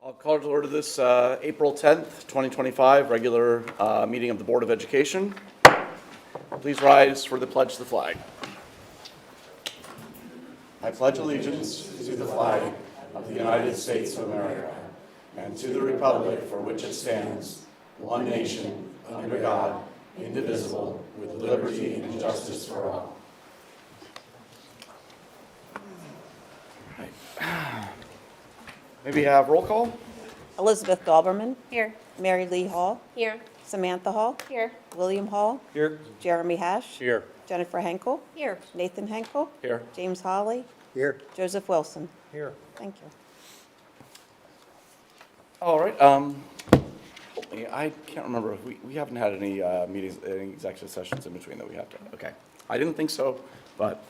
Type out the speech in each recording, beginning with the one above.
I'll call to order this April 10th, 2025 regular meeting of the Board of Education. Please rise for the pledge to the flag. I pledge allegiance to the flag of the United States of America and to the republic for which it stands, one nation, under God, indivisible, with liberty and justice for all. Maybe have roll call? Elizabeth Dauberman. Here. Mary Lee Hall. Here. Samantha Hall. Here. William Hall. Here. Jeremy Hash. Here. Jennifer Henkel. Here. Nathan Henkel. Here. James Holly. Here. Joseph Wilson. Here. Thank you. All right. I can't remember if we haven't had any meetings, any executive sessions in between that we have to. Okay. I didn't think so, but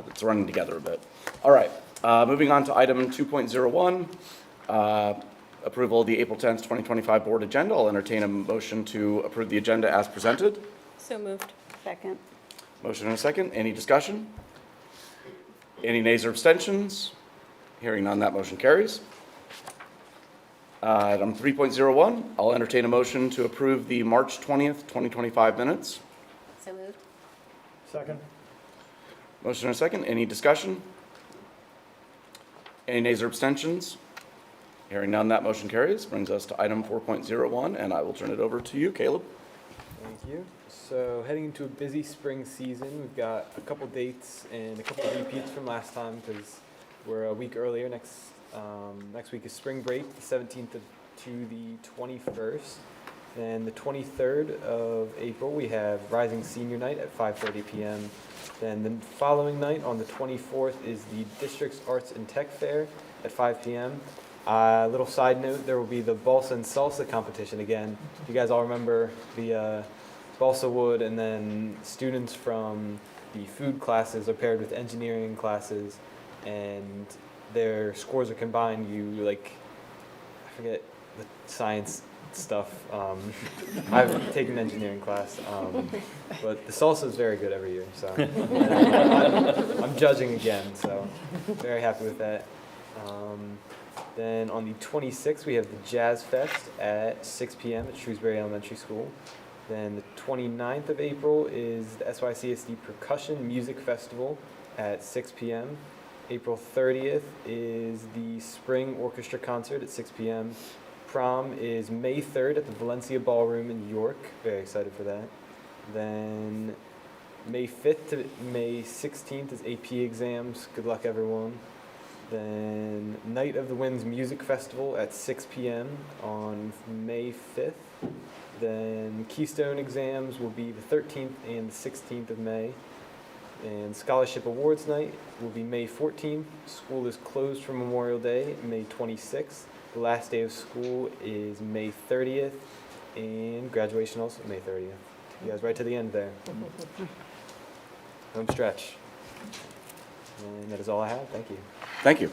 it's running together a bit. All right. Moving on to item 2.01, approval of the April 10th, 2025 board agenda. I'll entertain a motion to approve the agenda as presented. So moved. Second. Motion and a second. Any discussion? Any nays or abstentions? Hearing none, that motion carries. Item 3.01, I'll entertain a motion to approve the March 20th, 2025 minutes. So moved. Second. Motion and a second. Any discussion? Any nays or abstentions? Hearing none, that motion carries. Brings us to item 4.01, and I will turn it over to you, Caleb. Thank you. So heading into a busy spring season, we've got a couple dates and a couple repeats from last time because we're a week earlier. Next week is spring break, the 17th to the 21st. Then the 23rd of April, we have Rising Senior Night at 5:30 p.m. Then the following night, on the 24th, is the District's Arts and Tech Fair at 5 p.m. Little side note, there will be the Balsa and Salsa competition again. You guys all remember the balsa wood, and then students from the food classes are paired with engineering classes, and their scores are combined. I forget the science stuff. I've taken an engineering class, but the salsa is very good every year. So I'm judging again. So very happy with that. Then on the 26th, we have the Jazz Fest at 6 p.m. at Shrewsbury Elementary School. Then the 29th of April is the SYCSD Percussion Music Festival at 6 p.m. April 30th is the Spring Orchestra Concert at 6 p.m. Prom is May 3rd at the Valencia Ballroom in York. Very excited for that. Then May 5th to May 16th is AP exams. Good luck, everyone. Then Night of the Winds Music Festival at 6 p.m. on May 5th. Then Keystone exams will be the 13th and the 16th of May. And Scholarship Awards Night will be May 14th. School is closed for Memorial Day, May 26th. The last day of school is May 30th, and graduation also May 30th. You guys right to the end there. Home stretch. And that is all I have. Thank you. Thank you.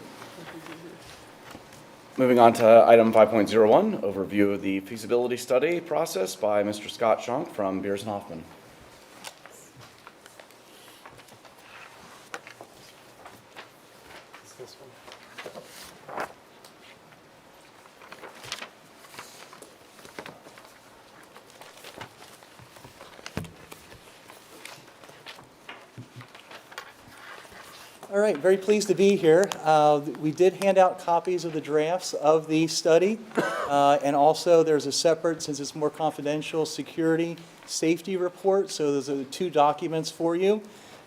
Moving on to item 5.01, overview of the feasibility study process by Mr. Scott Schonk from Beers and Hoffman. Is this one? All right, very pleased to be here. We did hand out copies of the drafts of the study, and also there's a separate, since it's more confidential, security safety report. So those are the two documents for you.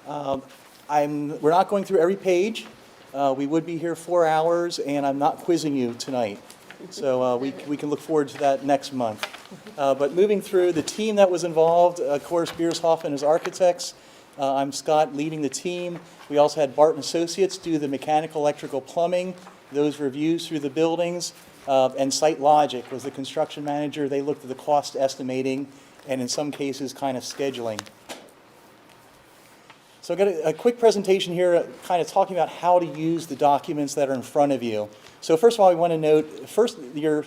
We're not going through every page. We would be here 4 hours, and I'm not quizzing you tonight. So we can look forward to that next month. But moving through, the team that was involved, of course, Beers Hoffman as architects. I'm Scott leading the team. We also had Barton Associates do the mechanical, electrical, plumbing, those reviews through the buildings, and Site Logic was the construction manager. They looked at the cost estimating and in some cases kind of scheduling. So I've got a quick presentation here kind of talking about how to use the documents that are in front of you. So first of all, we want to note, first, your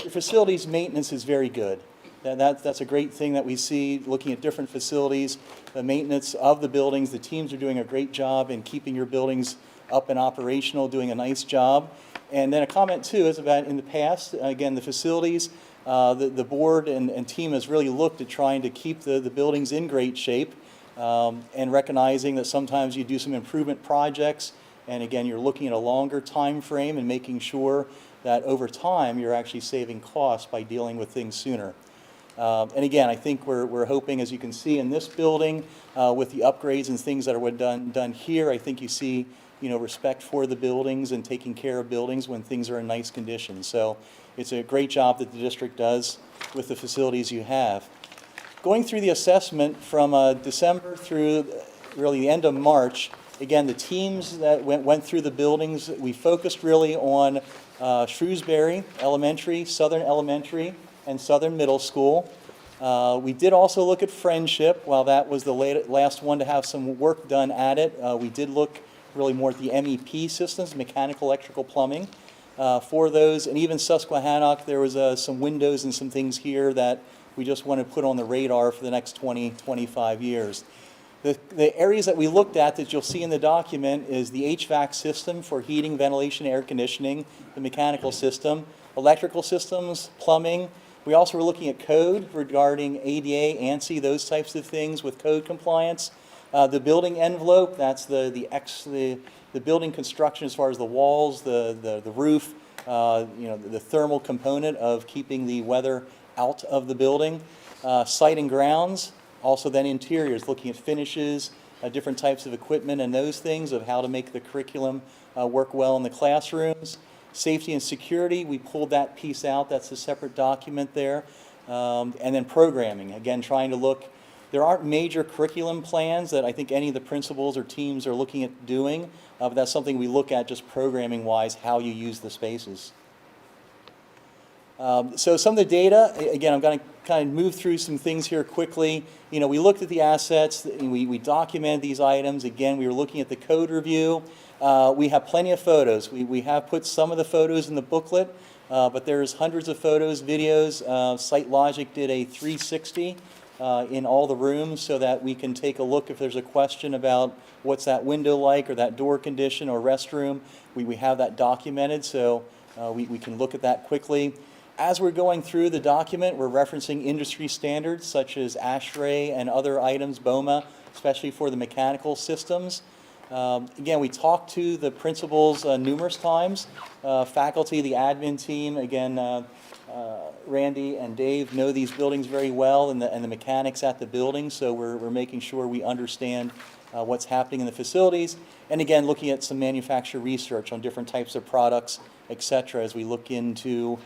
facilities maintenance is very good. That's a great thing that we see looking at different facilities, the maintenance of the buildings. The teams are doing a great job in keeping your buildings up and operational, doing a nice job. And then a comment too is about in the past, again, the facilities, the board and team has really looked at trying to keep the buildings in great shape, and recognizing that sometimes you do some improvement projects, and again, you're looking at a longer time frame and making sure that over time you're actually saving costs by dealing with things sooner. And again, I think we're hoping, as you can see in this building, with the upgrades and things that are done here, I think you see, respect for the buildings and taking care of buildings when things are in nice condition. So it's a great job that the district does with the facilities you have. Going through the assessment from December through really the end of March, again, the teams that went through the buildings, we focused really on Shrewsbury Elementary, Southern Elementary, and Southern Middle School. We did also look at Friendship. While that was the last one to have some work done at it, we did look really more at the MEP systems, mechanical, electrical, plumbing. For those, and even Susquehannock, there was some windows and some things here that we just want to put on the radar for the next 20, 25 years. The areas that we looked at that you'll see in the document is the HVAC system for heating, ventilation, air conditioning, the mechanical system, electrical systems, plumbing. We also were looking at code regarding ADA, ANSI, those types of things with code compliance. The building envelope, that's the building construction as far as the walls, the roof, the thermal component of keeping the weather out of the building. Site and grounds, also then interiors, looking at finishes, different types of equipment and those things of how to make the curriculum work well in the classrooms. Safety and security, we pulled that piece out. That's a separate document there. And then programming, again, trying to look. There aren't major curriculum plans that I think any of the principals or teams are looking at doing, but that's something we look at just programming-wise, how you use the spaces. So some of the data, again, I'm going to kind of move through some things here quickly. We looked at the assets, we documented these items. Again, we were looking at the code review. We have plenty of photos. We have put some of the photos in the booklet, but there's hundreds of photos, videos. SiteLogic did a 360 in all the rooms so that we can take a look if there's a question about what's that window like or that door condition or restroom. We have that documented, so we can look at that quickly. As we're going through the document, we're referencing industry standards such as ASHRAE and other items, BOMA, especially for the mechanical systems. Again, we talked to the principals numerous times. Faculty, the admin team, again, Randy and Dave know these buildings very well and the mechanics at the building, so we're making sure we understand what's happening in the facilities. And again, looking at some manufacturer research on different types of products, et cetera, as we look into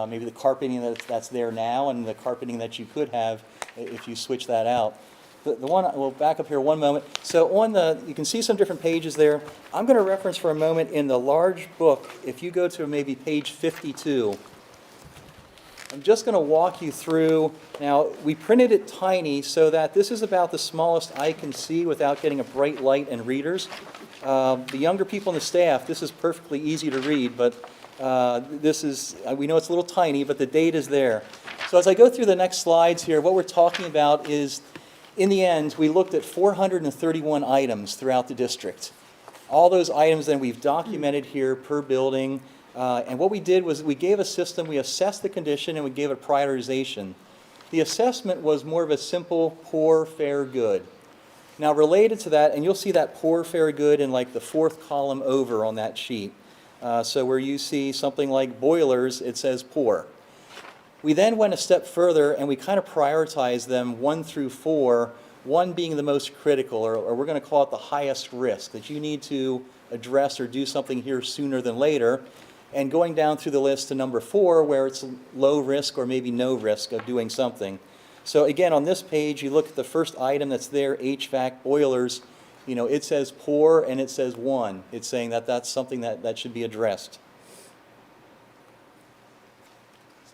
maybe the carpeting that's there now and the carpeting that you could have if you switch that out. The one, we'll back up here one moment. So you can see some different pages there. I'm going to reference for a moment in the large book, if you go to maybe page 52, I'm just going to walk you through. Now, we printed it tiny so that this is about the smallest I can see without getting a bright light and readers. The younger people in the staff, this is perfectly easy to read, but this is, we know it's a little tiny, but the date is there. So as I go through the next slides here, what we're talking about is, in the end, we looked at 431 items throughout the district. All those items then we've documented here per building. And what we did was we gave a system, we assessed the condition, and we gave a prioritization. The assessment was more of a simple poor, fair, good. Now related to that, and you'll see that poor, fair, good in like the fourth column over on that sheet. So where you see something like boilers, it says poor. We then went a step further and we kind of prioritized them 1 through 4, 1 being the most critical, or we're going to call it the highest risk, that you need to address or do something here sooner than later, and going down through the list to number 4, where it's low risk or maybe no risk of doing something. So again, on this page, you look at the first item that's there, HVAC, boilers, it says poor and it says 1. It's saying that that's something that should be addressed.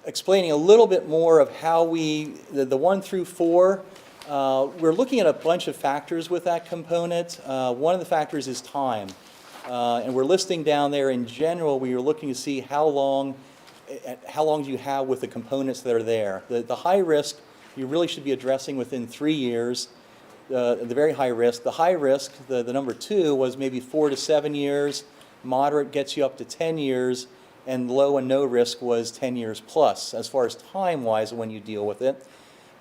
Explaining a little bit more of how the 1 through 4, we're looking at a bunch of factors with that component. One of the factors is time. And we're listing down there in general, we are looking to see how long do you have with the components that are there. The high risk, you really should be addressing within 3 years. The very high risk. The high risk, the number 2, was maybe 4 to 7 years. moderate gets you up to 10 years, and low and no risk was 10 years plus, as far as time-wise when you deal with it.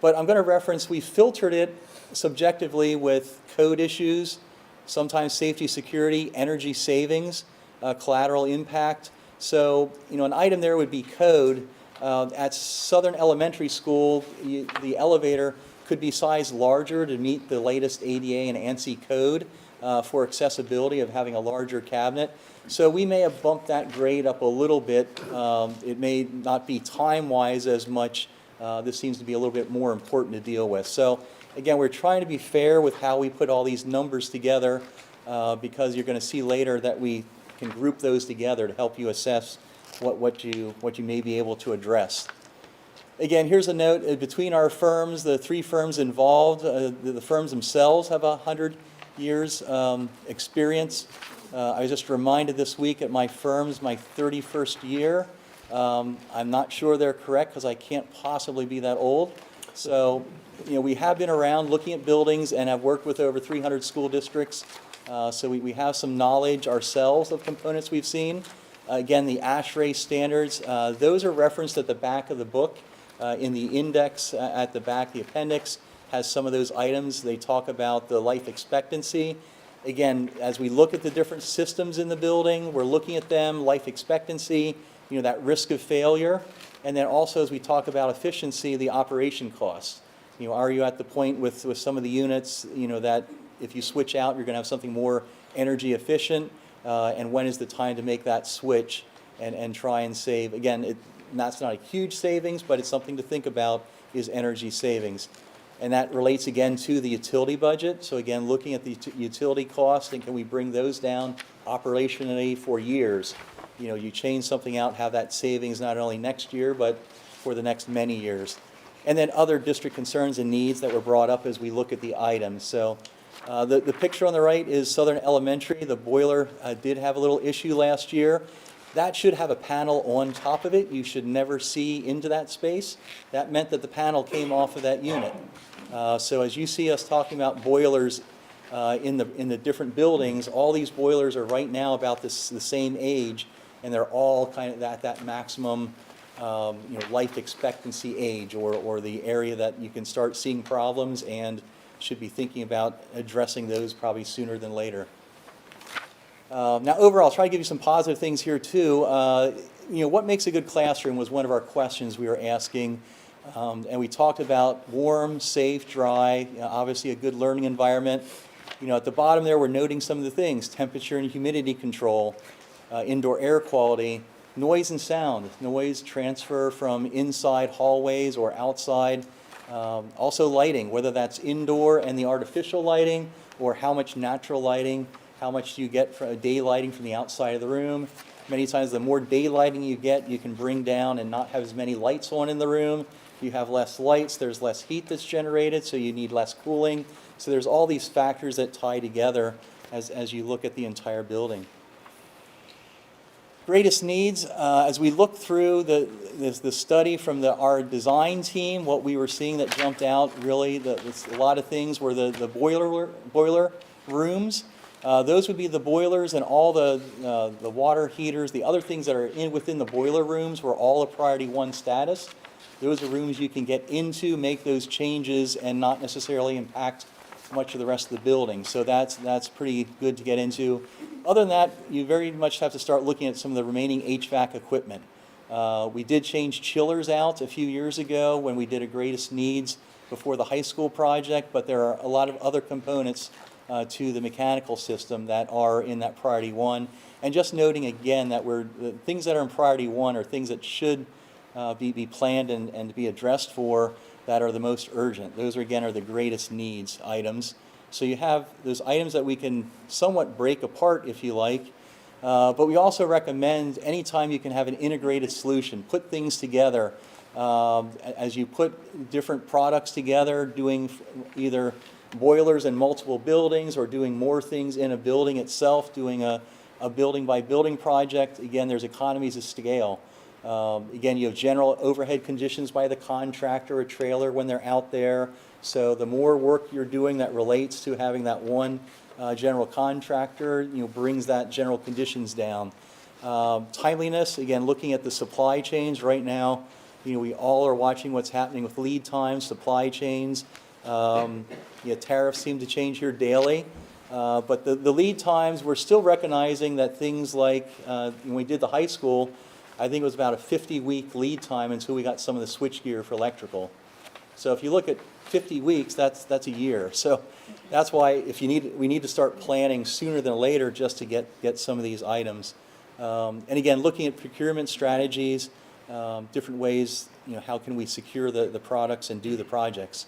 But I'm going to reference, we filtered it subjectively with code issues, sometimes safety, security, energy savings, collateral impact. So, an item there would be code. At Southern Elementary School, the elevator could be sized larger to meet the latest ADA and ANSI code for accessibility of having a larger cabinet. So we may have bumped that grade up a little bit. It may not be time-wise as much. This seems to be a little bit more important to deal with. So again, we're trying to be fair with how we put all these numbers together because you're going to see later that we can group those together to help you assess what you may be able to address. Again, here's a note, between our firms, the three firms involved, the firms themselves have 100 years experience. I was just reminded this week at my firm's my 31st year. I'm not sure they're correct because I can't possibly be that old. So, we have been around looking at buildings and have worked with over 300 school districts. So we have some knowledge ourselves of components we've seen. Again, the ASHRAE standards, those are referenced at the back of the book. In the index at the back, the appendix has some of those items. They talk about the life expectancy. Again, as we look at the different systems in the building, we're looking at them, life expectancy, that risk of failure. And then also as we talk about efficiency, the operation costs. Are you at the point with some of the units, that if you switch out, you're going to have something more energy efficient? And when is the time to make that switch and try and save? Again, that's not a huge savings, but it's something to think about is energy savings. And that relates again to the utility budget. So again, looking at the utility costs and can we bring those down operationally for years? You change something out, have that savings not only next year, but for the next many years. And then other district concerns and needs that were brought up as we look at the items. So the picture on the right is Southern Elementary. The boiler did have a little issue last year. That should have a panel on top of it. You should never see into that space. That meant that the panel came off of that unit. So as you see us talking about boilers in the different buildings, all these boilers are right now about the same age, and they're all kind of at that maximum life expectancy age or the area that you can start seeing problems and should be thinking about addressing those probably sooner than later. Now, overall, I'll try to give you some positive things here, too. What makes a good classroom was one of our questions we were asking. And we talked about warm, safe, dry, obviously a good learning environment. At the bottom there, we're noting some of the things: temperature and humidity control, indoor air quality, noise and sound, noise transfer from inside hallways or outside. Also lighting, whether that's indoor and the artificial lighting or how much natural lighting. How much do you get from daylighting from the outside of the room? Many times the more daylighting you get, you can bring down and not have as many lights on in the room. If you have less lights, there's less heat that's generated, so you need less cooling. So there's all these factors that tie together as you look at the entire building. Greatest needs, as we look through the study from our design team, what we were seeing that jumped out really, a lot of things were the boiler rooms. Those would be the boilers and all the water heaters. The other things that are within the boiler rooms were all a priority 1 status. Those are rooms you can get into, make those changes, and not necessarily impact much of the rest of the building. So that's pretty good to get into. Other than that, you very much have to start looking at some of the remaining HVAC equipment. We did change chillers out a few years ago when we did a greatest needs before the high school project, but there are a lot of other components to the mechanical system that are in that priority 1. And just noting again that the things that are in priority 1 are things that should be planned and be addressed for that are the most urgent. Those are the greatest needs items. So you have those items that we can somewhat break apart if you like, but we also recommend anytime you can have an integrated solution, put things together. As you put different products together, doing either boilers in multiple buildings or doing more things in a building itself, doing a building by building project. Again, there's economies of scale. Again, you have general overhead conditions by the contractor or trailer when they're out there. So the more work you're doing that relates to having that one general contractor, brings that general conditions down. Timeliness, again, looking at the supply chains right now, we all are watching what's happening with lead times, supply chains. Tariffs seem to change here daily. But the lead times, we're still recognizing that things like, when we did the high school, I think it was about a 50-week lead time until we got some of the switchgear for electrical. So if you look at 50 weeks, that's a year. So that's why we need to start planning sooner than later just to get some of these items. And again, looking at procurement strategies, different ways, how can we secure the products and do the projects.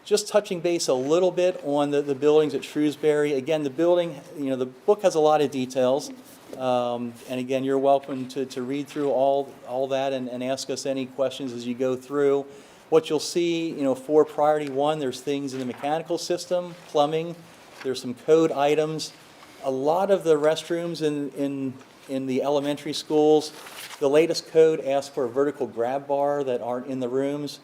Just touching base a little bit on the buildings at Shrewsbury. Again, the building, the book has a lot of details. And again, you're welcome to read through all that and ask us any questions as you go through. What you'll see, for priority 1, there's things in the mechanical system, plumbing, there's some code items. A lot of the restrooms in the elementary schools, the latest code asks for a vertical grab bar that aren't in the rooms.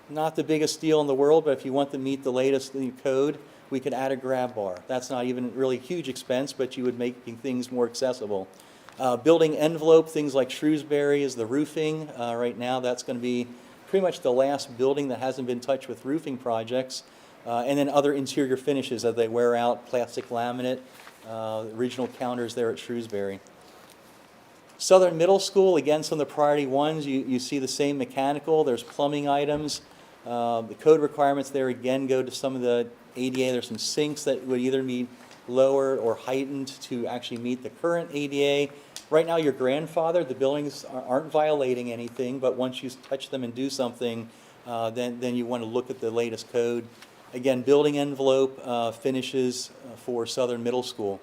Not the biggest deal in the world, but if you want to meet the latest code, we could add a grab bar. That's not even really a huge expense, but you would make things more accessible. Building envelope, things like Shrewsbury is the roofing. Right now, that's going to be pretty much the last building that hasn't been touched with roofing projects. And then other interior finishes as they wear out, plastic laminate, regional counters there at Shrewsbury. Southern Middle School, again, some of the priority ones, you see the same mechanical. There's plumbing items. The code requirements there, again, go to some of the ADA. There's some sinks that would either be lower or heightened to actually meet the current ADA. Right now, your grandfather, the buildings aren't violating anything, but once you touch them and do something, then you want to look at the latest code. Again, building envelope finishes for Southern Middle School.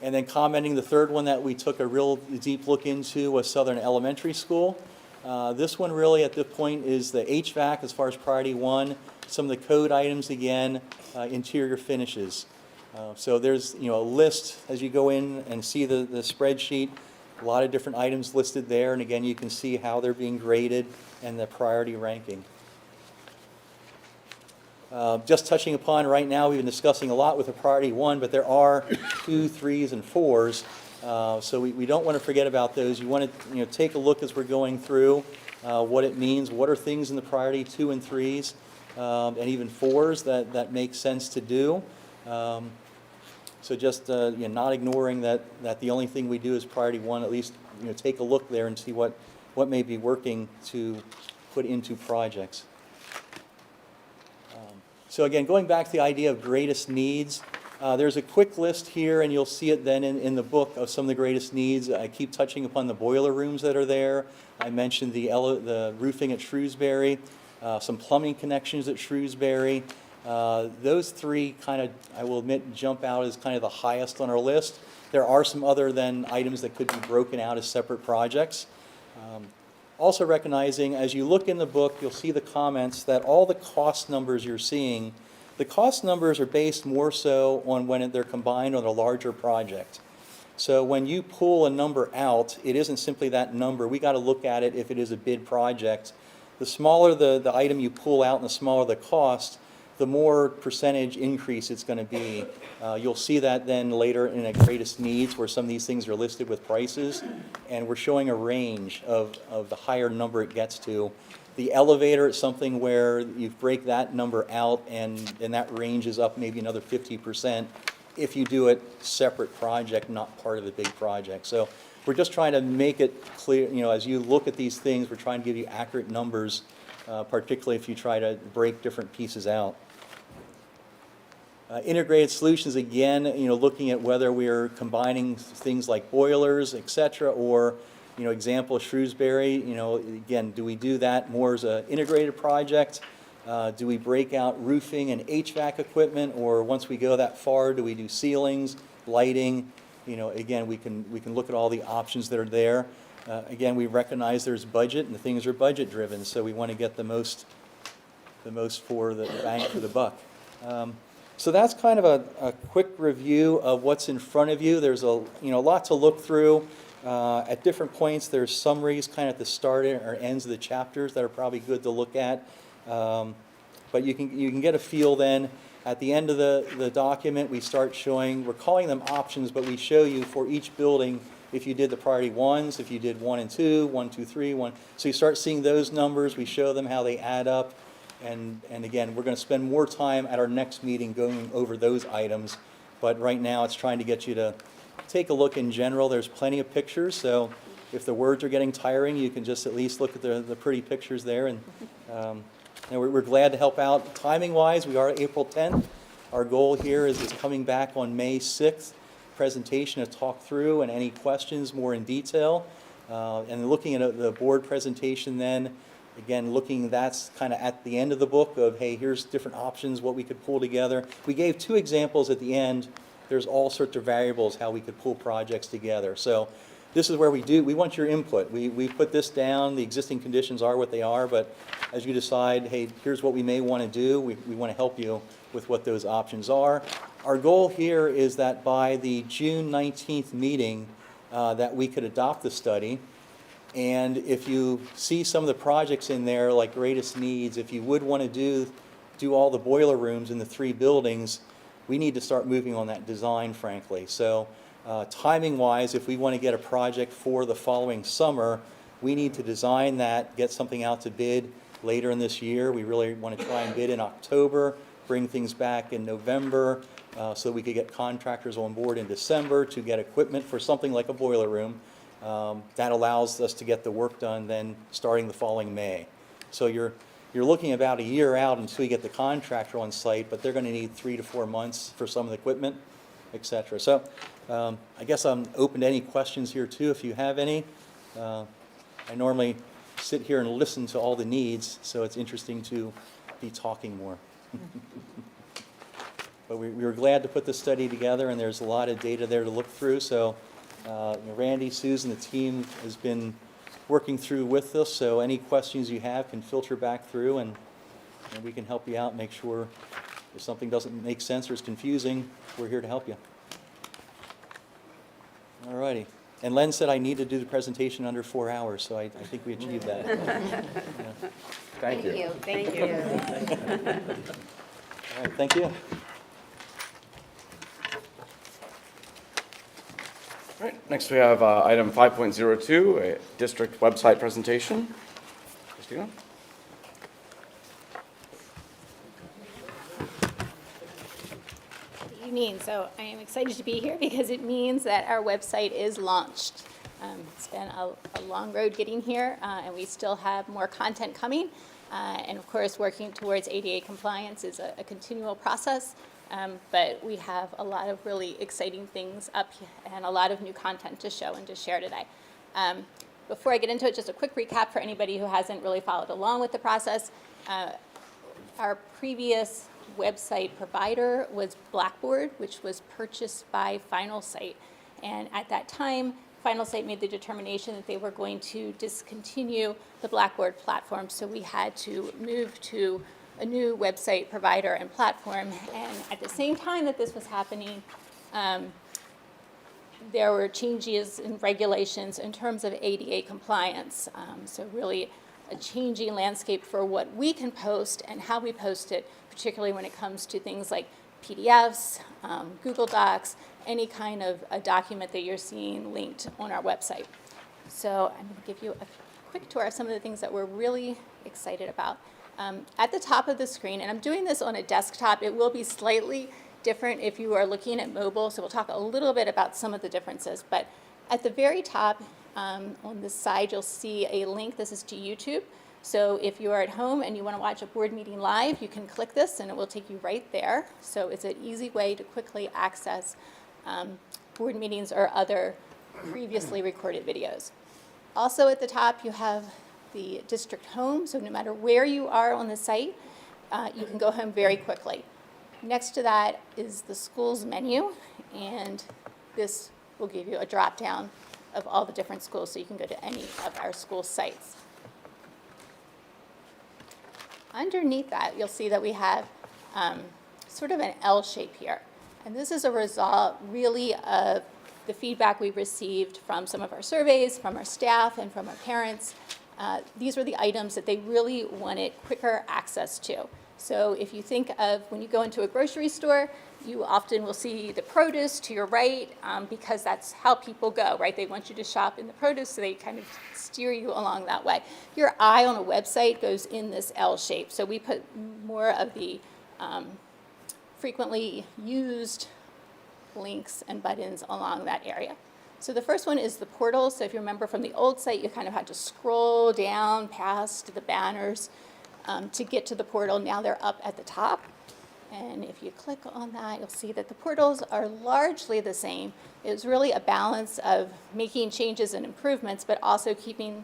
And then commenting, the third one that we took a real deep look into was Southern Elementary School. This one really at this point is the HVAC as far as priority 1, some of the code items again, interior finishes. So there's a list as you go in and see the spreadsheet, a lot of different items listed there, and again you can see how they're being graded and the priority ranking. Just touching upon right now, we've been discussing a lot with the priority 1, but there are 2, 3s, and 4s. So we don't want to forget about those. You want to take a look as we're going through what it means, what are things in the priority 2 and 3s, and even 4s that make sense to do. So just not ignoring that the only thing we do is priority 1, at least take a look there and see what may be working to put into projects. So again, going back to the idea of greatest needs, there's a quick list here, and you'll see it then in the book of some of the greatest needs. I keep touching upon the boiler rooms that are there. I mentioned the roofing at Shrewsbury, some plumbing connections at Shrewsbury. Those 3 kind of, I will admit, jump out as kind of the highest on our list. There are some other than items that could be broken out as separate projects. Also recognizing, as you look in the book, you'll see the comments that all the cost numbers you're seeing, the cost numbers are based more so on when they're combined on a larger project. So when you pull a number out, it isn't simply that number. We got to look at it if it is a bid project. The smaller the item you pull out and the smaller the cost, the more percentage increase it's going to be. You'll see that then later in a greatest needs where some of these things are listed with prices, and we're showing a range of the higher number it gets to. The elevator is something where you break that number out and that range is up maybe another 50% if you do it separate project, not part of the big project. So we're just trying to make it clear, as you look at these things, we're trying to give you accurate numbers, particularly if you try to break different pieces out. Integrated solutions, again, looking at whether we are combining things like boilers, et cetera, or, example, Shrewsbury, again, do we do that more as an integrated project? Do we break out roofing and HVAC equipment, or once we go that far, do we do ceilings, lighting? Again, we can look at all the options that are there. Again, we recognize there's budget, and the things are budget driven, so we want to get the most for the bang for the buck. So that's kind of a quick review of what's in front of you. There's a lot to look through. At different points, there's summaries kind of at the start or ends of the chapters that are probably good to look at. But you can get a feel then. At the end of the document, we start showing, we're calling them options, but we show you for each building, if you did the priority ones, if you did 1 and 2, 1, 2, 3, 1. So you start seeing those numbers, we show them how they add up. And again, we're going to spend more time at our next meeting going over those items. But right now, it's trying to get you to take a look in general. There's plenty of pictures, so if the words are getting tiring, you can just at least look at the pretty pictures there. And we're glad to help out. Timing-wise, we are April 10th. Our goal here is coming back on May 6th, presentation to talk through and any questions more in detail. And looking at the board presentation then, again, that's kind of at the end of the book of, hey, here's different options, what we could pull together. We gave 2 examples at the end. There's all sorts of variables how we could pull projects together. So this is where we want your input. We put this down, the existing conditions are what they are, but as you decide, hey, here's what we may want to do, we want to help you with what those options are. Our goal here is that by the June 19th meeting, that we could adopt the study. And if you see some of the projects in there, like greatest needs, if you would want to do all the boiler rooms in the 3 buildings, we need to start moving on that design, frankly. So timing-wise, if we want to get a project for the following summer, we need to design that, get something out to bid later in this year. We really want to try and bid in October, bring things back in November, so we could get contractors on board in December to get equipment for something like a boiler room. That allows us to get the work done then starting the following May. So you're looking about a year out until you get the contractor on site, but they're going to need 3 to 4 months for some of the equipment, et cetera. So I guess I'm open to any questions here too, if you have any. I normally sit here and listen to all the needs, so it's interesting to be talking more. But we were glad to put this study together, and there's a lot of data there to look through. So Randy, Susan, the team has been working through with us, so any questions you have can filter back through, and we can help you out, make sure if something doesn't make sense or is confusing, we're here to help you. All righty. And Len said I need to do the presentation under 4 hours, so I think we achieved that. Yeah. Thank you. Thank you. All right, thank you. All right, next we have item 5.02, a district website presentation. Christina? Good evening. So I am excited to be here because it means that our website is launched. It's been a long road getting here, and we still have more content coming. And of course, working towards ADA compliance is a continual process. But we have a lot of really exciting things up and a lot of new content to show and to share today. Before I get into it, just a quick recap for anybody who hasn't really followed along with the process. Our previous website provider was Blackboard, which was purchased by Finalsite. And at that time, Finalsite made the determination that they were going to discontinue the Blackboard platform, so we had to move to a new website provider and platform. And at the same time that this was happening, there were changes in regulations in terms of ADA compliance. So really a changing landscape for what we can post and how we post it, particularly when it comes to things like PDFs, Google Docs, any kind of a document that you're seeing linked on our website. So I'm going to give you a quick tour of some of the things that we're really excited about. At the top of the screen, and I'm doing this on a desktop, it will be slightly different if you are looking at mobile, so we'll talk a little bit about some of the differences. But at the very top, on the side, you'll see a link. This is to YouTube. So if you are at home and you want to watch a board meeting live, you can click this and it will take you right there. So it's an easy way to quickly access board meetings or other previously recorded videos. Also at the top, you have the district home. So no matter where you are on the site, you can go home very quickly. Next to that is the schools menu, and this will give you a drop down of all the different schools, so you can go to any of our school sites. Underneath that, you'll see that we have sort of an L shape here. And this is a result really of the feedback we've received from some of our surveys, from our staff, and from our parents. These were the items that they really wanted quicker access to. So if you think of when you go into a grocery store, you often will see the produce to your right because that's how people go, right? They want you to shop in the produce, so they kind of steer you along that way. Your eye on a website goes in this L shape. So we put more of the frequently used links and buttons along that area. So the first one is the portal. So if you remember from the old site, you kind of had to scroll down past the banners to get to the portal. Now they're up at the top. And if you click on that, you'll see that the portals are largely the same. It was really a balance of making changes and improvements, but also keeping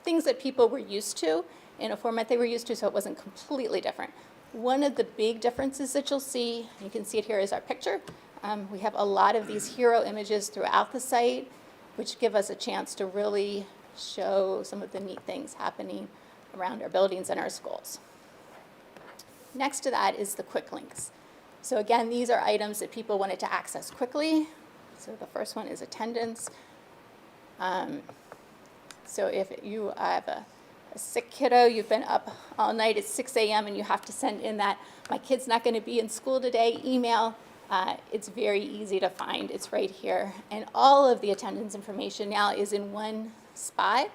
things that people were used to in a format they were used to, so it wasn't completely different. One of the big differences that you'll see, you can see it here, is our picture. We have a lot of these hero images throughout the site, which give us a chance to really show some of the neat things happening around our buildings and our schools. Next to that is the quick links. So again, these are items that people wanted to access quickly. So the first one is attendance. So if you have a sick kiddo, you've been up all night at 6 a.m. and you have to send in that, my kid's not going to be in school today, email, it's very easy to find. It's right here. And all of the attendance information now is in one spot.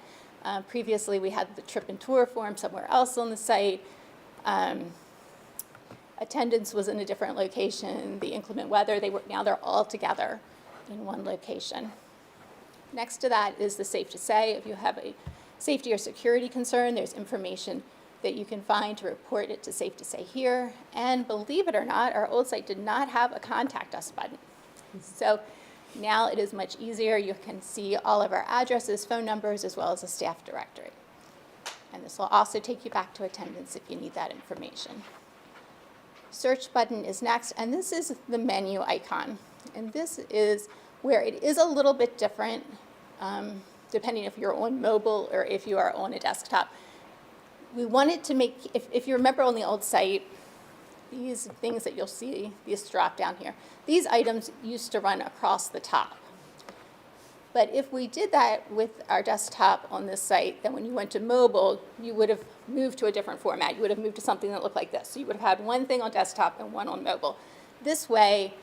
Previously, we had the trip and tour form somewhere else on the site. Attendance was in a different location. The inclement weather, now they're all together in one location. Next to that is the Safe to Say. If you have a safety or security concern, there's information that you can find to report it to Safe to Say here. And believe it or not, our old site did not have a contact us button. So now it is much easier. You can see all of our addresses, phone numbers, as well as a staff directory. And this will also take you back to attendance if you need that information. Search button is next, and this is the menu icon. And this is where it is a little bit different, depending if you're on mobile or if you are on a desktop. We wanted to make, if you remember on the old site, these things that you'll see, this drop down here, these items used to run across the top. But if we did that with our desktop on this site, then when you went to mobile, you would have moved to a different format. You would have moved to something that looked like this. So you would have had one thing on desktop and one on mobile. This way,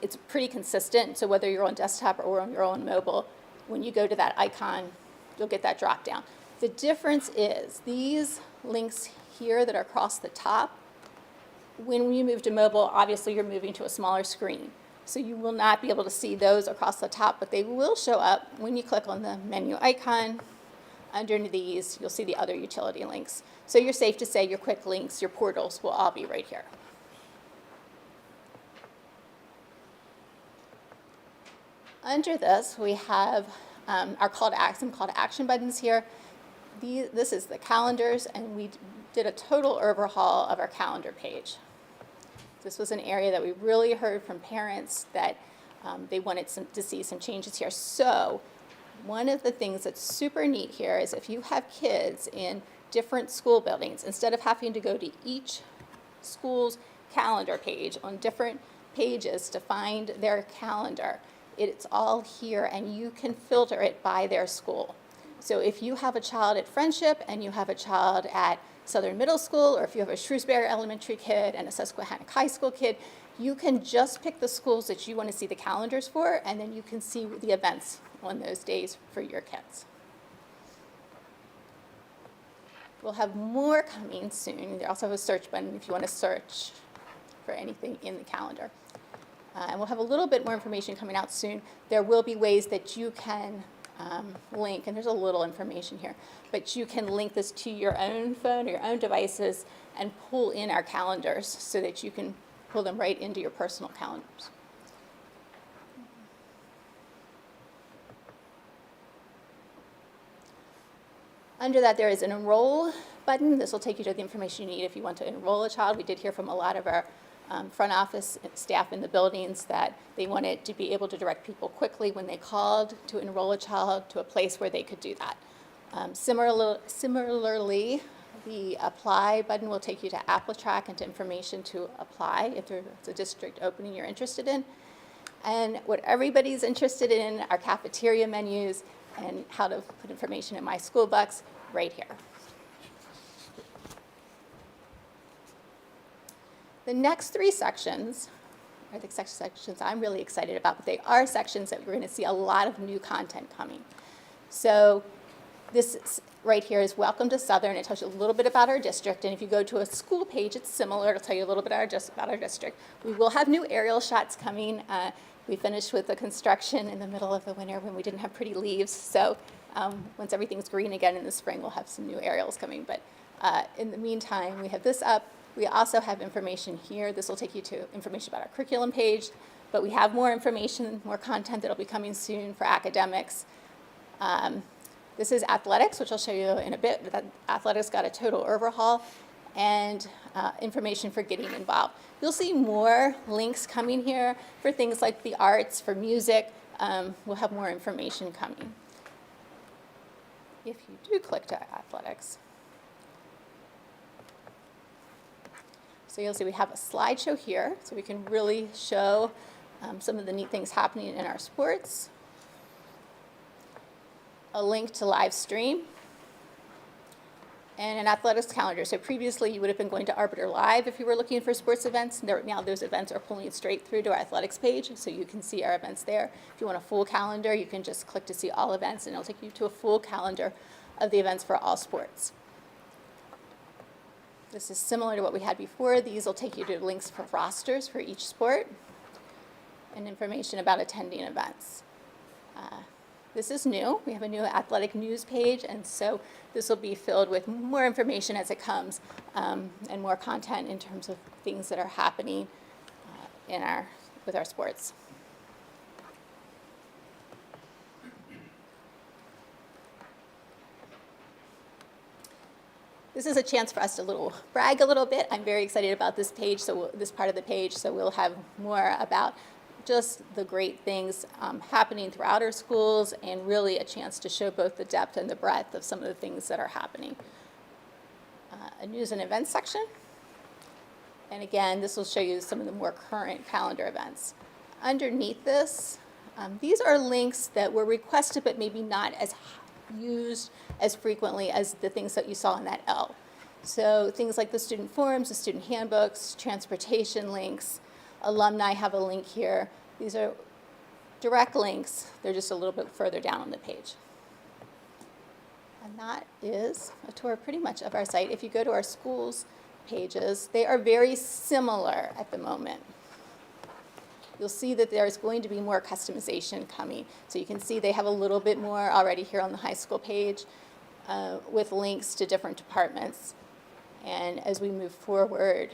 it's pretty consistent. So whether you're on desktop or you're on mobile, when you go to that icon, you'll get that drop down. The difference is these links here that are across the top, when you move to mobile, obviously you're moving to a smaller screen. So you will not be able to see those across the top, but they will show up when you click on the menu icon. Under these, you'll see the other utility links. So you're Safe to Say, your quick links, your portals will all be right here. Under this, we have our call to action buttons here. This is the calendars, and we did a total overhaul of our calendar page. This was an area that we really heard from parents that they wanted to see some changes here. So one of the things that's super neat here is if you have kids in different school buildings, instead of having to go to each school's calendar page on different pages to find their calendar, it's all here, and you can filter it by their school. So if you have a child at Friendship and you have a child at Southern Middle School, or if you have a Shrewsbury Elementary kid and a Susquehannock High School kid, you can just pick the schools that you want to see the calendars for, and then you can see the events on those days for your kids. We'll have more coming soon. They also have a search button if you want to search for anything in the calendar. And we'll have a little bit more information coming out soon. There will be ways that you can link, and there's a little information here, but you can link this to your own phone or your own devices and pull in our calendars so that you can pull them right into your personal calendars. Under that, there is an enroll button. This will take you to the information you need if you want to enroll a child. We did hear from a lot of our front office staff in the buildings that they wanted to be able to direct people quickly when they called to enroll a child to a place where they could do that. Similarly, the apply button will take you to AppleTrack and to information to apply if there's a district opening you're interested in. And what everybody's interested in are cafeteria menus and how to put information in My School Bucks right here. The next three sections are the sections I'm really excited about, but they are sections that we're going to see a lot of new content coming. So right here is Welcome to Southern. It tells you a little bit about our district, and if you go to a school page, it's similar. It'll tell you a little bit about our district. We will have new aerial shots coming. We finished with the construction in the middle of the winter when we didn't have pretty leaves. So once everything's green again in the spring, we'll have some new aerials coming. But in the meantime, we have this up. We also have information here. This will take you to information about our curriculum page, but we have more information, more content that'll be coming soon for academics. This is athletics, which I'll show you in a bit. Athletics got a total overhaul, and information for getting involved. You'll see more links coming here for things like the arts, for music. We'll have more information coming. If you do click to athletics, so you'll see we have a slideshow here, so we can really show some of the neat things happening in our sports. A link to live stream, and an athletics calendar. So previously you would have been going to Arbiter Live if you were looking for sports events. Now those events are pulling straight through to our athletics page, so you can see our events there. If you want a full calendar, you can just click to see all events, and it'll take you to a full calendar of the events for all sports. This is similar to what we had before. These will take you to links for rosters for each sport and information about attending events. This is new. We have a new athletic news page, and so this will be filled with more information as it comes, and more content in terms of things that are happening with our sports. This is a chance for us to brag a little bit. I'm very excited about this page, this part of the page, so we'll have more about just the great things happening throughout our schools, and really a chance to show both the depth and the breadth of some of the things that are happening. A news and events section. And again, this will show you some of the more current calendar events. Underneath this, these are links that were requested but maybe not as used as frequently as the things that you saw in that L. So things like the student forums, the student handbooks, transportation links. Alumni have a link here. These are direct links. They're just a little bit further down on the page. And that is a tour pretty much of our site. If you go to our schools pages, they are very similar at the moment. You'll see that there's going to be more customization coming. So you can see they have a little bit more already here on the high school page with links to different departments. And as we move forward,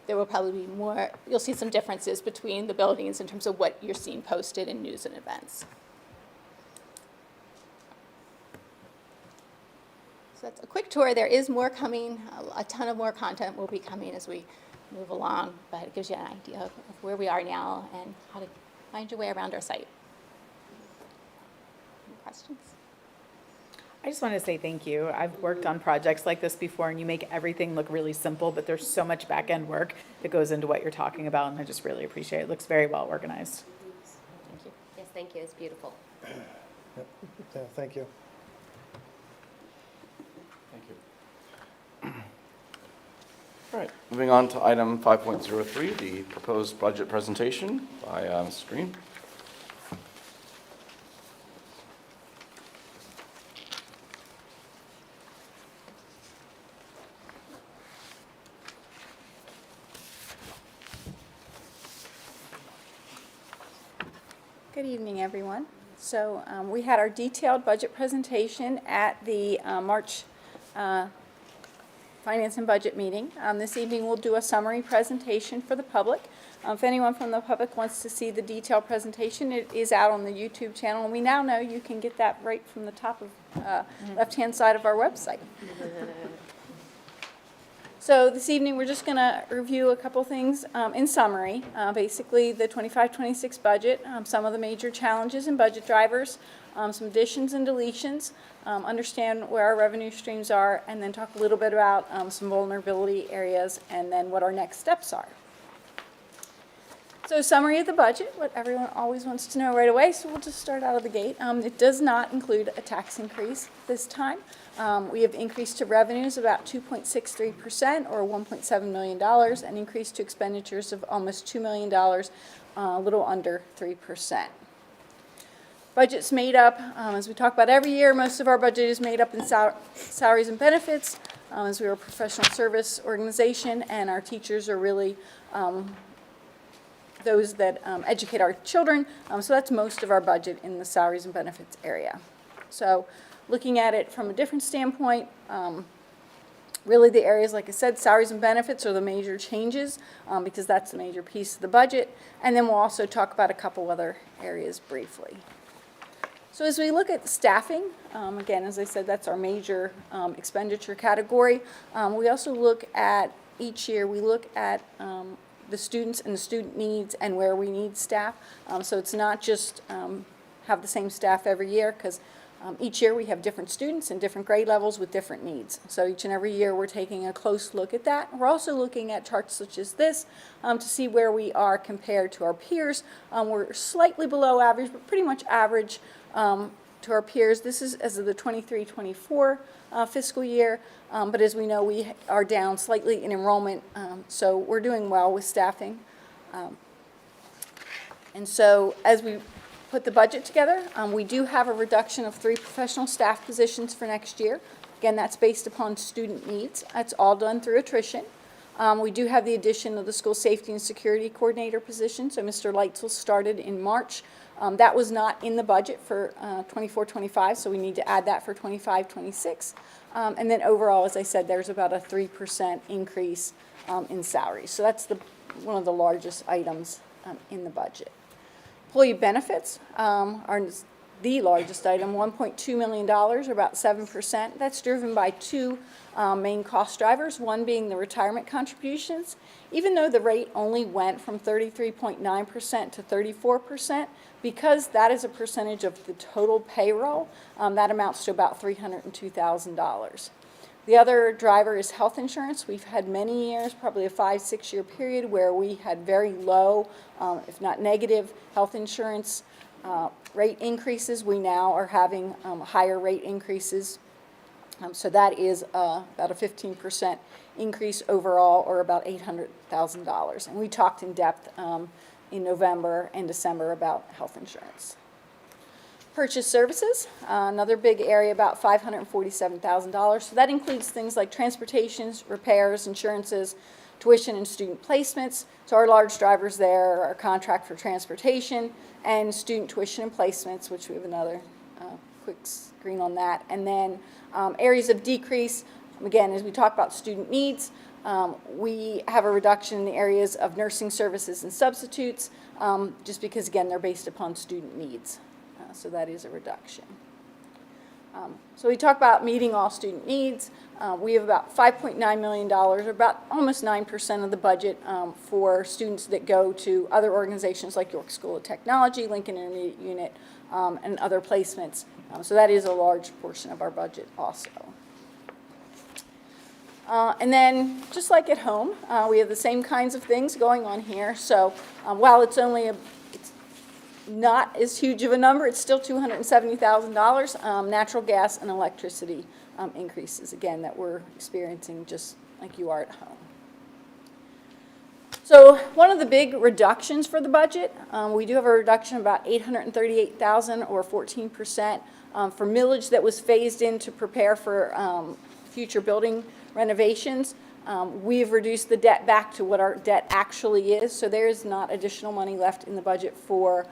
there will probably be more, you'll see some differences between the buildings in terms of what you're seeing posted in news and events. So that's a quick tour. There is more coming. A ton of more content will be coming as we move along, but it gives you an idea of where we are now and how to find your way around our site. Any questions? I just want to say thank you. I've worked on projects like this before, and you make everything look really simple, but there's so much back-end work that goes into what you're talking about, and I just really appreciate it. It looks very well organized. Thank you. Yes, thank you. It's beautiful. Yeah, thank you. Thank you. All right, moving on to item 5.03, the proposed budget presentation by Mrs. Green. Good evening, everyone. So we had our detailed budget presentation at the March Finance and Budget meeting. This evening, we'll do a summary presentation for the public. If anyone from the public wants to see the detailed presentation, it is out on the YouTube channel, and we now know you can get that right from the top of left-hand side of our website. So this evening, we're just going to review a couple things in summary. Basically, the 25-26 budget, some of the major challenges and budget drivers, some additions and deletions, understand where our revenue streams are, and then talk a little bit about some vulnerability areas, and then what our next steps are. So summary of the budget, what everyone always wants to know right away, so we'll just start out of the gate. It does not include a tax increase this time. We have increased to revenues about 2.63% or $1.7 million, and increased to expenditures of almost $2 million, a little under 3%. Budget's made up, as we talk about every year, most of our budget is made up in salaries and benefits, as we are a professional service organization, and our teachers are really those that educate our children. So that's most of our budget in the salaries and benefits area. So looking at it from a different standpoint, really the areas, like I said, salaries and benefits are the major changes because that's the major piece of the budget. And then we'll also talk about a couple other areas briefly. So as we look at staffing, again, as I said, that's our major expenditure category. We also look at, each year, we look at the students and the student needs and where we need staff. So it's not just have the same staff every year, because each year we have different students and different grade levels with different needs. So each and every year we're taking a close look at that. We're also looking at charts such as this to see where we are compared to our peers. We're slightly below average, but pretty much average to our peers. This is as of the 23-24 fiscal year, but as we know, we are down slightly in enrollment, so we're doing well with staffing. And so as we put the budget together, we do have a reduction of 3 professional staff positions for next year. Again, that's based upon student needs. That's all done through attrition. We do have the addition of the school safety and security coordinator position. So Mr. Leitzel started in March. That was not in the budget for 24-25, so we need to add that for 25-26. And then overall, as I said, there's about a 3% increase in salaries. So that's one of the largest items in the budget. Employee benefits are the largest item, $1.2 million, or about 7%. That's driven by 2 main cost drivers, one being the retirement contributions. Even though the rate only went from 33.9% to 34%, because that is a percentage of the total payroll, that amounts to about $302,000. The other driver is health insurance. We've had many years, probably a 5-6 year period, where we had very low, if not negative, health insurance rate increases. We now are having higher rate increases. So that is about a 15% increase overall, or about $800,000. And we talked in depth in November and December about health insurance. Purchase services, another big area, about $547,000. So that includes things like transportations, repairs, insurances, tuition and student placements. So our large drivers there are contract for transportation and student tuition and placements, which we have another quick screen on that. And then areas of decrease, again, as we talk about student needs, we have a reduction in the areas of nursing services and substitutes, just because, again, they're based upon student needs. So that is a reduction. So we talk about meeting all student needs. We have about $5.9 million, or about almost 9% of the budget for students that go to other organizations like York School of Technology, Lincoln Intermediate Unit, and other placements. So that is a large portion of our budget also. And then, just like at home, we have the same kinds of things going on here. So while it's only it's not as huge of a number, it's still $270,000. Natural gas and electricity increases, again, that we're experiencing just like you are at home. So one of the big reductions for the budget, we do have a reduction of about $838,000, or 14%, for millage that was phased in to prepare for future building renovations. We've reduced the debt back to what our debt actually is, so there is not additional money left in the budget for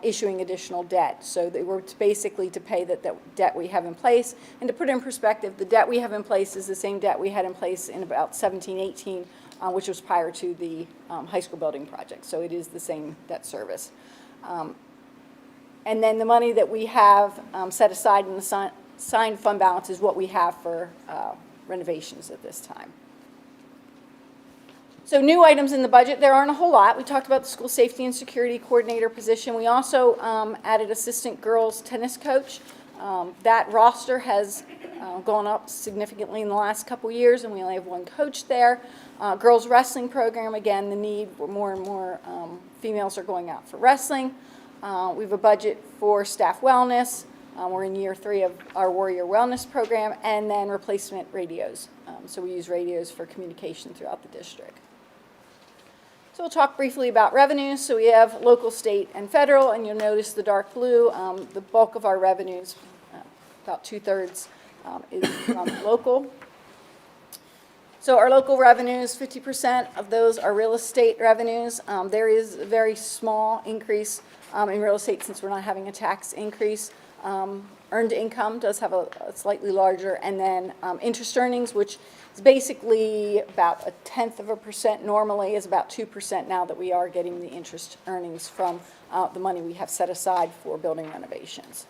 issuing additional debt. So they were basically to pay that debt we have in place. And to put it in perspective, the debt we have in place is the same debt we had in place in about 17-18, which was prior to the high school building project. So it is the same debt service. And then the money that we have set aside in the signed fund balance is what we have for renovations at this time. So new items in the budget, there aren't a whole lot. We talked about the school safety and security coordinator position. We also added assistant girls tennis coach. That roster has gone up significantly in the last couple years, and we only have one coach there. Girls wrestling program, again, the need where more and more females are going out for wrestling. We have a budget for staff wellness, We're in year 3 of our Warrior Wellness Program, and then replacement radios. So we use radios for communication throughout the district. So we'll talk briefly about revenues. So we have local, state, and federal, and you'll notice the dark blue. The bulk of our revenues, about 2/3, is from local. So our local revenues, 50% of those are real estate revenues. There is a very small increase in real estate since we're not having a tax increase. Earned income does have a slightly larger, and then interest earnings, which is basically about 0.1% normally, is about 2% now that we are getting the interest earnings from the money we have set aside for building renovations.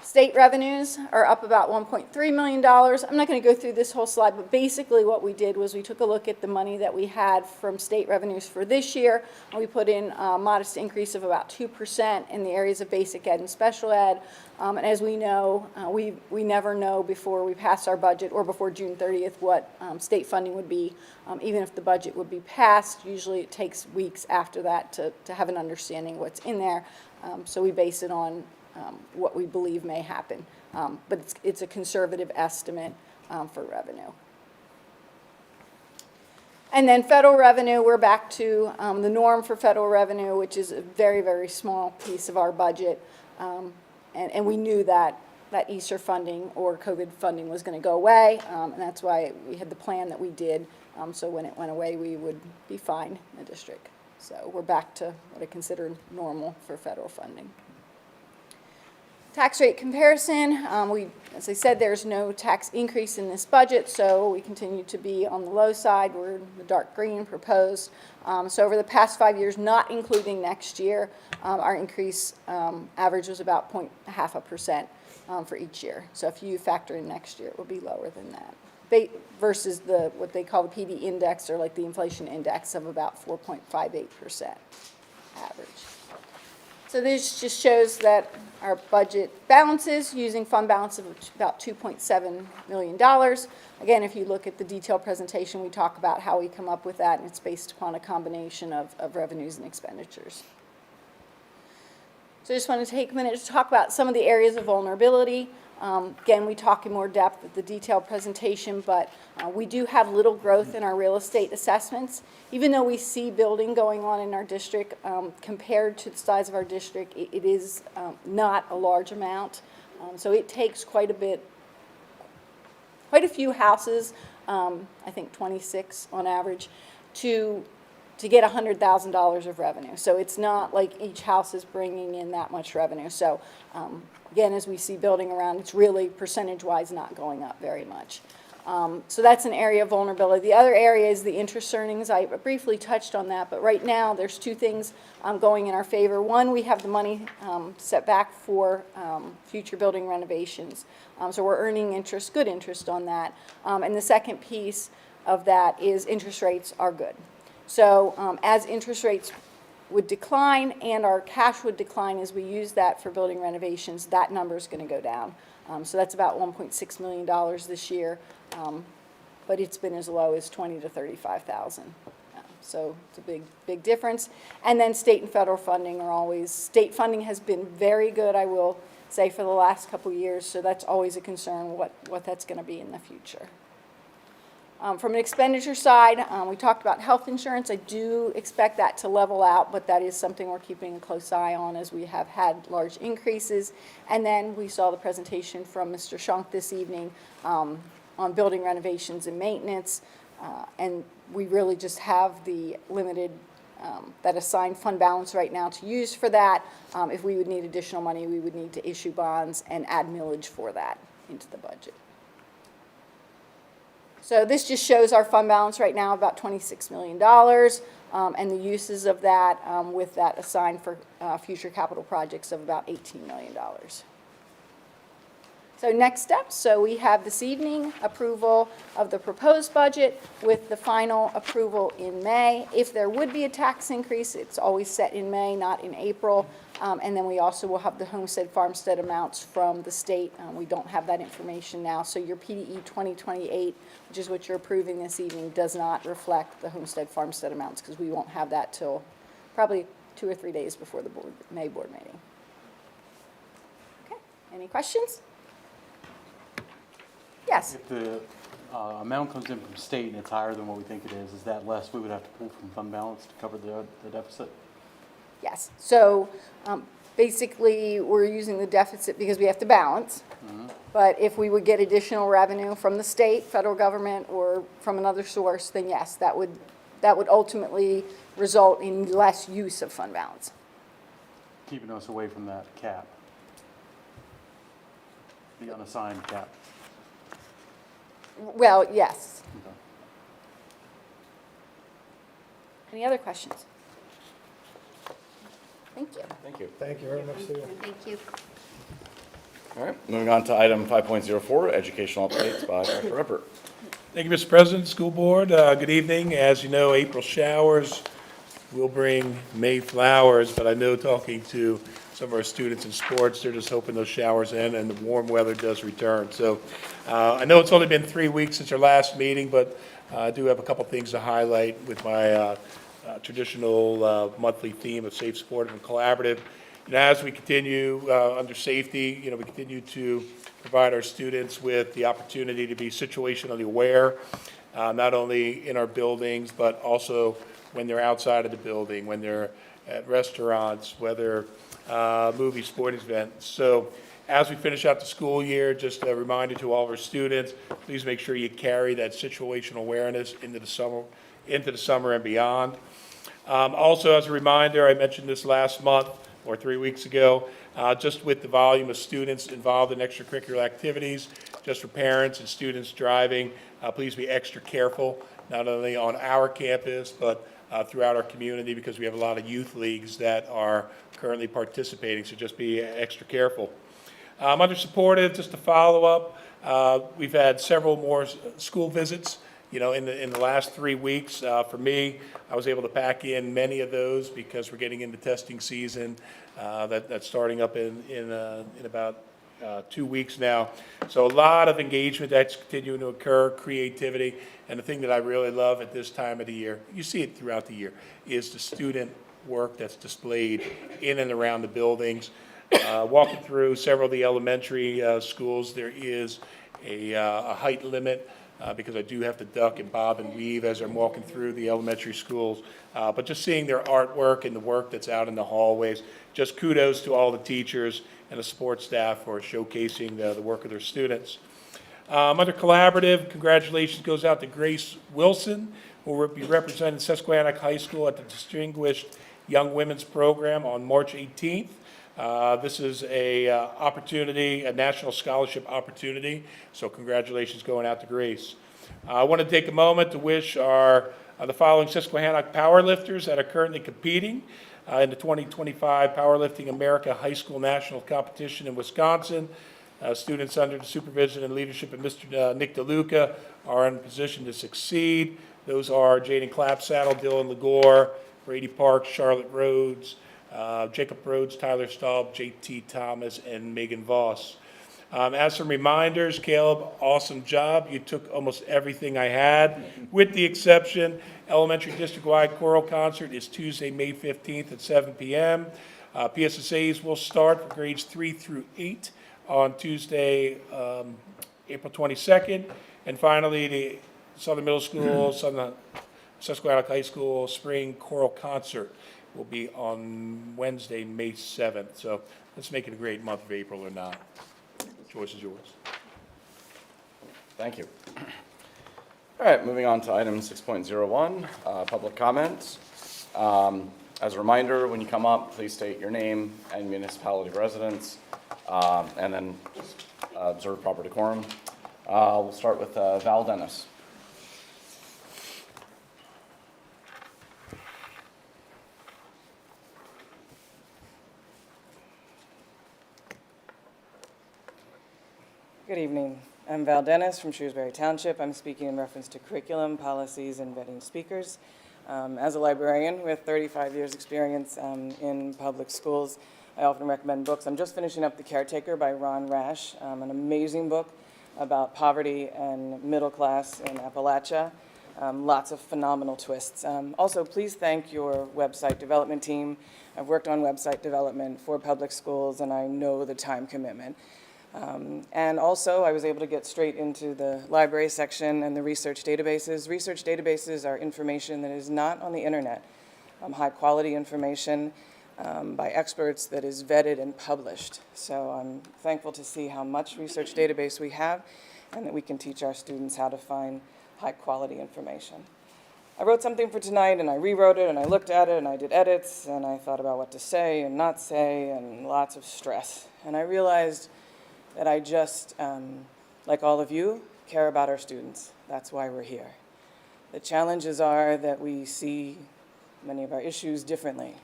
State revenues are up about $1.3 million. I'm not going to go through this whole slide, but basically what we did was we took a look at the money that we had from state revenues for this year, and we put in a modest increase of about 2% in the areas of basic ed and special ed. And as we know, we never know before we pass our budget or before June 30th what state funding would be. Even if the budget would be passed, usually it takes weeks after that to have an understanding what's in there. So we base it on what we believe may happen. But it's a conservative estimate for revenue. And then federal revenue, we're back to the norm for federal revenue, which is a very, very small piece of our budget. And we knew that ESSER funding or COVID funding was going to go away, and that's why we had the plan that we did. So when it went away, we would be fine in the district. So we're back to what I consider normal for federal funding. Tax rate comparison, as I said, there's no tax increase in this budget, so we continue to be on the low side. We're in the dark green proposed. So over the past 5 years, not including next year, our increase average was about 0.5% for each year. So if you factor in next year, it will be lower than that. Versus what they call the PD index, or like the inflation index, of about 4.58% average. So this just shows that our budget balances using fund balance of about $2.7 million. Again, if you look at the detailed presentation, we talk about how we come up with that, and it's based upon a combination of revenues and expenditures. So I just want to take a minute to talk about some of the areas of vulnerability. Again, we talk in more depth at the detailed presentation, but we do have little growth in our real estate assessments. Even though we see building going on in our district, compared to the size of our district, it is not a large amount. So it takes quite a few houses, I think 26 on average, to get $100,000 of revenue. So it's not like each house is bringing in that much revenue. So again, as we see building around, it's really percentage-wise not going up very much. So that's an area of vulnerability. The other area is the interest earnings. I briefly touched on that, but right now there's two things going in our favor. One, we have the money set back for future building renovations. So we're earning interest, good interest on that. And the second piece of that is interest rates are good. So as interest rates would decline and our cash would decline as we use that for building renovations, that number is going to go down. So that's about $1.6 million this year, but it's been as low as $20,000 to $35,000. So it's a big difference. And then state and federal funding are always, state funding has been very good, I will say, for the last couple of years, so that's always a concern what that's going to be in the future. From an expenditure side, we talked about health insurance. I do expect that to level out, but that is something we're keeping a close eye on as we have had large increases. And then we saw the presentation from Mr. Shunk this evening on building renovations and maintenance. And we really just have the limited, that assigned fund balance right now to use for that. If we would need additional money, we would need to issue bonds and add millage for that into the budget. So this just shows our fund balance right now, about $26 million, and the uses of that with that assigned for future capital projects of about $18 million. So next steps, so we have this evening approval of the proposed budget with the final approval in May. If there would be a tax increase, it's always set in May, not in April. And then we also will have the homestead farmstead amounts from the state. We don't have that information now. So your PDE 2028, which is what you're approving this evening, does not reflect the homestead farmstead amounts because we won't have that till probably 2 or 3 days before the May board meeting. Any questions? Yes? If the amount comes in from state and it's higher than what we think it is that less we would have to pull from fund balance to cover the deficit? Yes. So basically, we're using the deficit because we have to balance. But if we would get additional revenue from the state, federal government, or from another source, then yes, that would ultimately result in less use of fund balance. Keeping us away from that cap, the unassigned cap. Well, yes. Okay. Any other questions? Thank you. Thank you. Thank you very much, Sue. Thank you. All right, moving on to item 5.04, educational updates by Dr. Ruppert. Thank you, Mr. President, School Board. Good evening. As you know, April showers will bring May flowers, but I know talking to some of our students in sports, they're just hoping those showers end and the warm weather does return. So I know it's only been 3 weeks since our last meeting, but I do have a couple things to highlight with my traditional monthly theme of safe, supportive, and collaborative. And as we continue under safety, we continue to provide our students with the opportunity to be situationally aware, not only in our buildings, but also when they're outside of the building, when they're at restaurants, whether movie, sporting events. So as we finish out the school year, just a reminder to all of our students, please make sure you carry that situational awareness into the summer and beyond. Also, as a reminder, I mentioned this last month or 3 weeks ago, just with the volume of students involved in extracurricular activities, just for parents and students driving, please be extra careful, not only on our campus, but throughout our community, because we have a lot of youth leagues that are currently participating, so just be extra careful. Under supportive, just to follow up, we've had several more school visits, in the last 3 weeks. For me, I was able to pack in many of those because we're getting into testing season. That's starting up in about 2 weeks now. So a lot of engagement that's continuing to occur, creativity, and the thing that I really love at this time of the year, you see it throughout the year, is the student work that's displayed in and around the buildings. Walking through several of the elementary schools, there is a height limit because I do have to duck and bob and weave as I'm walking through the elementary schools. But just seeing their artwork and the work that's out in the hallways, just kudos to all the teachers and the support staff for showcasing the work of their students. Under collaborative, congratulations goes out to Grace Wilson, who will be representing Susquehannock High School at the Distinguished Young Women's Program on March 18th. This is a opportunity, a national scholarship opportunity, so congratulations going out to Grace. I want to take a moment to wish the following Susquehannock powerlifters that are currently competing in the 2025 Powerlifting America High School National Competition in Wisconsin. Students under the supervision and leadership of Mr. Nick DeLuca are in position to succeed. Those are Jaden Clapsaddle, Dylan Legore, Brady Parks, Charlotte Rhodes, Jacob Rhodes, Tyler Staub, JT Thomas, and Megan Voss. As some reminders, Caleb, awesome job. You took almost everything I had, with the exception, elementary district-wide choral concert is Tuesday, May 15th at 7 p.m. PSSAs will start for grades 3 through 8 on Tuesday, April 22nd. And finally, the Southern Middle School, Susquehannock High School Spring Choral Concert will be on Wednesday, May 7th. So let's make it a great month of April or not. The choice is yours. Thank you. All right, moving on to item 6.01, public comments. As a reminder, when you come up, please state your name and municipality of residence, and then observe proper decorum. We'll start with Val Dennis. Good evening. I'm Val Dennis from Shrewsbury Township. I'm speaking in reference to curriculum, policies, and vetting speakers. As a librarian with 35 years' experience in public schools, I often recommend books. I'm just finishing up The Caretaker by Ron Rash, an amazing book about poverty and middle class in Appalachia. Lots of phenomenal twists. Also, please thank your website development team. I've worked on website development for public schools, and I know the time commitment. And also, I was able to get straight into the library section and the research databases. Research databases are information that is not on the internet, high-quality information by experts that is vetted and published. So I'm thankful to see how much research database we have and that we can teach our students how to find high-quality information. I wrote something for tonight, and I rewrote it, and I looked at it, and I did edits, and I thought about what to say and not say, and lots of stress. And I realized that I just, like all of you, care about our students. That's why we're here. The challenges are that we see many of our issues differently.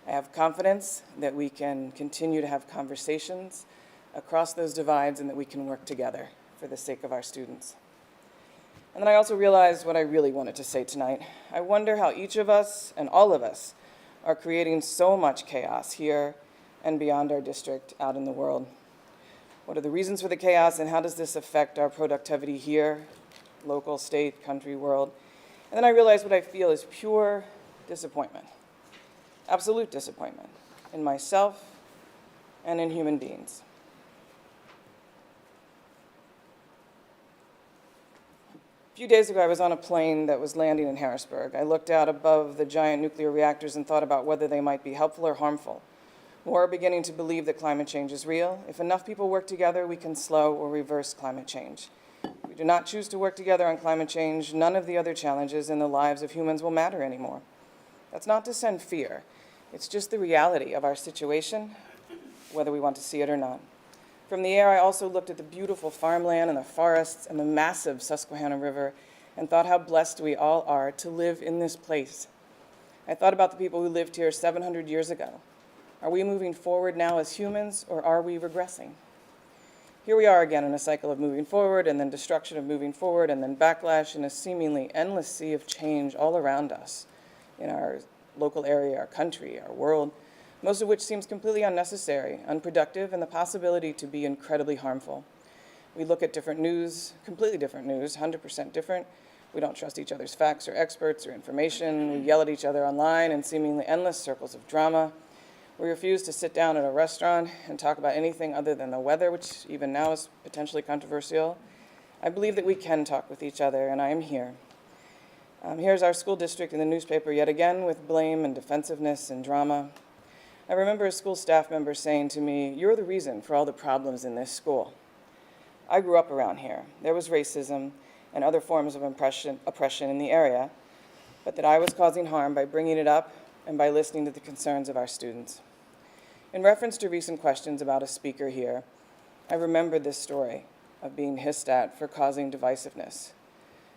I have confidence that we can continue to have conversations across those divides and that we can work together for the sake of our students. And then I also realized what I really wanted to say tonight. I wonder how each of us and all of us are creating so much chaos here and beyond our district out in the world. What are the reasons for the chaos, and how does this affect our productivity here, local, state, country, world? And then I realized what I feel is pure disappointment, absolute disappointment in myself and in human beings. A few days ago, I was on a plane that was landing in Harrisburg. I looked out above the giant nuclear reactors and thought about whether they might be helpful or harmful. More are beginning to believe that climate change is real. If enough people work together, we can slow or reverse climate change. If we do not choose to work together on climate change, none of the other challenges in the lives of humans will matter anymore. That's not to send fear. It's just the reality of our situation, whether we want to see it or not. From the air, I also looked at the beautiful farmland and the forests and the massive Susquehanna River and thought how blessed we all are to live in this place. I thought about the people who lived here 700 years ago. Are we moving forward now as humans, or are we regressing? Here we are again in a cycle of moving forward and then destruction of moving forward and then backlash in a seemingly endless sea of change all around us in our local area, our country, our world, most of which seems completely unnecessary, unproductive, and the possibility to be incredibly harmful. We look at different news, completely different news, 100% different. We don't trust each other's facts or experts or information. We yell at each other online in seemingly endless circles of drama. We refuse to sit down at a restaurant and talk about anything other than the weather, which even now is potentially controversial. I believe that we can talk with each other, and I am here. Here's our school district in the newspaper yet again with blame and defensiveness and drama. I remember a school staff member saying to me, "You're the reason for all the problems in this school." I grew up around here. There was racism and other forms of oppression in the area, but that I was causing harm by bringing it up and by listening to the concerns of our students. In reference to recent questions about a speaker here, I remembered this story of being hissed at for causing divisiveness.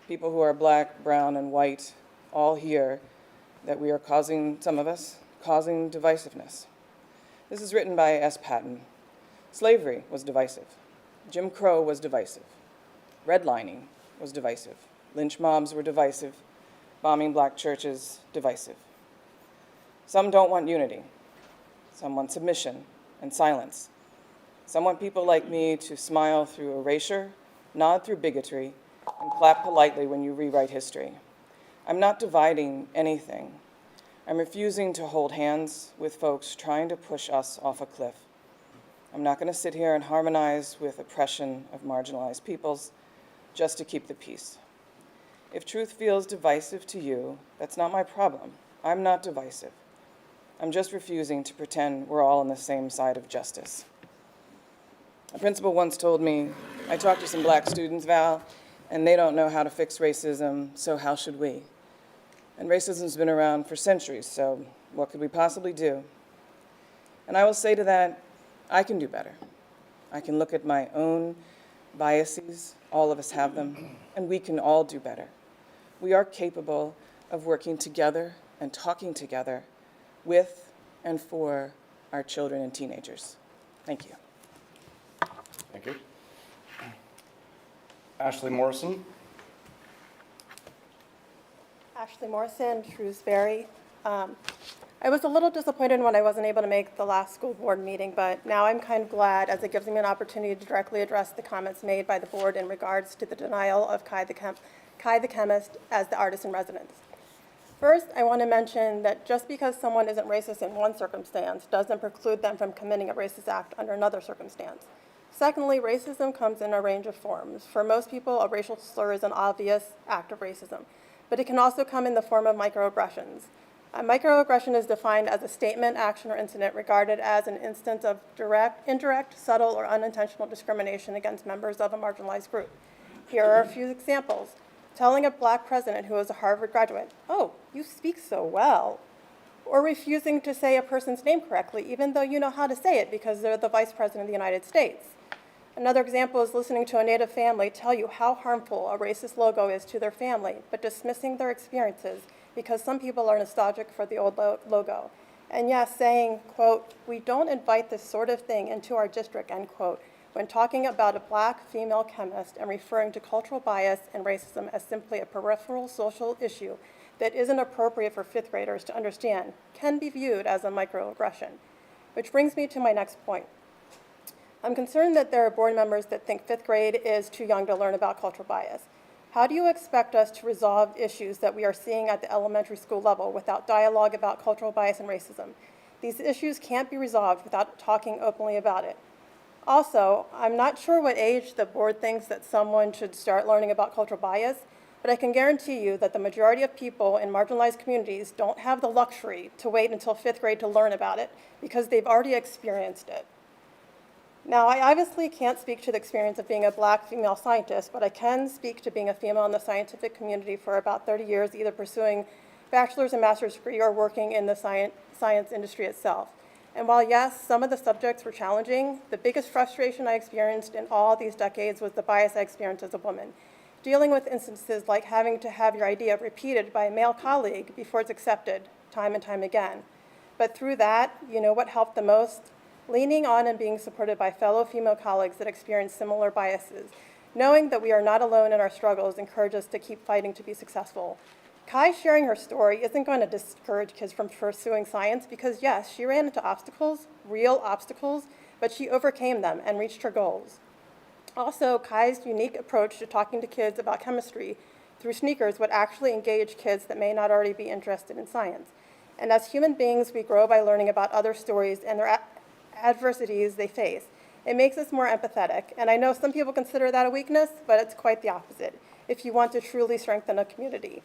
People who are black, brown, and white all hear that we are causing, some of us, causing divisiveness. This is written by S. Patton. Slavery was divisive. Jim Crow was divisive. Redlining was divisive. Lynch mobs were divisive. Bombing black churches, divisive. Some don't want unity. Some want submission and silence. Some want people like me to smile through erasure, nod through bigotry, and clap politely when you rewrite history. I'm not dividing anything. I'm refusing to hold hands with folks trying to push us off a cliff. I'm not going to sit here and harmonize with oppression of marginalized peoples just to keep the peace. If truth feels divisive to you, that's not my problem. I'm not divisive. I'm just refusing to pretend we're all on the same side of justice. A principal once told me, "I talked to some black students, Val, and they don't know how to fix racism, so how should we?" And racism's been around for centuries, so what could we possibly do? And I will say to that, I can do better. I can look at my own biases, all of us have them, and we can all do better. We are capable of working together and talking together with and for our children and teenagers. Thank you. Thank you. Ashley Morrison. Ashley Morrison, Shrewsbury. I was a little disappointed when I wasn't able to make the last school board meeting, but now I'm kind of glad as it gives me an opportunity to directly address the comments made by the board in regards to the denial of Chi Kai the chemist as the artist in residence. First, I want to mention that just because someone isn't racist in one circumstance doesn't preclude them from committing a racist act under another circumstance. Secondly, racism comes in a range of forms. For most people, a racial slur is an obvious act of racism, but it can also come in the form of microaggressions. A microaggression is defined as a statement, action, or incident regarded as an instance of direct, indirect, subtle, or unintentional discrimination against members of a marginalized group. Here are a few examples. Telling a black president who is a Harvard graduate, "Oh, you speak so well," or refusing to say a person's name correctly, even though you know how to say it because they're the vice president of the United States. Another example is listening to a Native family tell you how harmful a racist logo is to their family, but dismissing their experiences because some people are nostalgic for the old logo. And yes, saying, quote, "We don't invite this sort of thing into our district," end quote, when talking about a black female chemist and referring to cultural bias and racism as simply a peripheral social issue that isn't appropriate for fifth graders to understand can be viewed as a microaggression. Which brings me to my next point. I'm concerned that there are board members that think fifth grade is too young to learn about cultural bias. How do you expect us to resolve issues that we are seeing at the elementary school level without dialogue about cultural bias and racism? These issues can't be resolved without talking openly about it. Also, I'm not sure what age the board thinks that someone should start learning about cultural bias, but I can guarantee you that the majority of people in marginalized communities don't have the luxury to wait until fifth grade to learn about it because they've already experienced it. Now, I obviously can't speak to the experience of being a black female scientist, but I can speak to being a female in the scientific community for about 30 years, either pursuing bachelor's and master's degree or working in the science industry itself. And while, yes, some of the subjects were challenging, the biggest frustration I experienced in all these decades was the bias I experienced as a woman, dealing with instances like having to have your idea repeated by a male colleague before it's accepted time and time again. But through that, you know what helped the most? Leaning on and being supported by fellow female colleagues that experience similar biases. Knowing that we are not alone in our struggles encourages us to keep fighting to be successful. Kai sharing her story isn't going to discourage kids from pursuing science because, yes, she ran into obstacles, real obstacles, but she overcame them and reached her goals. Also, Kai's unique approach to talking to kids about chemistry through sneakers would actually engage kids that may not already be interested in science. And as human beings, we grow by learning about other stories and their adversities they face. It makes us more empathetic, and I know some people consider that a weakness, but it's quite the opposite if you want to truly strengthen a community.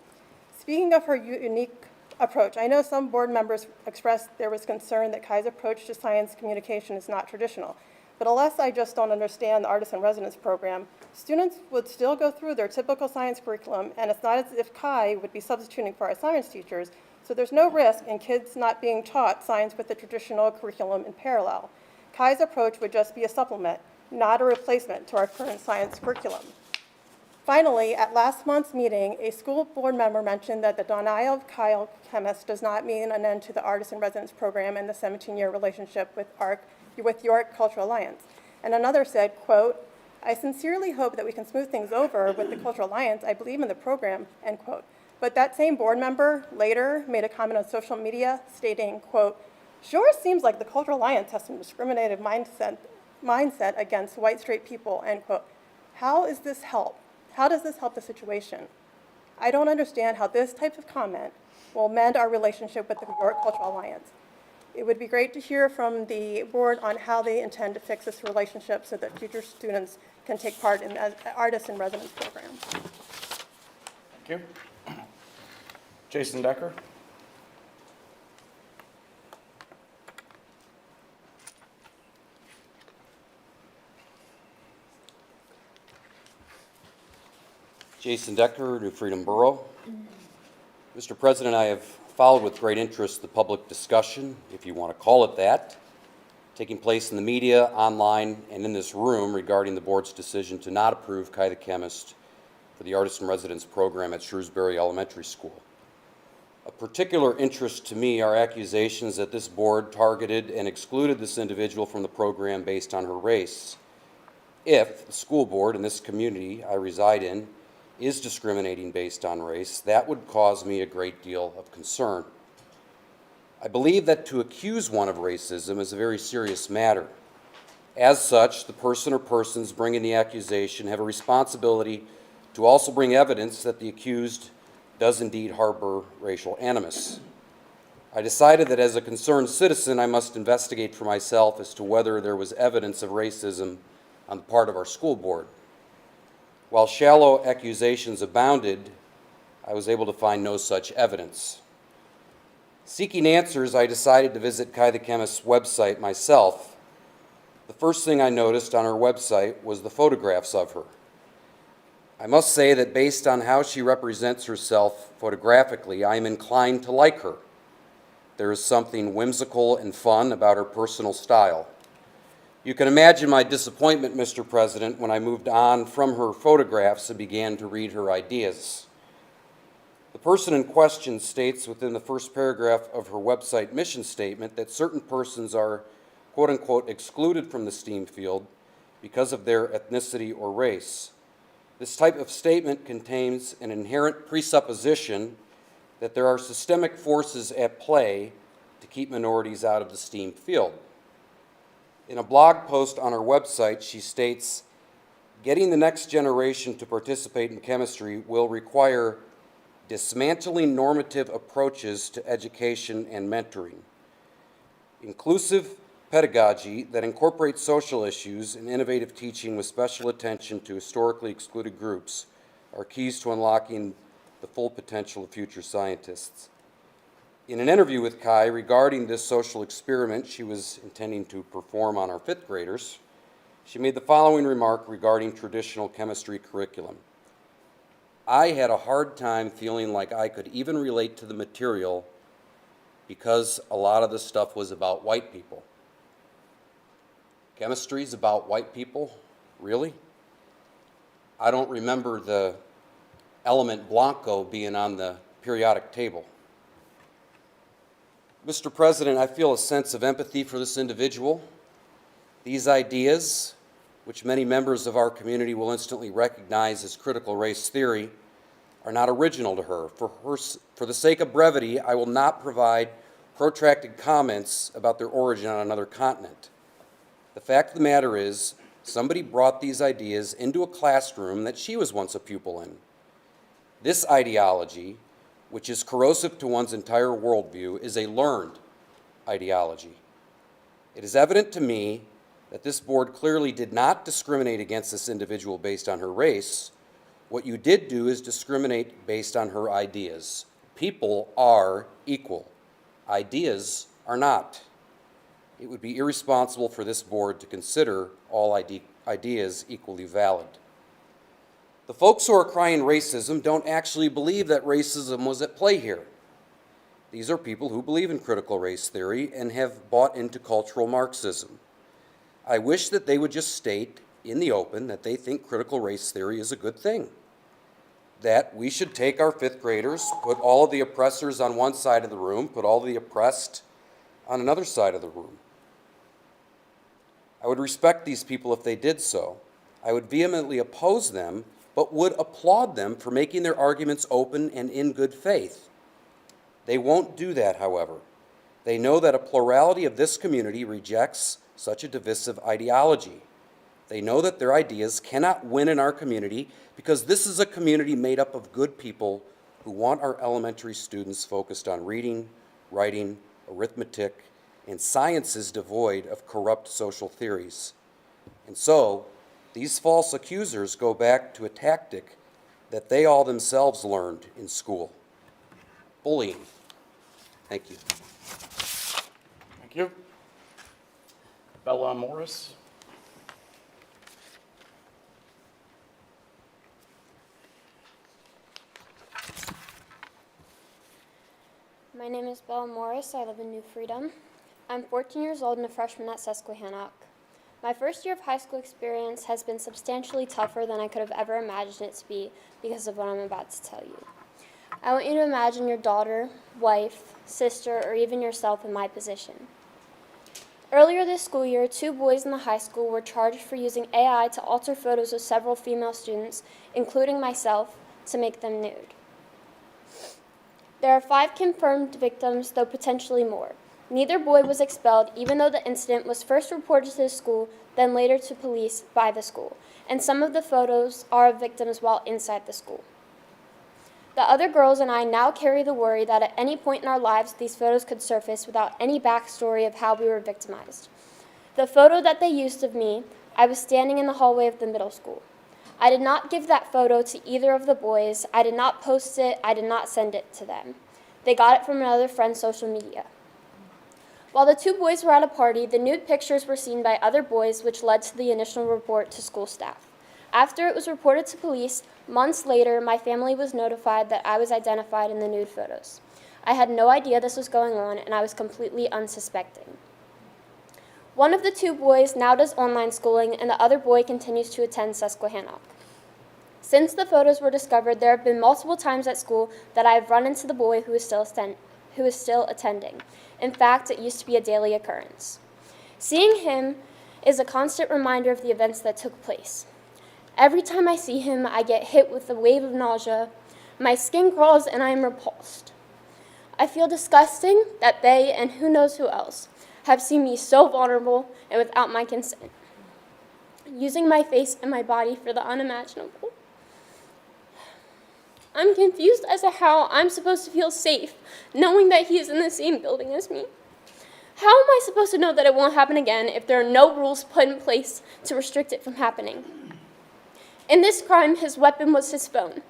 Speaking of her unique approach, I know some board members expressed there was concern that Kai's approach to science communication is not traditional, but unless I just don't understand the Artist in Residence program, students would still go through their typical science curriculum, and it's not as if Kai would be substituting for our science teachers, so there's no risk in kids not being taught science with the traditional curriculum in parallel. Kai's approach would just be a supplement, not a replacement to our current science curriculum. Finally, at last month's meeting, a school board member mentioned that the denial of Kai chemist does not mean an end to the Artist in Residence program and the 17-year relationship with York Cultural Alliance. And another said, quote, "I sincerely hope that we can smooth things over with the Cultural Alliance. I believe in the program," end quote. But that same board member later made a comment on social media stating, quote, "Sure seems like the Cultural Alliance has some discriminative mindset against white straight people," end quote. How does this help the situation? I don't understand how this type of comment will mend our relationship with the York Cultural Alliance. It would be great to hear from the board on how they intend to fix this relationship so that future students can take part in the Artist in Residence program. Thank you. Jason Decker. Jason Decker, New Freedom Borough. Mr. President, I have followed with great interest the public discussion, if you want to call it that, taking place in the media, online, and in this room regarding the board's decision to not approve Kai the chemist for the Artist in Residence program at Shrewsbury Elementary School. Of particular interest to me are accusations that this board targeted and excluded this individual from the program based on her race. If the school board in this community I reside in is discriminating based on race, that would cause me a great deal of concern. I believe that to accuse one of racism is a very serious matter. As such, the person or persons bringing the accusation have a responsibility to also bring evidence that the accused does indeed harbor racial animus. I decided that as a concerned citizen, I must investigate for myself as to whether there was evidence of racism on the part of our school board. While shallow accusations abounded, I was able to find no such evidence. Seeking answers, I decided to visit Kai the Chemist's website myself. The first thing I noticed on her website was the photographs of her. I must say that based on how she represents herself photographically, I am inclined to like her. There is something whimsical and fun about her personal style. You can imagine my disappointment, Mr. President, when I moved on from her photographs and began to read her ideas. The person in question states within the first paragraph of her website mission statement that certain persons are, quote unquote, excluded from the STEAM field because of their ethnicity or race. This type of statement contains an inherent presupposition that there are systemic forces at play to keep minorities out of the STEAM field. In a blog post on her website, she states, "Getting the next generation to participate in chemistry will require dismantling normative approaches to education and mentoring. Inclusive pedagogy that incorporates social issues and innovative teaching with special attention to historically excluded groups are keys to unlocking the full potential of future scientists." In an interview with Kai regarding this social experiment she was intending to perform on our fifth graders, she made the following remark regarding traditional chemistry curriculum. "I had a hard time feeling like I could even relate to the material because a lot of the stuff was about white people." Chemistry's about white people? Really? I don't remember the element Blanco being on the periodic table. Mr. President, I feel a sense of empathy for this individual. These ideas, which many members of our community will instantly recognize as critical race theory, are not original to her. For the sake of brevity, I will not provide protracted comments about their origin on another continent. The fact of the matter is, somebody brought these ideas into a classroom that she was once a pupil in. This ideology, which is corrosive to one's entire worldview, is a learned ideology. It is evident to me that this board clearly did not discriminate against this individual based on her race. What you did do is discriminate based on her ideas. People are equal. Ideas are not. It would be irresponsible for this board to consider all ideas equally valid. The folks who are crying racism don't actually believe that racism was at play here. These are people who believe in critical race theory and have bought into cultural Marxism. I wish that they would just state in the open that they think critical race theory is a good thing, that we should take our fifth graders, put all of the oppressors on one side of the room, put all of the oppressed on another side of the room. I would respect these people if they did so. I would vehemently oppose them, but would applaud them for making their arguments open and in good faith. They won't do that, however. They know that a plurality of this community rejects such a divisive ideology. They know that their ideas cannot win in our community because this is a community made up of good people who want our elementary students focused on reading, writing, arithmetic, and sciences devoid of corrupt social theories. And so, these false accusers go back to a tactic that they all themselves learned in school: bullying. Thank you. Thank you. Bella Morris. My name is Bella Morris. I live in New Freedom. I'm 14 years old and a freshman at Susquehannock. My first year of high school experience has been substantially tougher than I could have ever imagined it to be because of what I'm about to tell you. I want you to imagine your daughter, wife, sister, or even yourself in my position. Earlier this school year, 2 boys in the high school were charged for using AI to alter photos of several female students, including myself, to make them nude. There are 5 confirmed victims, though potentially more. Neither boy was expelled, even though the incident was first reported to the school, then later to police by the school, and some of the photos are of victims while inside the school. The other girls and I now carry the worry that at any point in our lives these photos could surface without any backstory of how we were victimized. The photo that they used of me, I was standing in the hallway of the middle school. I did not give that photo to either of the boys. I did not post it. I did not send it to them. They got it from another friend's social media. While the two boys were at a party, the nude pictures were seen by other boys, which led to the initial report to school staff. After it was reported to police, months later, my family was notified that I was identified in the nude photos. I had no idea this was going on, and I was completely unsuspecting. One of the two boys now does online schooling, and the other boy continues to attend Susquehannock. Since the photos were discovered, there have been multiple times at school that I have run into the boy who is still attending. In fact, it used to be a daily occurrence. Seeing him is a constant reminder of the events that took place. Every time I see him, I get hit with a wave of nausea. My skin crawls and I am repulsed. I feel disgusting that they, and who knows who else, have seen me so vulnerable and without my consent, using my face and my body for the unimaginable. I'm confused as to how I'm supposed to feel safe knowing that he is in the same building as me. How am I supposed to know that it won't happen again if there are no rules put in place to restrict it from happening? In this crime, his weapon was his phone,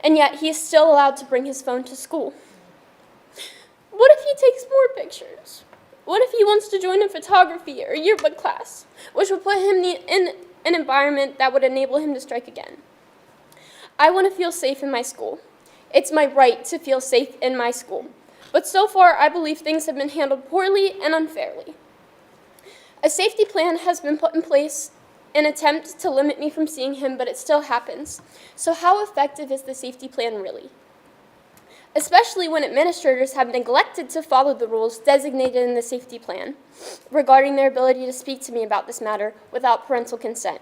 and yet he is still allowed to bring his phone to school. What if he takes more pictures? What if he wants to join a photography or yearbook class, which would put him in an environment that would enable him to strike again? I want to feel safe in my school. It's my right to feel safe in my school. But so far, I believe things have been handled poorly and unfairly. A safety plan has been put in place in an attempt to limit me from seeing him, but it still happens. So how effective is the safety plan really? Especially when administrators have neglected to follow the rules designated in the safety plan regarding their ability to speak to me about this matter without parental consent.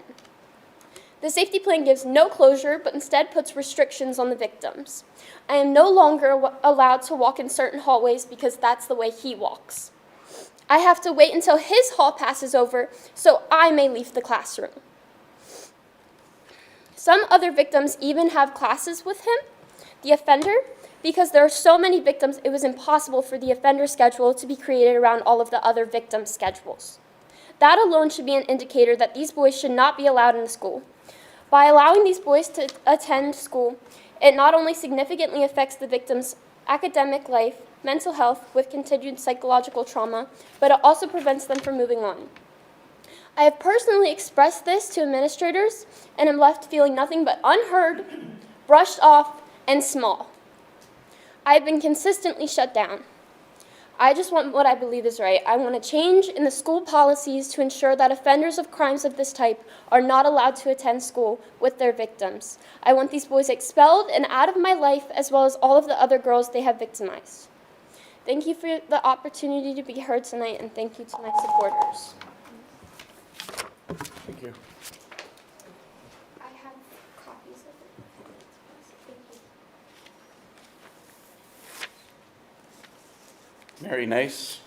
The safety plan gives no closure, but instead puts restrictions on the victims. I am no longer allowed to walk in certain hallways because that's the way he walks. I have to wait until his hall passes over so I may leave the classroom. Some other victims even have classes with him, the offender. Because there are so many victims, it was impossible for the offender schedule to be created around all of the other victims' schedules. That alone should be an indicator that these boys should not be allowed in the school. By allowing these boys to attend school, it not only significantly affects the victims' academic life, mental health with continued psychological trauma, but it also prevents them from moving on. I have personally expressed this to administrators and am left feeling nothing but unheard, brushed off, and small. I have been consistently shut down. I just want what I believe is right. I want a change in the school policies to ensure that offenders of crimes of this type are not allowed to attend school with their victims. I want these boys expelled and out of my life, as well as all of the other girls they have victimized. Thank you for the opportunity to be heard tonight, and thank you to my supporters. Thank you. I have copies of it. Thank you. Mary Nice.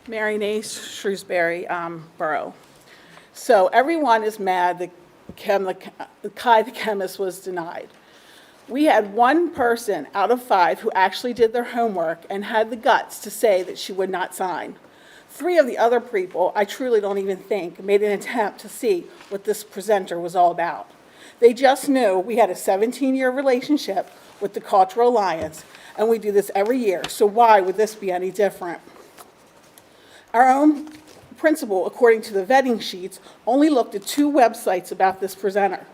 Mary Nace, Shrewsbury Borough. So everyone is mad that Kai the chemist was denied. We had one person out of 5 who actually did their homework and had the guts to say that she would not sign. 3 of the other people, I truly don't even think, made an attempt to see what this presenter was all about. They just knew we had a 17-year relationship with the Cultural Alliance, and we do this every year, so why would this be any different? Our own principal, according to the vetting sheets, only looked at 2 websites about this presenter.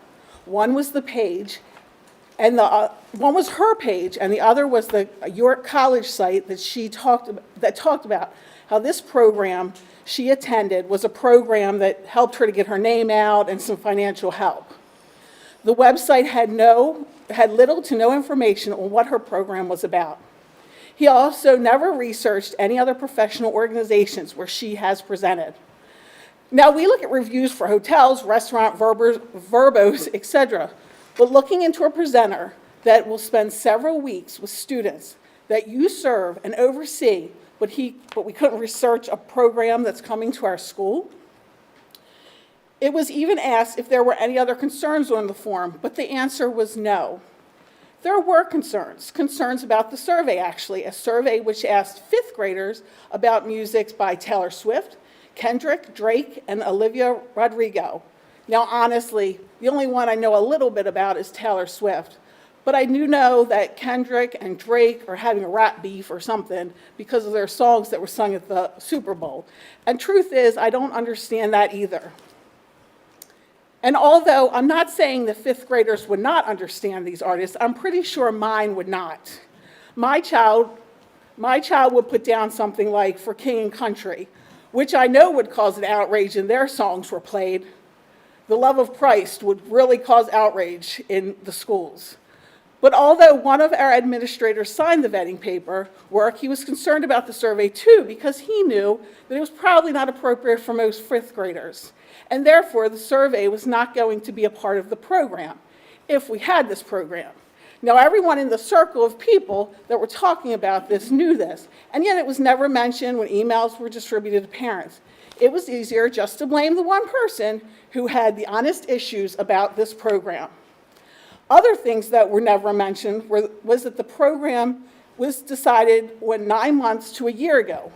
One was the page, and one was her page, and the other was the York College site that talked about how this program she attended was a program that helped her to get her name out and some financial help. The website had little to no information on what her program was about. He also never researched any other professional organizations where she has presented. Now, we look at reviews for hotels, restaurant, verbos, etc. But looking into a presenter that will spend several weeks with students that you serve and oversee, but we couldn't research a program that's coming to our school. It was even asked if there were any other concerns on the form, but the answer was no. There were concerns about the survey, actually, a survey which asked fifth graders about music by Taylor Swift, Kendrick, Drake, and Olivia Rodrigo. Now, honestly, the only one I know a little bit about is Taylor Swift, but I do know that Kendrick and Drake are having a rap beef or something because of their songs that were sung at the Super Bowl. And truth is, I don't understand that either. And although I'm not saying that fifth graders would not understand these artists, I'm pretty sure mine would not. My child would put down something like For King and Country, which I know would cause an outrage if their songs were played. The Love of Christ would really cause outrage in the schools. But although one of our administrators signed the vetting paperwork, he was concerned about the survey too because he knew that it was probably not appropriate for most fifth graders. And therefore, the survey was not going to be a part of the program if we had this program. Now, everyone in the circle of people that were talking about this knew this, and yet it was never mentioned when emails were distributed to parents. It was easier just to blame the one person who had the honest issues about this program. Other things that were never mentioned was that the program was decided 9 months to a year ago.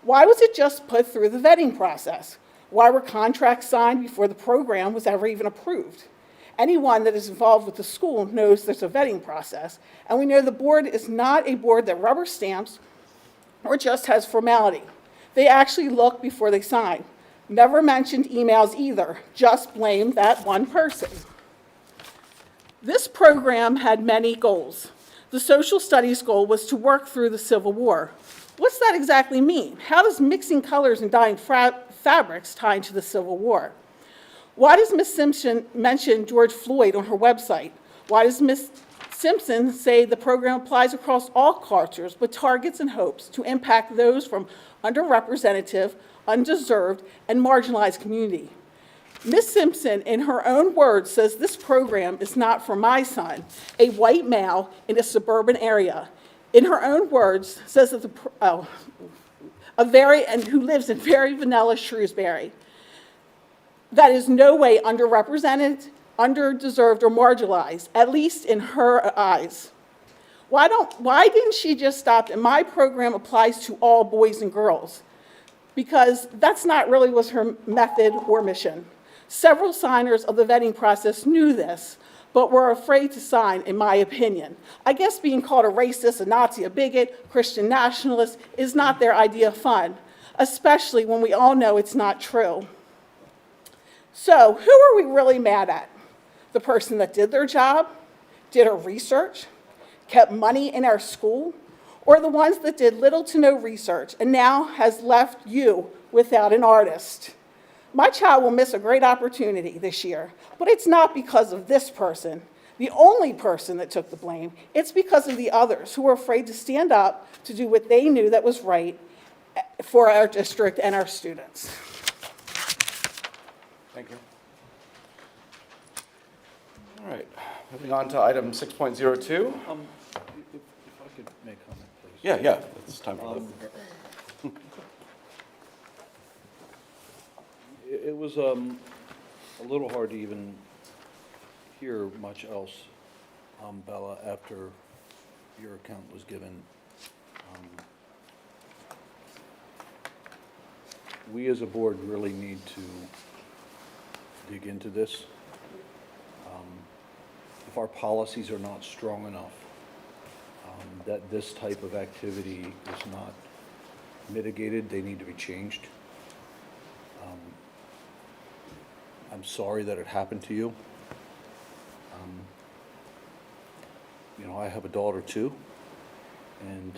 Why was it just put through the vetting process? Why were contracts signed before the program was ever even approved? Anyone that is involved with the school knows there's a vetting process, and we know the board is not a board that rubber stamps or just has formality. They actually look before they sign. Never mentioned emails either, just blame that one person. This program had many goals. The social studies goal was to work through the Civil War. What's that exactly mean? How does mixing colors and dyeing fabrics tie into the Civil War? Why does Ms. Simpson mention George Floyd on her website? Why does Ms. Simpson say the program applies across all cultures but targets and hopes to impact those from underrepresented, undeserved, and marginalized community? Ms. Simpson, in her own words, says this program is not for my son, a white male in a suburban area. In her own words, says that who lives in very vanilla Shrewsbury. That is no way underrepresented, underdeserved, or marginalized, at least in her eyes. Why didn't she just stop and my program applies to all boys and girls? Because that's not really was her method or mission. Several signers of the vetting process knew this, but were afraid to sign, in my opinion. I guess being called a racist, a Nazi, a bigot, Christian nationalist is not their idea of fun, especially when we all know it's not true. So, who are we really mad at? The person that did their job, did her research, kept money in our school, or the ones that did little to no research and now has left you without an artist? My child will miss a great opportunity this year, but it's not because of this person, the only person that took the blame. It's because of the others who were afraid to stand up to do what they knew that was right for our district and our students. Thank you. All right, moving on to item 6.02. If I could make a comment, please. Yeah, it's time for that. It was a little hard to even hear much else, Bella, after your account was given. We as a board really need to dig into this. If our policies are not strong enough, that this type of activity is not mitigated, they need to be changed. I'm sorry that it happened to you. I have a daughter too, and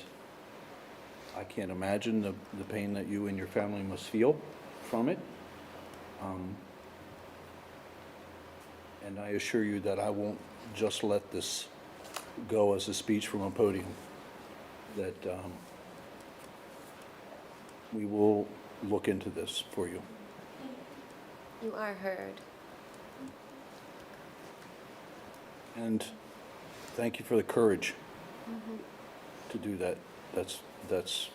I can't imagine the pain that you and your family must feel from it. And I assure you that I won't just let this go as a speech from a podium, that we will look into this for you. You are heard. And thank you for the courage to do that. That's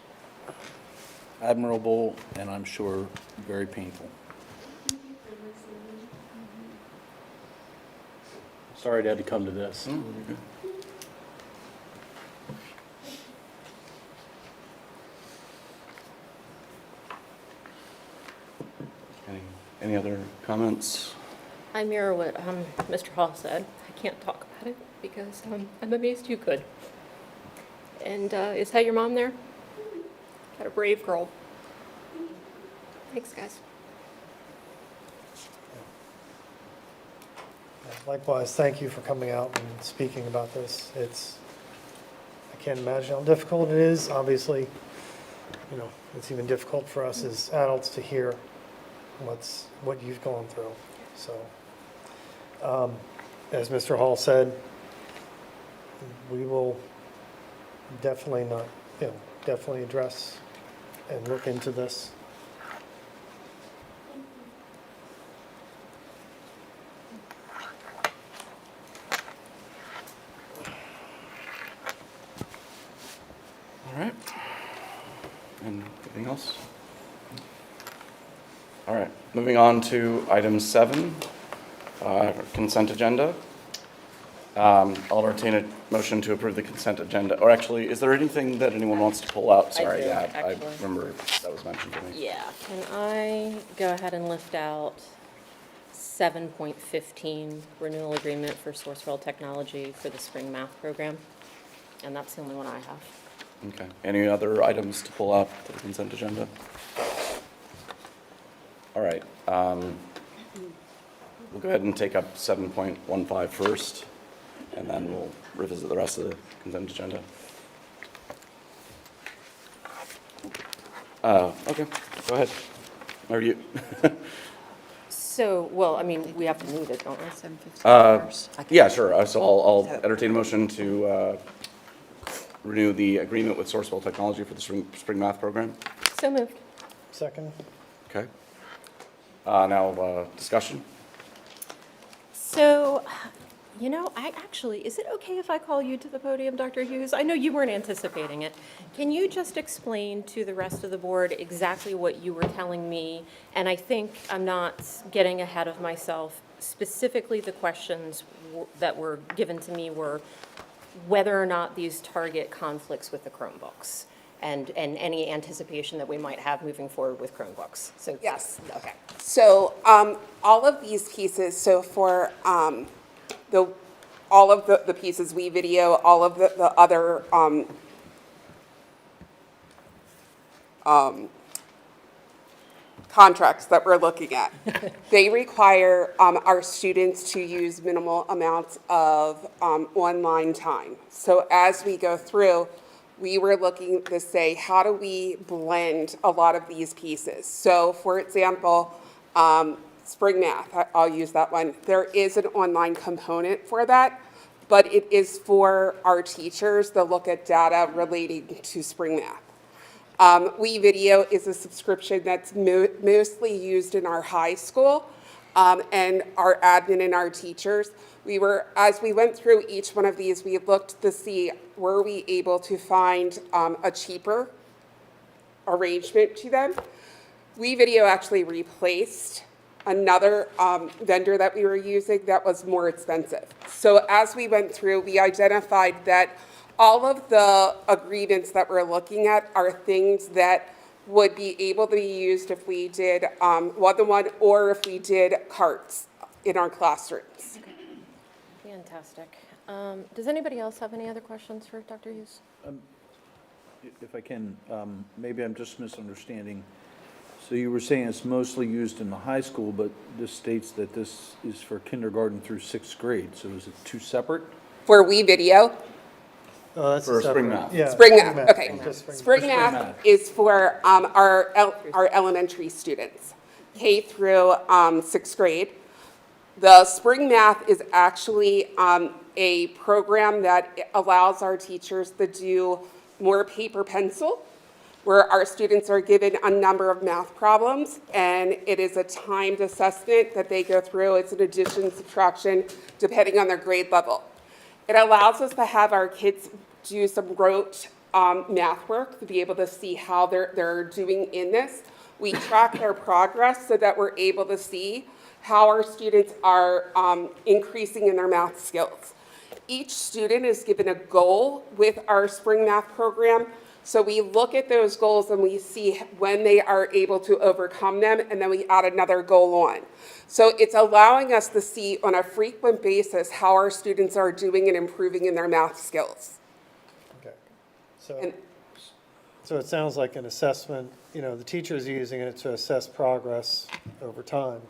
admirable, and I'm sure very painful. Sorry it had to come to this. Any other comments? I mirror what Mr. Hall said. I can't talk about it because I'm amazed you could. And is that your mom there? Got a brave girl. Thanks, guys. Likewise, thank you for coming out and speaking about this. I can't imagine how difficult it is. Obviously, it's even difficult for us as adults to hear what you've gone through. So, as Mr. Hall said, we will definitely definitely address and look into this. All right. And anything else? All right, moving on to item 7, consent agenda. I'll entertain a motion to approve the consent agenda. Or actually, is there anything that anyone wants to pull out? Sorry, do, yeah, I actually. remember that was mentioned to me. Yeah, can I go ahead and lift out 7.15 renewal agreement for Sourcewell Technology for the spring math program? And that's the only one I have. Okay. Any other items to pull out for the consent agenda? All right. We'll go ahead and take up 7.15 first, and then we'll revisit the rest of the consent agenda. Okay, go ahead. Or you? So, well, I mean, we have to move it, don't we? Yeah, sure. So I'll entertain a motion to renew the agreement with Sourcewell Technology for the spring math program. So moved. Second? Okay. Now, discussion? So, is it okay if I call you to the podium, Dr. Hughes? I know you weren't anticipating it. Can you just explain to the rest of the board exactly what you were telling me? And I think I'm not getting ahead of myself. Specifically, the questions that were given to me were whether or not these target conflicts with the Chromebooks and any anticipation that we might have moving forward with Chromebooks. So Yes. Okay. So all of these pieces, so for all of the pieces, WeVideo, all of the other contracts that we're looking at, they require our students to use minimal amounts of online time. So as we go through, we were looking to say, how do we blend a lot of these pieces? So for example, spring math, I'll use that one. There is an online component for that, but it is for our teachers to look at data relating to spring math. WeVideo is a subscription that's mostly used in our high school and our admin and our teachers. As we went through each one of these, we looked to see, were we able to find a cheaper arrangement to them? WeVideo actually replaced another vendor that we were using that was more expensive. So as we went through, we identified that all of the agreements that we're looking at are things that would be able to be used if we did one-to-one or if we did carts in our classrooms. Fantastic. Does anybody else have any other questions for Dr. Hughes? If I can, maybe I'm just misunderstanding. So you were saying it's mostly used in the high school, but this states that this is for kindergarten through 6th grade. So is it two separate? For WeVideo? Oh, that's For separate. spring math. Yeah, Spring math, okay. Just Spring math is for our elementary students, K through 6th grade. The spring math is actually a program that allows our teachers to do more paper pencil where our students are given a number of math problems, and it is a timed assessment that they go through. It's an addition, subtraction, depending on their grade level. It allows us to have our kids do some rote math work to be able to see how they're doing in this. We track their progress so that we're able to see how our students are increasing in their math skills. Each student is given a goal with our spring math program. So we look at those goals and we see when they are able to overcome them, and then we add another goal on. So it's allowing us to see on a frequent basis how our students are doing and improving in their math skills. Okay. So it sounds like an assessment, the teacher is using it to assess progress over time.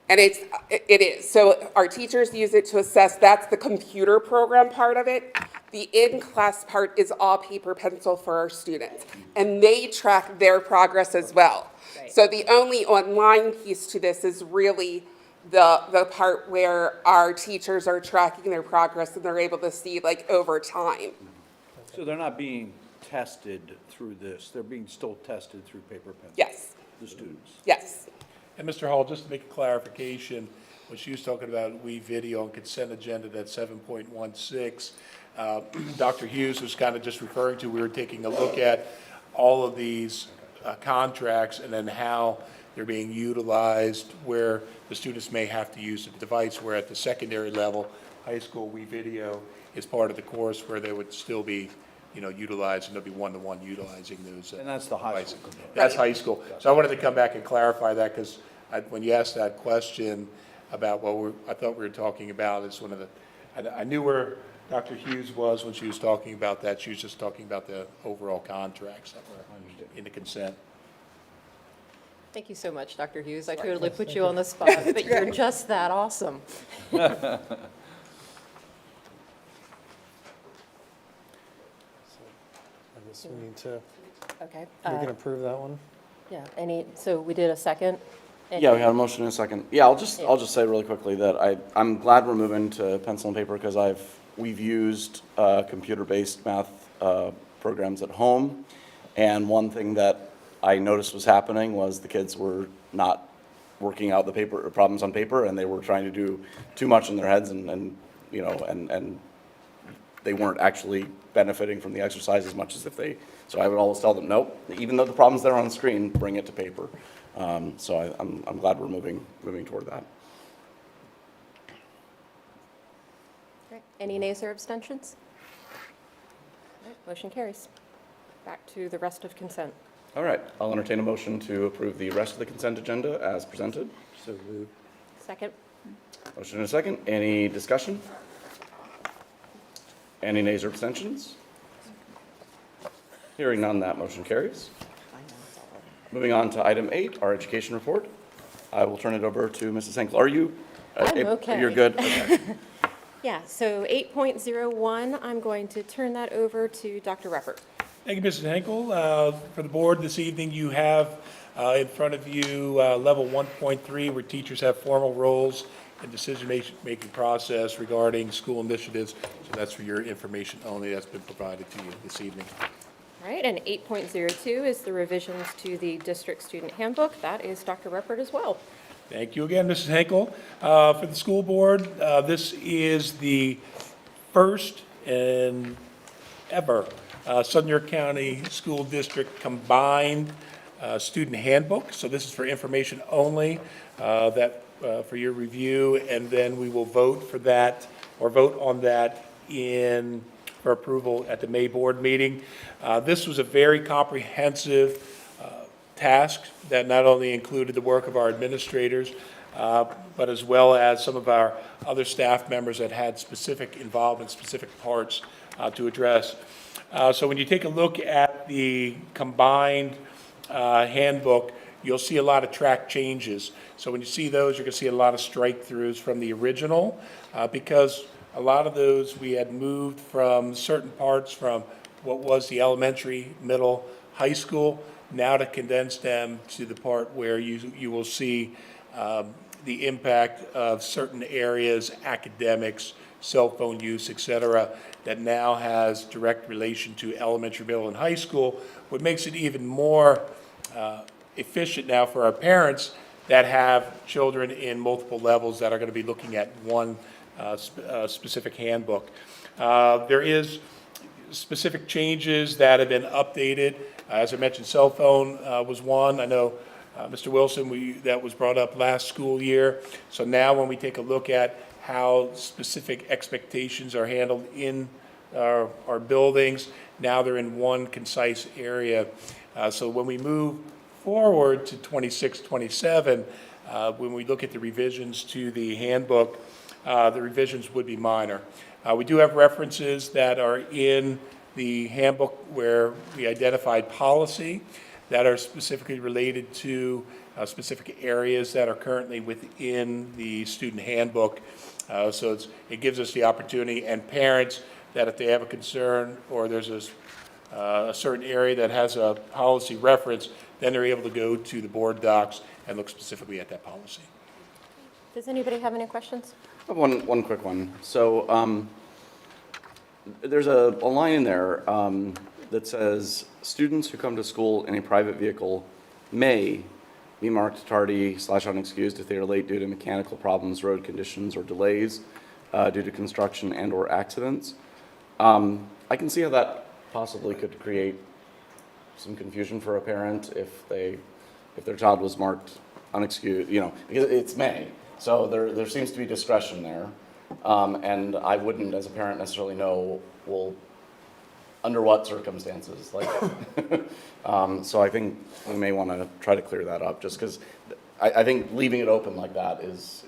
And it is. So our teachers use it to assess, that's the computer program part of it. The in-class part is all paper pencil for our students. And they track their progress as well. So the only online piece to this is really the part where our teachers are tracking their progress and they're able to see like over time. So they're not being tested through this, they're being still tested through paper pencil? Yes. The students? Yes. And Mr. Hall, just to make a clarification, when she was talking about video and consent agenda, that's 7.16, Dr. Hughes was kind of just referring to, we were taking a look at all of these contracts and then how they're being utilized, where the students may have to use the device, where at the secondary level, high school video is part of the course where they would still be utilized, and there'll be one-to-one utilizing those. And that's the high school. That's high school. So I wanted to come back and clarify that, because when you asked that question about what I thought we were talking about, it's one of the, I knew where Dr. Hughes was when she was talking about that. She was just talking about the overall contracts that were in the consent. Thank you so much, Dr. Hughes. I totally put you on the spot, but you're just that awesome. I guess we need to, Okay. we can approve that one. Yeah, so we did a second? Yeah, we had a motion in a second. Yeah, I'll just say really quickly that I'm glad we're moving to pencil and paper, because we've used computer-based math programs at home, and one thing that I noticed was happening was the kids were not working out the paper problems on paper, and they were trying to do too much in their heads, and they weren't actually benefiting from the exercise as much as if they. So I would always tell them, nope, even though the problem's there on the screen, bring it to paper. So I'm glad we're moving toward that. Great. Any nays or abstentions? All right, motion carries. Back to the rest of consent. All right, I'll entertain a motion to approve the rest of the consent agenda as presented. So moved. Second. Motion and a second. Any discussion? Any nays or abstentions? Hearing none, that motion carries. Moving on to item 8, our education report. I will turn it over to Mrs. Henkel. Are you? I'm okay. You're good? Okay. Yeah, so 8.01, I'm going to turn that over to Dr. Reppert. Thank you, Mrs. Henkel. For the board this evening, you have in front of you level 1.3, where teachers have formal roles and decision-making process regarding school initiatives. So that's for your information only. That's been provided to you this evening. All right, and 8.02 is the revisions to the district student handbook. That is Dr. Reppert as well. Thank you again, Mrs. Henkel. For the school board, this is the first and ever Southern York County School District combined student handbook. So this is for information only, for your review, and then we will vote for that, or vote on that for approval at the May board meeting. This was a very comprehensive task that not only included the work of our administrators, but as well as some of our other staff members that had specific involvement, specific parts to address. So when you take a look at the combined handbook, you'll see a lot of track changes. So when you see those, you're going to see a lot of strike-throughs from the original, because a lot of those we had moved from certain parts from what was the elementary, middle, high school, now to condense them to the part where you will see the impact of certain areas, academics, cell phone use, et cetera, that now has direct relation to elementary, middle, and high school, what makes it even more efficient now for our parents that have children in multiple levels that are going to be looking at one specific handbook. There is specific changes that have been updated. As I mentioned, cell phone was one. I know, Mr. Wilson, that was brought up last school year. So now when we take a look at how specific expectations are handled in our buildings, now they're in one concise area. So when we move forward to 26, 27, when we look at the revisions to the handbook, the revisions would be minor. We do have references that are in the handbook where we identified policy that are specifically related to specific areas that are currently within the student handbook. So it gives us the opportunity, and parents, that if they have a concern or there's a certain area that has a policy reference, then they're able to go to the board docs and look specifically at that policy. Does anybody have any questions? I have one quick one. So there's a line in there that says, students who come to school in a private vehicle may be marked tardy / unexcused if they are late due to mechanical problems, road conditions, or delays due to construction and or accidents. I can see how that possibly could create some confusion for a parent if their child was marked unexcused, because it's May. So there seems to be discretion there. And I wouldn't, as a parent, necessarily know, well, under what circumstances, like, so I think we may want to try to clear that up, just because I think leaving it open like that is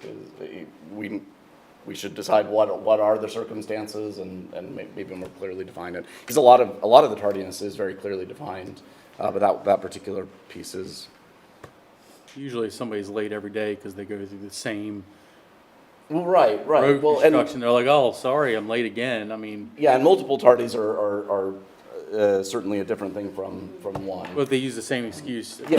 we should decide what are the circumstances and maybe more clearly define it. Because a lot of the tardiness is very clearly defined, but that particular piece is. Usually somebody's late every day because they go through the same Well, right. road Well, construction. They're like, oh, sorry, I'm late again. I mean, yeah, and multiple tardies are certainly a different thing from one. well, if they use the same excuse Yeah,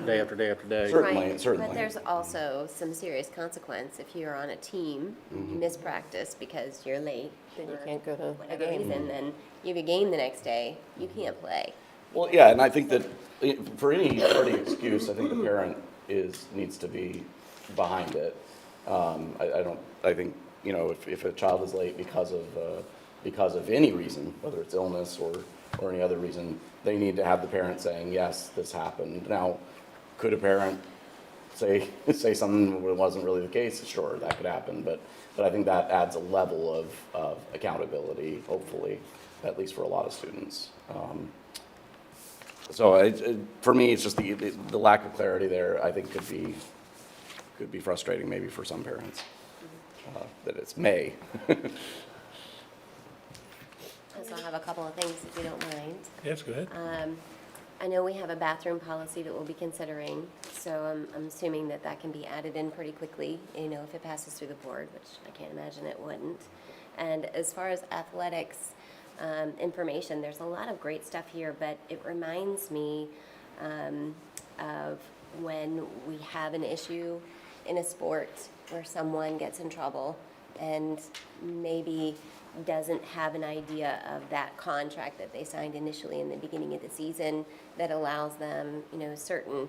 day after day after day. Certainly, Right, certainly. But there's also some serious consequence if you're on a team, you miss practice because you're late. Then you can't go to a whatever game. reason, then you have a game the next day, you can't play. Well, yeah, and I think that for any tardy excuse, I think the parent needs to be behind it. I think, if a child is late because of any reason, whether it's illness or any other reason, they need to have the parent saying, yes, this happened. Now, could a parent say something that wasn't really the case? Sure, that could happen, but I think that adds a level of accountability, hopefully, at least for a lot of students. So for me, it's just the lack of clarity there, I think could be frustrating maybe for some parents, that it's May. So I have a couple of things, if you don't mind. Yes, go ahead. I know we have a bathroom policy that we'll be considering, so I'm assuming that can be added in pretty quickly, if it passes through the board, which I can't imagine it wouldn't. And as far as athletics information, there's a lot of great stuff here, but it reminds me of when we have an issue in a sport where someone gets in trouble and maybe doesn't have an idea of that contract that they signed initially in the beginning of the season that allows them, certain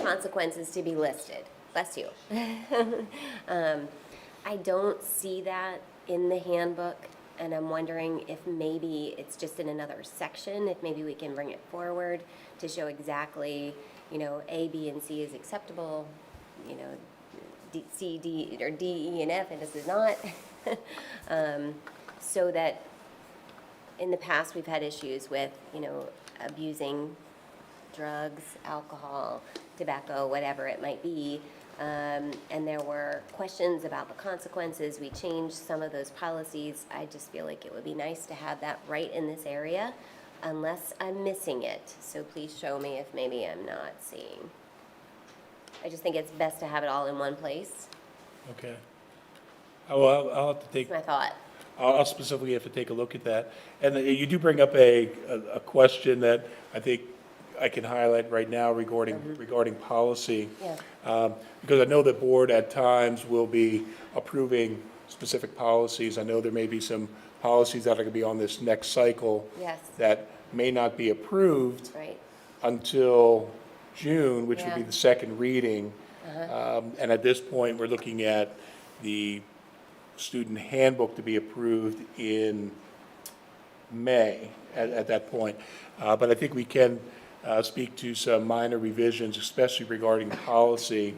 consequences to be listed. Bless you. I don't see that in the handbook, and I'm wondering if maybe it's just in another section, if maybe we can bring it forward to show exactly, A, B, and C is acceptable, C, D, or D, E, and F, and this is not. So that in the past we've had issues with, abusing drugs, alcohol, tobacco, whatever it might be. And there were questions about the consequences. We changed some of those policies. I just feel like it would be nice to have that right in this area, unless I'm missing it. So please show me if maybe I'm not seeing. I just think it's best to have it all in one place. Okay. I'll have to take. That's my thought. I'll specifically have to take a look at that. And you do bring up a question that I think I can highlight right now regarding policy. Yeah. Because I know the board at times will be approving specific policies. I know there may be some policies that are going to be on this next cycle Yes. that may not be approved Right. until June, which would be Yeah. the second reading. Uh-huh. And at this point, we're looking at the student handbook to be approved in May at that point. But I think we can speak to some minor revisions, especially regarding policy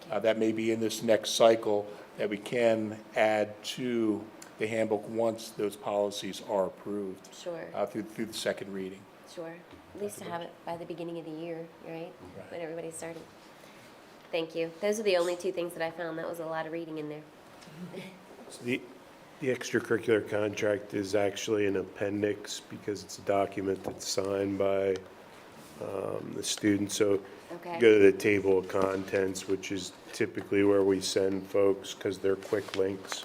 that may be in this next cycle that we can add to the handbook once those policies are approved. Sure. Through the second reading. Sure. At least to have it by the beginning of the year, right? When everybody's starting. Thank you. Those are the only two things that I found. That was a lot of reading in there. So the extracurricular contract is actually an appendix because it's a document that's signed by the student. So Okay. go to the table of contents, which is typically where we send folks because they're quick links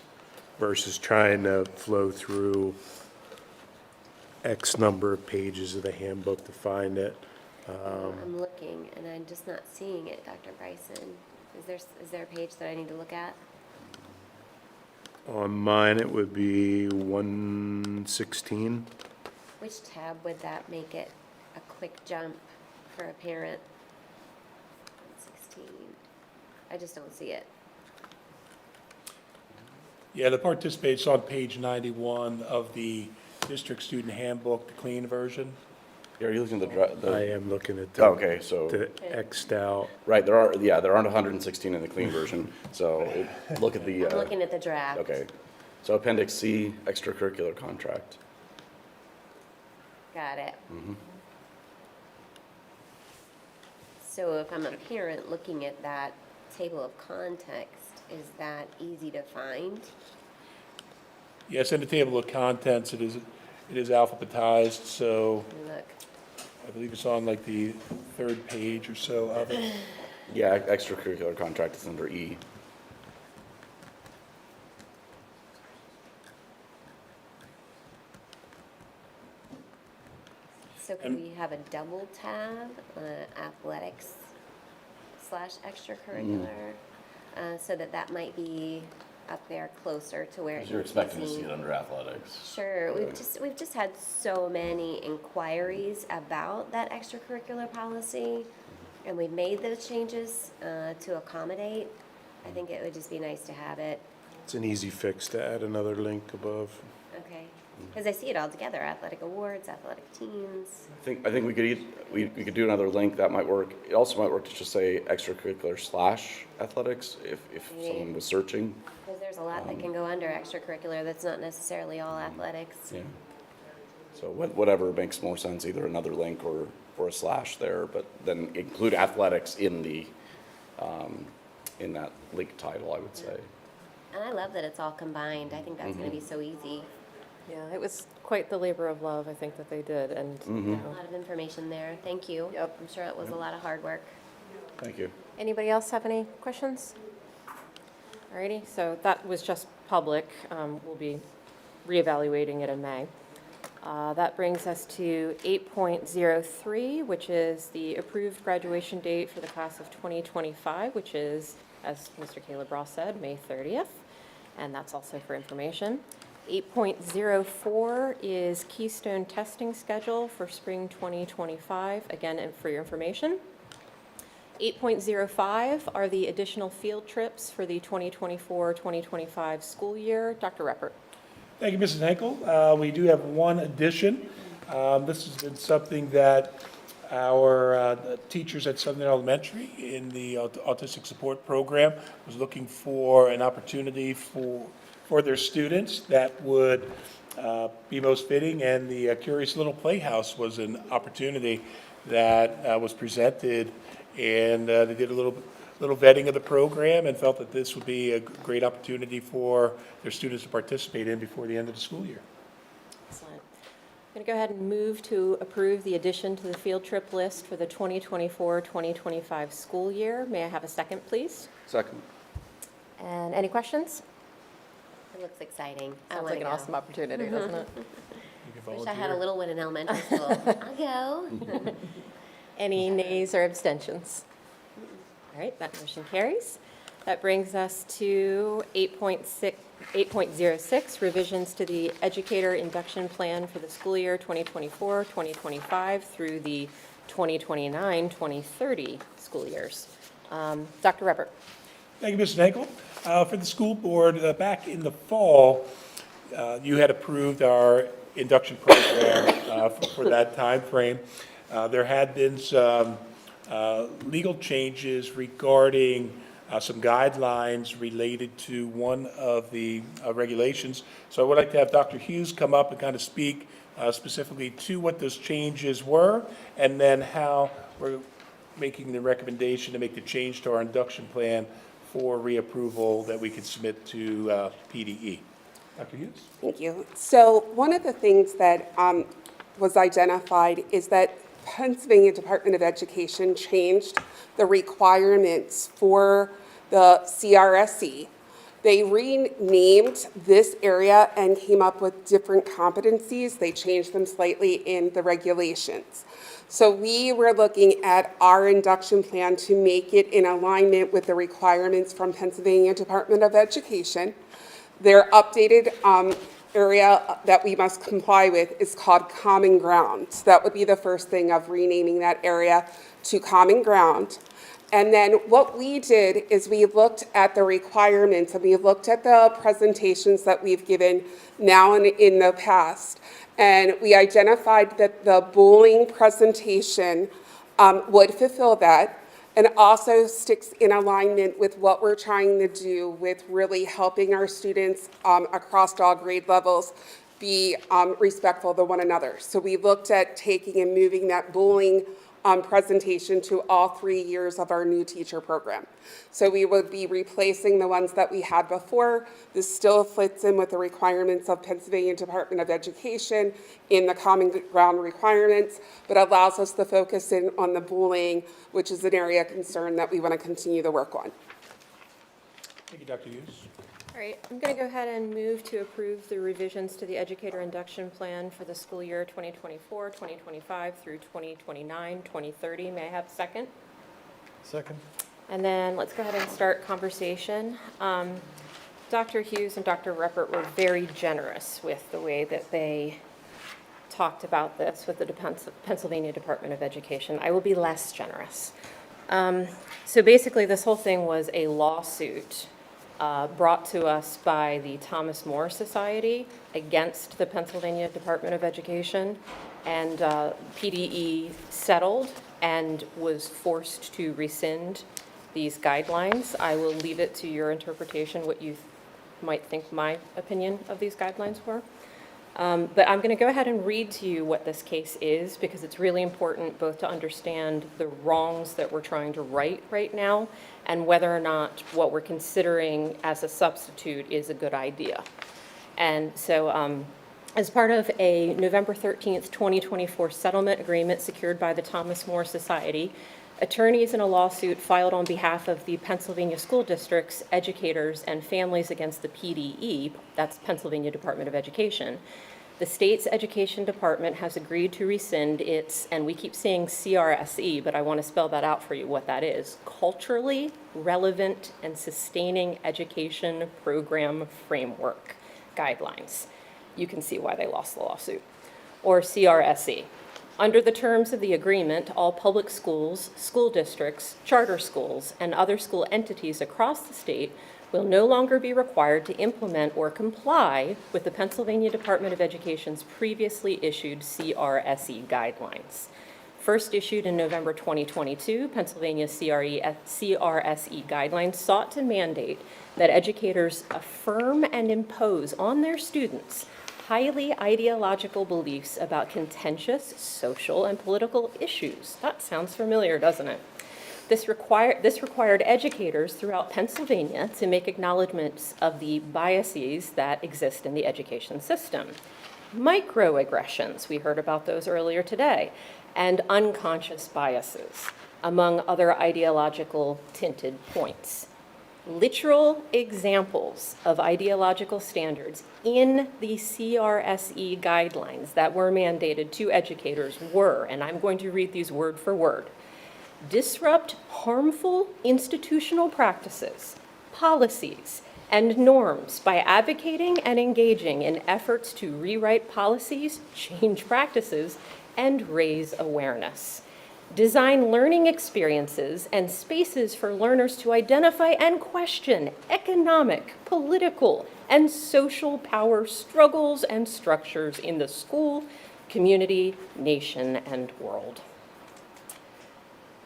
versus trying to flow through X number of pages of the handbook to find it. I'm looking and I'm just not seeing it, Dr. Bryson. Is there a page that I need to look at? On mine, it would be 116. Which tab would that make it a quick jump for a parent? 16. I just don't see it. Yeah, the participate's on page 91 of the district student handbook, the clean version. Yeah, are you looking at I am looking at Oh, okay, so. the X'd out. Right, there aren't 116 in the clean version, so look at the. I'm looking at the draft. Okay, so Appendix C, extracurricular contract. Got it. Mhm. So if I'm a parent looking at that table of context, is that easy to find? Yes, in the table of contents, it is alphabetized, so Let me look. I believe it's on like the third page or so of it. Yeah, extracurricular contract is under E. So could we have a double tab, athletics / extracurricular? So that might be up there closer to where it Because you're needs to be expecting to see seen. it under athletics. Sure, we've just had so many inquiries about that extracurricular policy, and we've made those changes to accommodate. I think it would just be nice to have it, It's an easy fix to add another link above. okay? Because I see it all together, athletic awards, athletic teams. I think we could do another link, that might work. It also might work to just say extracurricular / athletics, if Maybe. someone was searching. Because there's a lot that can go under extracurricular that's not necessarily all athletics. Yeah. So whatever makes more sense, either another link or a / there, but then include athletics in the, in that link title, I would say. And I love that it's all combined. I think that's going to be so easy. Yeah, it was quite the labor of love, I think, that they did, and, you A know. lot of information there. Thank you. Yep. I'm sure it was a lot of hard work. Thank you. Anybody else have any questions? Alrighty, so that was just public. We'll be reevaluating it in May. That brings us to 8.03, which is the approved graduation date for the class of 2025, which is, as Mr. Caleb Ross said, May 30th, and that's also for information. 8.04 is Keystone testing schedule for spring 2025, again, and for your information. 8.05 are the additional field trips for the 2024-2025 school year. Dr. Reppert. Thank you, Mrs. Henkel. We do have one addition. This has been something that our teachers at Southern Elementary in the Autistic Support Program was looking for an opportunity for their students that would be most fitting, and the Curious Little Playhouse was an opportunity that was presented, and they did a little vetting of the program and felt that this would be a great opportunity for their students to participate in before the end of the school year. Excellent. I'm going to go ahead and move to approve the addition to the field trip list for the 2024-2025 school year. May I have a second, please? Second. And any questions? It looks exciting. I Sounds wanna like an go. awesome opportunity, doesn't it? Wish I had a little one in elementary school. I'll go. Any nays or abstentions? All right, that motion carries. That brings us to 8.06, revisions to the educator induction plan for the school year 2024-2025 through the 2029-2030 school years. Dr. Ruppert. Thank you, Mrs. Henkel. For the school board, back in the fall, you had approved our induction program for that time frame. There had been some legal changes regarding some guidelines related to one of the regulations. So I would like to have Dr. Hughes come up and kind of speak specifically to what those changes were, and then how we're making the recommendation to make the change to our induction plan for reapproval that we could submit to PDE. Dr. Hughes? Thank you. So one of the things that was identified is that Pennsylvania Department of Education changed the requirements for the CRSE. They renamed this area and came up with different competencies. They changed them slightly in the regulations. So we were looking at our induction plan to make it in alignment with the requirements from Pennsylvania Department of Education. Their updated area that we must comply with is called Common Ground. So that would be the first thing of renaming that area to Common Ground. And then what we did is we looked at the requirements and we looked at the presentations that we've given now and in the past. And we identified that the bowling presentation would fulfill that, and also sticks in alignment with what we're trying to do with really helping our students across all grade levels be respectful to one another. So we looked at taking and moving that bowling presentation to all 3 years of our new teacher program. So we would be replacing the ones that we had before. This still fits in with the requirements of Pennsylvania Department of Education in the Common Ground requirements, but allows us to focus in on the bullying, which is an area of concern that we want to continue to work on. Thank you, Dr. Hughes. All right, I'm going to go ahead and move to approve the revisions to the educator induction plan for the school year 2024-2025 through 2029-2030. May I have a second? Second. And then let's go ahead and start conversation. Dr. Hughes and Dr. Ruppert were very generous with the way that they talked about this with the Pennsylvania Department of Education. I will be less generous. So basically, this whole thing was a lawsuit brought to us by the Thomas More Society against the Pennsylvania Department of Education, and PDE settled and was forced to rescind these guidelines. I will leave it to your interpretation what you might think my opinion of these guidelines were. But I'm going to go ahead and read to you what this case is, because it's really important both to understand the wrongs that we're trying to right now and whether or not what we're considering as a substitute is a good idea. And so as part of a November 13th, 2024 settlement agreement secured by the Thomas More Society, attorneys in a lawsuit filed on behalf of the Pennsylvania school districts, educators, and families against the PDE, that's Pennsylvania Department of Education. The state's education department has agreed to rescind its, and we keep saying CRSE, but I want to spell that out for you what that is, Culturally Relevant and Sustaining Education Program Framework Guidelines. You can see why they lost the lawsuit, or CRSE. Under the terms of the agreement, all public schools, school districts, charter schools, and other school entities across the state will no longer be required to implement or comply with the Pennsylvania Department of Education's previously issued CRSE guidelines. First issued in November 2022, Pennsylvania CRSE guidelines sought to mandate that educators affirm and impose on their students highly ideological beliefs about contentious social and political issues. That sounds familiar, doesn't it? This required educators throughout Pennsylvania to make acknowledgments of the biases that exist in the education system. Microaggressions, we heard about those earlier today, and unconscious biases, among other ideological tinted points. literal examples of ideological standards in the CRSE guidelines that were mandated to educators were, and I'm going to read these word for word, disrupt harmful institutional practices, policies, and norms by advocating and engaging in efforts to rewrite policies, change practices, and raise awareness. Design learning experiences and spaces for learners to identify and question economic, political, and social power struggles and structures in the school, community, nation, and world.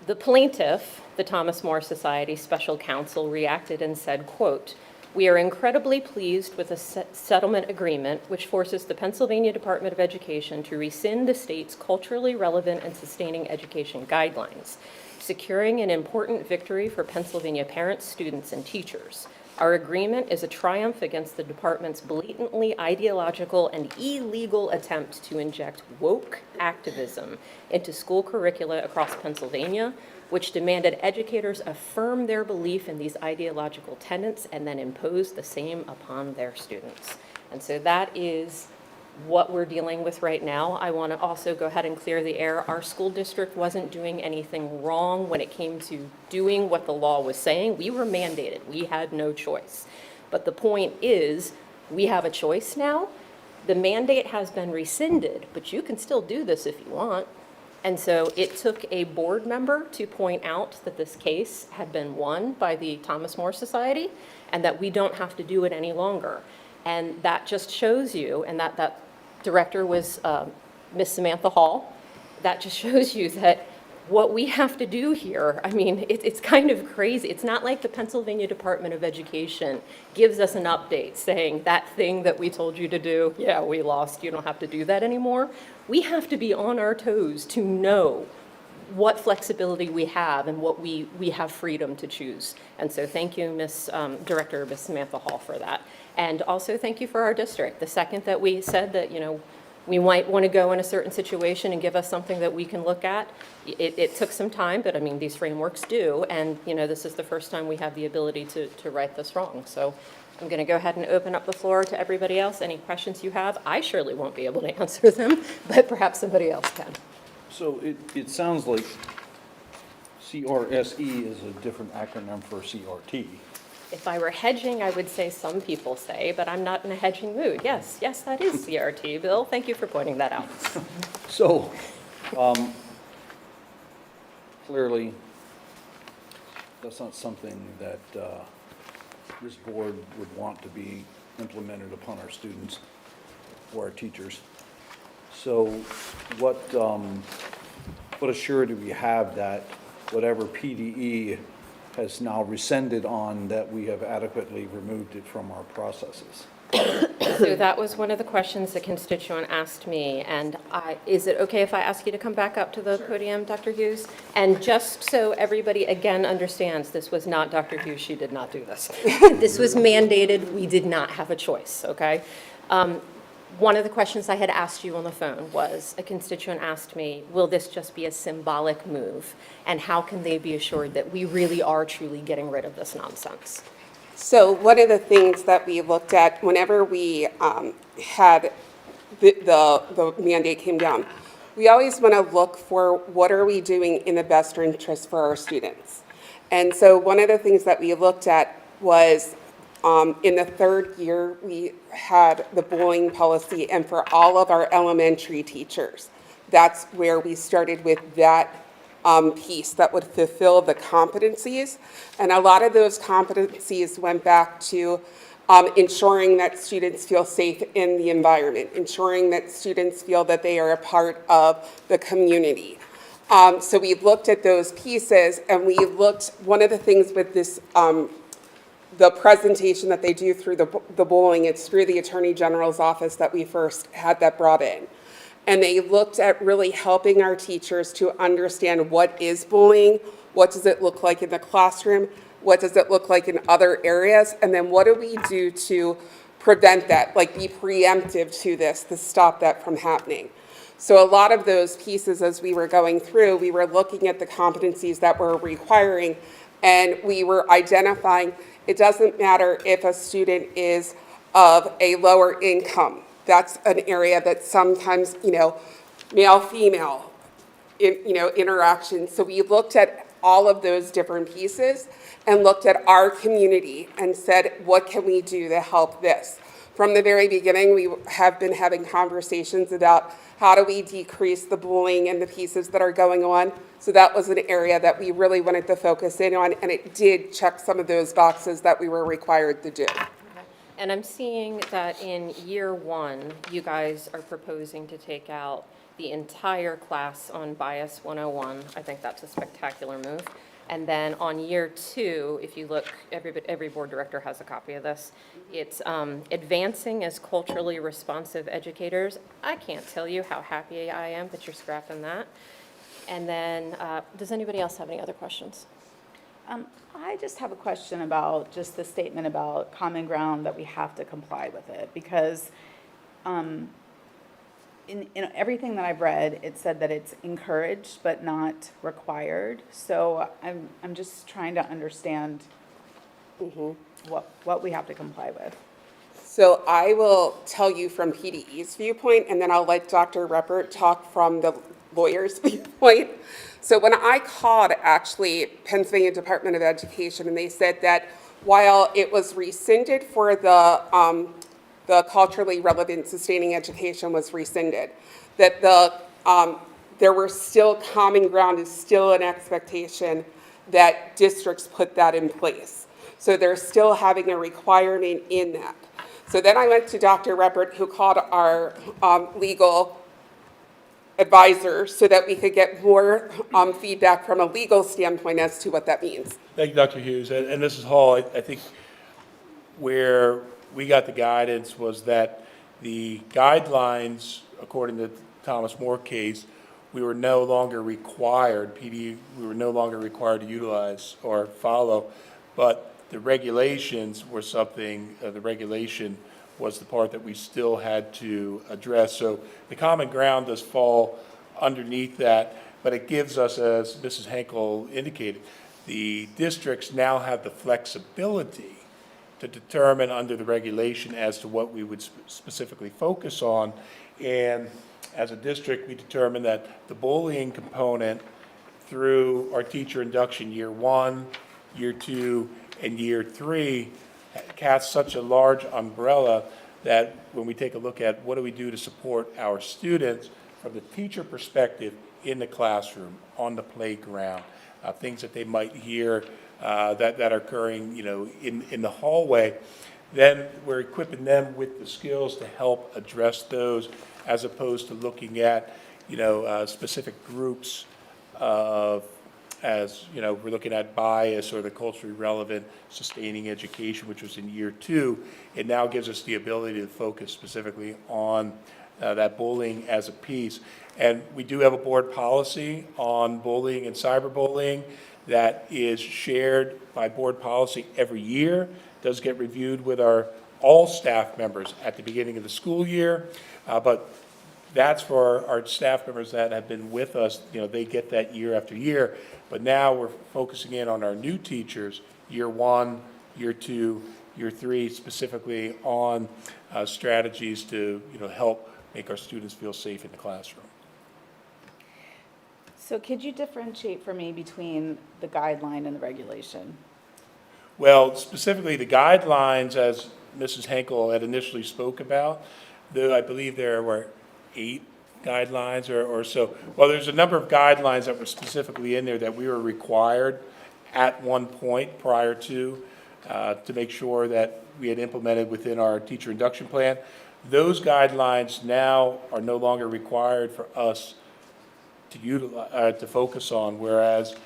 The plaintiff, the Thomas More Society Special Counsel, reacted and said, quote, "We are incredibly pleased with the settlement agreement, which forces the Pennsylvania Department of Education to rescind the state's culturally relevant and sustaining education guidelines, securing an important victory for Pennsylvania parents, students, and teachers. Our agreement is a triumph against the department's blatantly ideological and illegal attempt to inject woke activism into school curricula across Pennsylvania, which demanded educators affirm their belief in these ideological tenets and then impose the same upon their students." And so that is what we're dealing with right now. I want to also go ahead and clear the air. Our school district wasn't doing anything wrong when it came to doing what the law was saying. We were mandated. We had no choice. But the point is, we have a choice now. The mandate has been rescinded, but you can still do this if you want. And so it took a board member to point out that this case had been won by the Thomas More Society and that we don't have to do it any longer. And that just shows you, and that director was Miss Samantha Hall, that just shows you that what we have to do here, I mean, it's kind of crazy. It's not like the Pennsylvania Department of Education gives us an update saying that thing that we told you to do, yeah, we lost, you don't have to do that anymore. We have to be on our toes to know what flexibility we have and what we have freedom to choose. And so thank you, Ms. Director, Ms. Samantha Hall, for that. And also thank you for our district. The second that we said that, you know, we might want to go in a certain situation and give us something that we can look at. It took some time, but I mean, these frameworks do. And, you know, this is the first time we have the ability to right this wrong. So I'm going to go ahead and open up the floor to everybody else. Any questions you have? I surely won't be able to answer them, but perhaps somebody else can. So it sounds like CRSE is a different acronym for CRT. If I were hedging, I would say some people say, but I'm not in a hedging mood. Yes, that is CRT. Bill, thank you for pointing that out. So, clearly, that's not something that this board would want to be implemented upon our students or our teachers. So what assurance do we have that whatever PDE has now rescinded on, that we have adequately removed it from our processes? So that was one of the questions the constituent asked me, and is it okay if I ask you to come back up to the podium, Dr. Hughes? And just so everybody again understands, this was not Dr. Hughes, she did not do this. This was mandated, we did not have a choice, okay? One of the questions I had asked you on the phone was, a constituent asked me, will this just be a symbolic move? And how can they be assured that we really are truly getting rid of this nonsense? So one of the things that we looked at whenever we had the mandate came down, we always want to look for what are we doing in the best interest for our students. And so one of the things that we looked at was in the third year, we had the bullying policy, and for all of our elementary teachers, that's where we started with that piece that would fulfill the competencies. And a lot of those competencies went back to ensuring that students feel safe in the environment, ensuring that students feel that they are a part of the community. So we looked at those pieces, and we looked, one of the things with this, the presentation that they do through the bullying, it's through the Attorney General's office that we first had that brought in. And they looked at really helping our teachers to understand what is bullying, what does it look like in the classroom, what does it look like in other areas, and then what do we do to prevent that, like be preemptive to this, to stop that from happening. So a lot of those pieces, as we were going through, we were looking at the competencies that we're requiring, And we were identifying, it doesn't matter if a student is of a lower income. That's an area that sometimes, male, female, interaction. So we looked at all of those different pieces and looked at our community and said, what can we do to help this? From the very beginning, we have been having conversations about how do we decrease the bullying and the pieces that are going on. So that was an area that we really wanted to focus in on, and it did check some of those boxes that we were required to do. And I'm seeing that in year 1, you guys are proposing to take out the entire class on Bias 101. I think that's a spectacular move. And then on year 2, if you look, every board director has a copy of this. It's advancing as culturally responsive educators. I can't tell you how happy I am that you're scrapping that. And then, does anybody else have any other questions? I just have a question about just the statement about common ground, that we have to comply with it, because in everything that I've read, it said that it's encouraged but not required. So I'm just trying to understand what we have to comply with. So I will tell you from PDE's viewpoint, and then I'll let Dr. Reppert talk from the lawyer's viewpoint. So when I called, actually, Pennsylvania Department of Education, and they said that while it was rescinded for the culturally relevant sustaining education was rescinded, that there were still common ground, is still an expectation that districts put that in place. So they're still having a requirement in that. So then I went to Dr. Reppert, who called our legal advisor so that we could get more feedback from a legal standpoint as to what that means. Thank you, Dr. Hughes. And Mrs. Hall, I think where we got the guidance was that the guidelines, according to the Thomas More case, we were no longer required, we were no longer required to utilize or follow, but the regulations were something, the regulation was the part that we still had to address. So the common ground does fall underneath that, but it gives us, as Mrs. Henkel indicated, the districts now have the flexibility to determine under the regulation as to what we would specifically focus on. And as a district, we determined that the bullying component through our teacher induction year 1, year 2, and year 3 casts such a large umbrella that when we take a look at what do we do to support our students from the teacher perspective in the classroom, on the playground, things that they might hear that are occurring, in the hallway, then we're equipping them with the skills to help address those, as opposed to looking at, specific groups of, as, we're looking at bias or the culturally relevant sustaining education, which was in year 2. It now gives us the ability to focus specifically on that bullying as a piece. And we do have a board policy on bullying and cyberbullying that is shared by board policy every year, does get reviewed with all staff members at the beginning of the school year, but that's for our staff members that have been with us, they get that year after year. But now we're focusing in on our new teachers, year 1, year 2, year 3, specifically on strategies to, help make our students feel safe in the classroom. So could you differentiate for me between the guideline and the regulation? Well, specifically the guidelines, as Mrs. Henkel had initially spoke about, I believe there were 8 guidelines or so. Well, there's a number of guidelines that were specifically in there that we were required at one point prior to make sure that we had implemented within our teacher induction plan. Those guidelines now are no longer required for us to utilize, to focus on, whereas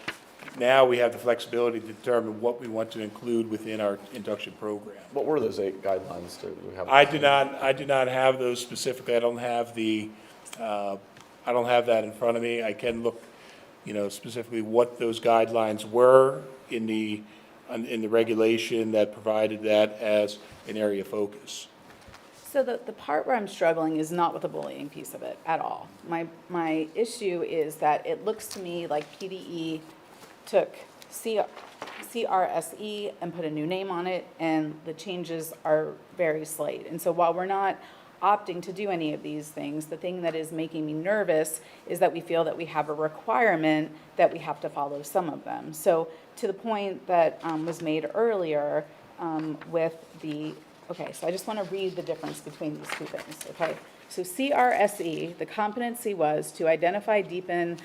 now we have the flexibility to determine what we want to include within our induction program. What were those 8 guidelines? Do we have? I do not have those specifically. I don't have that in front of me. I can look, specifically what those guidelines were in the regulation that provided that as an area of focus. So the part where I'm struggling is not with the bullying piece of it at all. My issue is that it looks to me like PDE took CRSE and put a new name on it, and the changes are very slight. And so while we're not opting to do any of these things, the thing that is making me nervous is that we feel that we have a requirement that we have to follow some of them. So to the point that was made earlier with the, okay, so I just want to read the difference between these two things, okay? So CRSE, the competency was to identify, deepen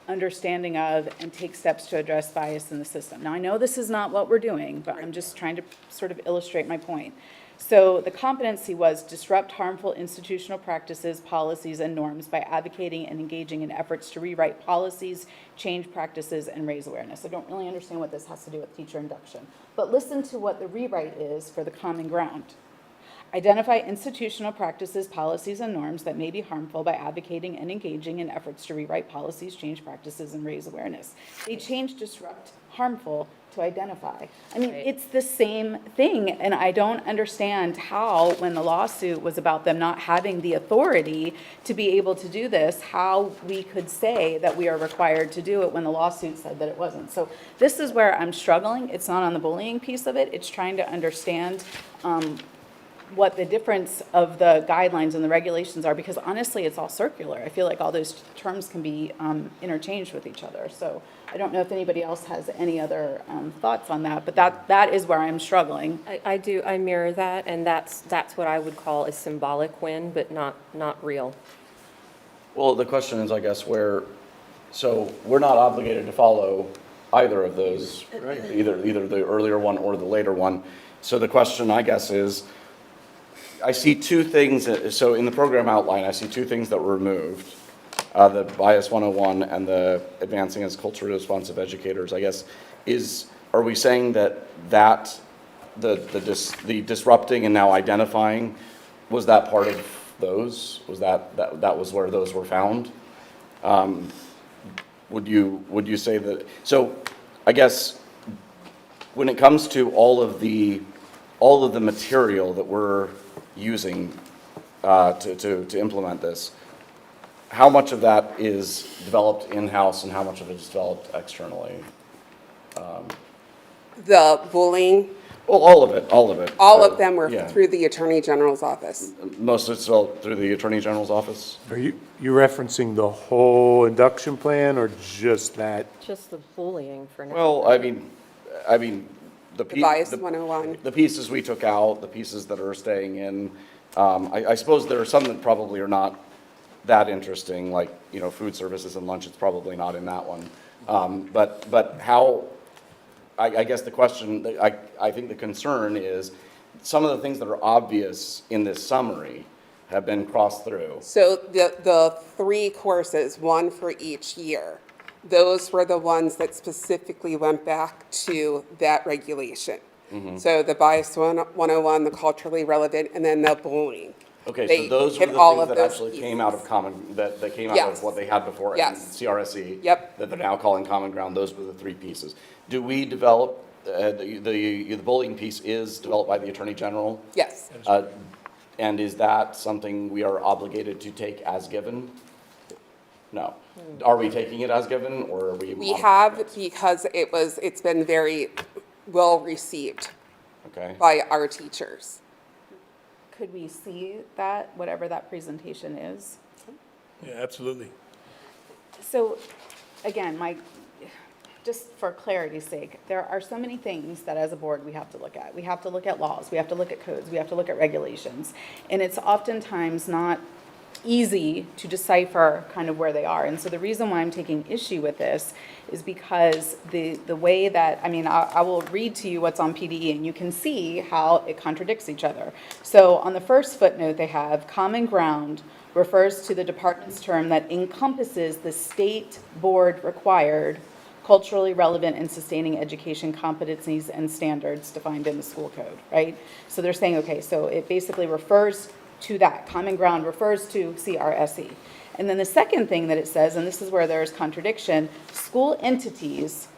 understanding of, and take steps to address bias in the system. Now, I know this is not what we're doing, but I'm just trying to sort of illustrate my point. So the competency was disrupt harmful institutional practices, policies, and norms by advocating and engaging in efforts to rewrite policies, change practices, and raise awareness. I don't really understand what this has to do with teacher induction, but listen to what the rewrite is for the common ground. Identify institutional practices, policies, and norms that may be harmful by advocating and engaging in efforts to rewrite policies, change practices, and raise awareness. They changed disrupt harmful to identify. I mean, it's the same thing, and I don't understand how, when the lawsuit was about them not having the authority to be able to do this, how we could say that we are required to do it when the lawsuit said that it wasn't. So this is where I'm struggling. It's not on the bullying piece of it. It's trying to understand what the difference of the guidelines and the regulations are, because honestly, it's all circular. I feel like all those terms can be interchanged with each other. So I don't know if anybody else has any other thoughts on that, but that is where I'm struggling. I do, I mirror that, and that's what I would call a symbolic win, but not real. Well, the question is, I guess, so we're not obligated to follow either of those, either the earlier one or the later one. So the question, I guess, is, I see two things, so in the program outline, I see two things that were removed. The Bias 101 and the Advancing as Culturally Responsive Educators, I guess, are we saying that the disrupting and now identifying, was that part of those? Was that was where those were found? Would you say that, so I guess when it comes to all of the material that we're using to implement this, how much of that is developed in-house and how much of it is developed externally? The bullying, Well, all of it. all of them were yeah. through the Attorney General's office. Most of it's developed through the Attorney General's office? Are you referencing the whole induction plan or just that? Just the bullying for now. Well, I mean, The Bias 101. the pieces we took out, the pieces that are staying in, I suppose there are some that probably are not that interesting, like, food services and lunch, it's probably not in that one. But how, I guess the question, I think the concern is, some of the things that are obvious in this summary have been crossed through. So the three courses, one for each year, those were the ones that specifically went back to that regulation. So the Bias 101, the culturally relevant, and then the bullying. Okay, They so those were hit the all things of that those actually pieces. came out of that came out Yes. of what they had before in Yes. CRSE. Yep. That they're now calling Common Ground, those were the three pieces. Do we develop, the bullying piece is developed by the Attorney General? Yes. And is that something we are obligated to take as given? No. Are we taking it as given, or are we? We have, because it's been very well received Okay. by our teachers. Could we see that, whatever that presentation is? Yeah, absolutely. So, again, just for clarity's sake, there are so many things that as a board we have to look at. We have to look at laws, we have to look at codes, we have to look at regulations. And it's oftentimes not easy to decipher kind of where they are. And so the reason why I'm taking issue with this is because the way that, I will read to you what's on PDE, and you can see how it contradicts each other. So on the first footnote, they have common ground refers to the department's term that encompasses the state board required culturally relevant and sustaining education competencies and standards defined in the school code, right? So they're saying, okay, so it basically refers to that. Common ground refers to CRSE. And then the second thing that it says, and this is where there's contradiction, school entities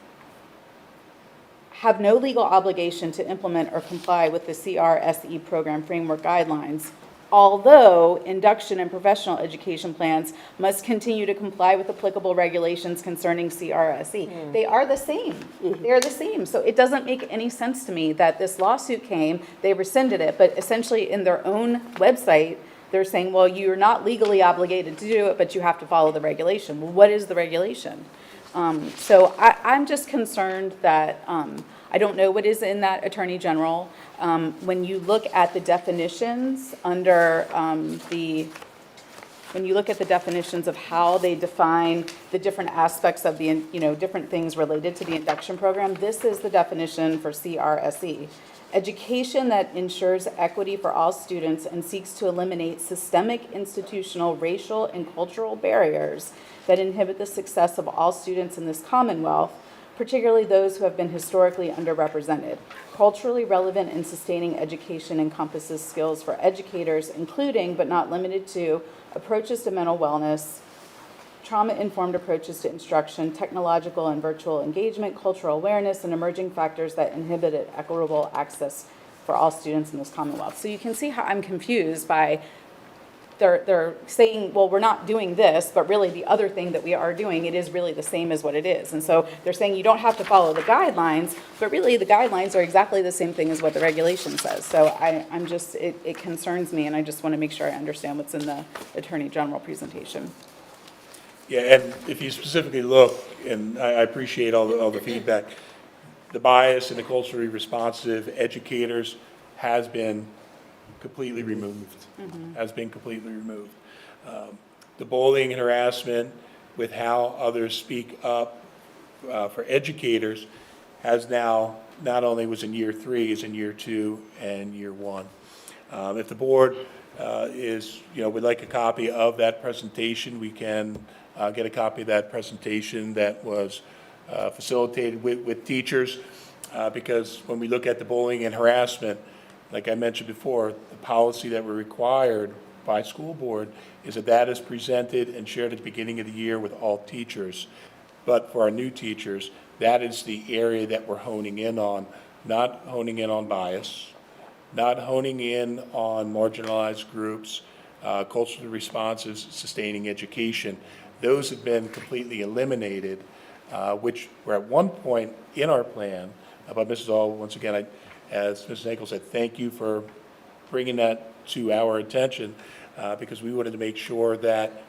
have no legal obligation to implement or comply with the CRSE program framework guidelines although induction and professional education plans must continue to comply with applicable regulations concerning CRSE. They are the same. They are the same. So it doesn't make any sense to me that this lawsuit came, they rescinded it, but essentially in their own website, they're saying, well, you're not legally obligated to do it, but you have to follow the regulation. Well, what is the regulation? So I'm just concerned that, I don't know what is in that Attorney General. When you look at the definitions under when you look at the definitions of how they define the different aspects of the, different things related to the induction program, this is the definition for CRSE. Education that ensures equity for all students and seeks to eliminate systemic, institutional, racial, and cultural barriers that inhibit the success of all students in this Commonwealth, particularly those who have been historically underrepresented. Culturally relevant and sustaining education encompasses skills for educators, including but not limited to approaches to mental wellness, trauma-informed approaches to instruction, technological and virtual engagement, cultural awareness, and emerging factors that inhibit equitable access for all students in this Commonwealth. So you can see how I'm confused by they're saying, well, we're not doing this, but really the other thing that we are doing, it is really the same as what it is. And so they're saying you don't have to follow the guidelines, but really the guidelines are exactly the same thing as what the regulation says. So I'm just, it concerns me, and I just want to make sure I understand what's in the Attorney General presentation. Yeah, and if you specifically look, and I appreciate all the feedback, the bias and the culturally responsive educators has been completely removed, The bullying and harassment with how others speak up for educators has now, not only was in year 3, is in year 2 and year 1. If the board would like a copy of that presentation, we can get a copy of that presentation that was facilitated with teachers, because when we look at the bullying and harassment, like I mentioned before, the policy that we're required by school board is that is presented and shared at the beginning of the year with all teachers. But for our new teachers, that is the area that we're honing in on, not honing in on bias, not honing in on marginalized groups, culturally responsive, sustaining education. Those have been completely eliminated, which were at one point in our plan. But Mrs. All, once again, as Mrs. Nagle said, thank you for bringing that to our attention, because we wanted to make sure that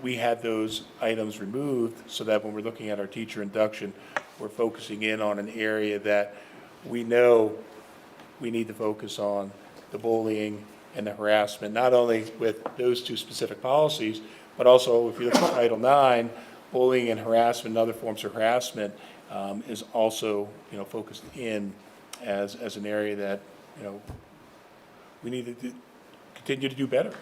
we had those items removed so that when we're looking at our teacher induction, we're focusing in on an area that we know we need to focus on, the bullying and the harassment, not only with those 2 specific policies, but also if you look at Title IX, bullying and harassment and other forms of harassment is also, focused in as an area that, we need to continue to do better.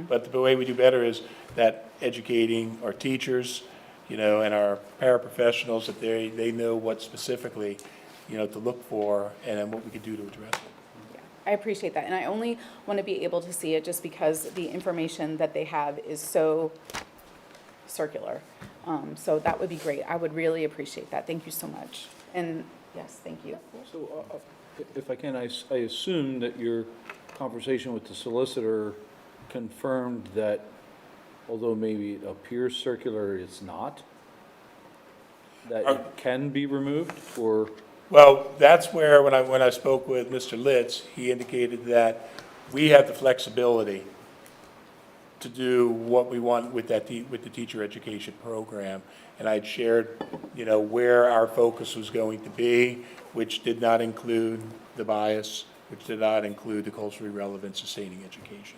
But the way we do better is that educating our teachers, and our paraprofessionals, that they know what specifically, to look for and what we could do to address it. I appreciate that, and I only want to be able to see it just because the information that they have is so circular. So that would be great. I would really appreciate that. Thank you so much. And yes, thank you. So if I can, I assume that your conversation with the solicitor confirmed that although maybe it appears circular, it's not? That it can be removed, or? Well, that's where, when I spoke with Mr. Litz, he indicated that we have the flexibility to do what we want with with the teacher education program. And I'd shared, where our focus was going to be, which did not include the bias, which did not include the culturally relevant sustaining education.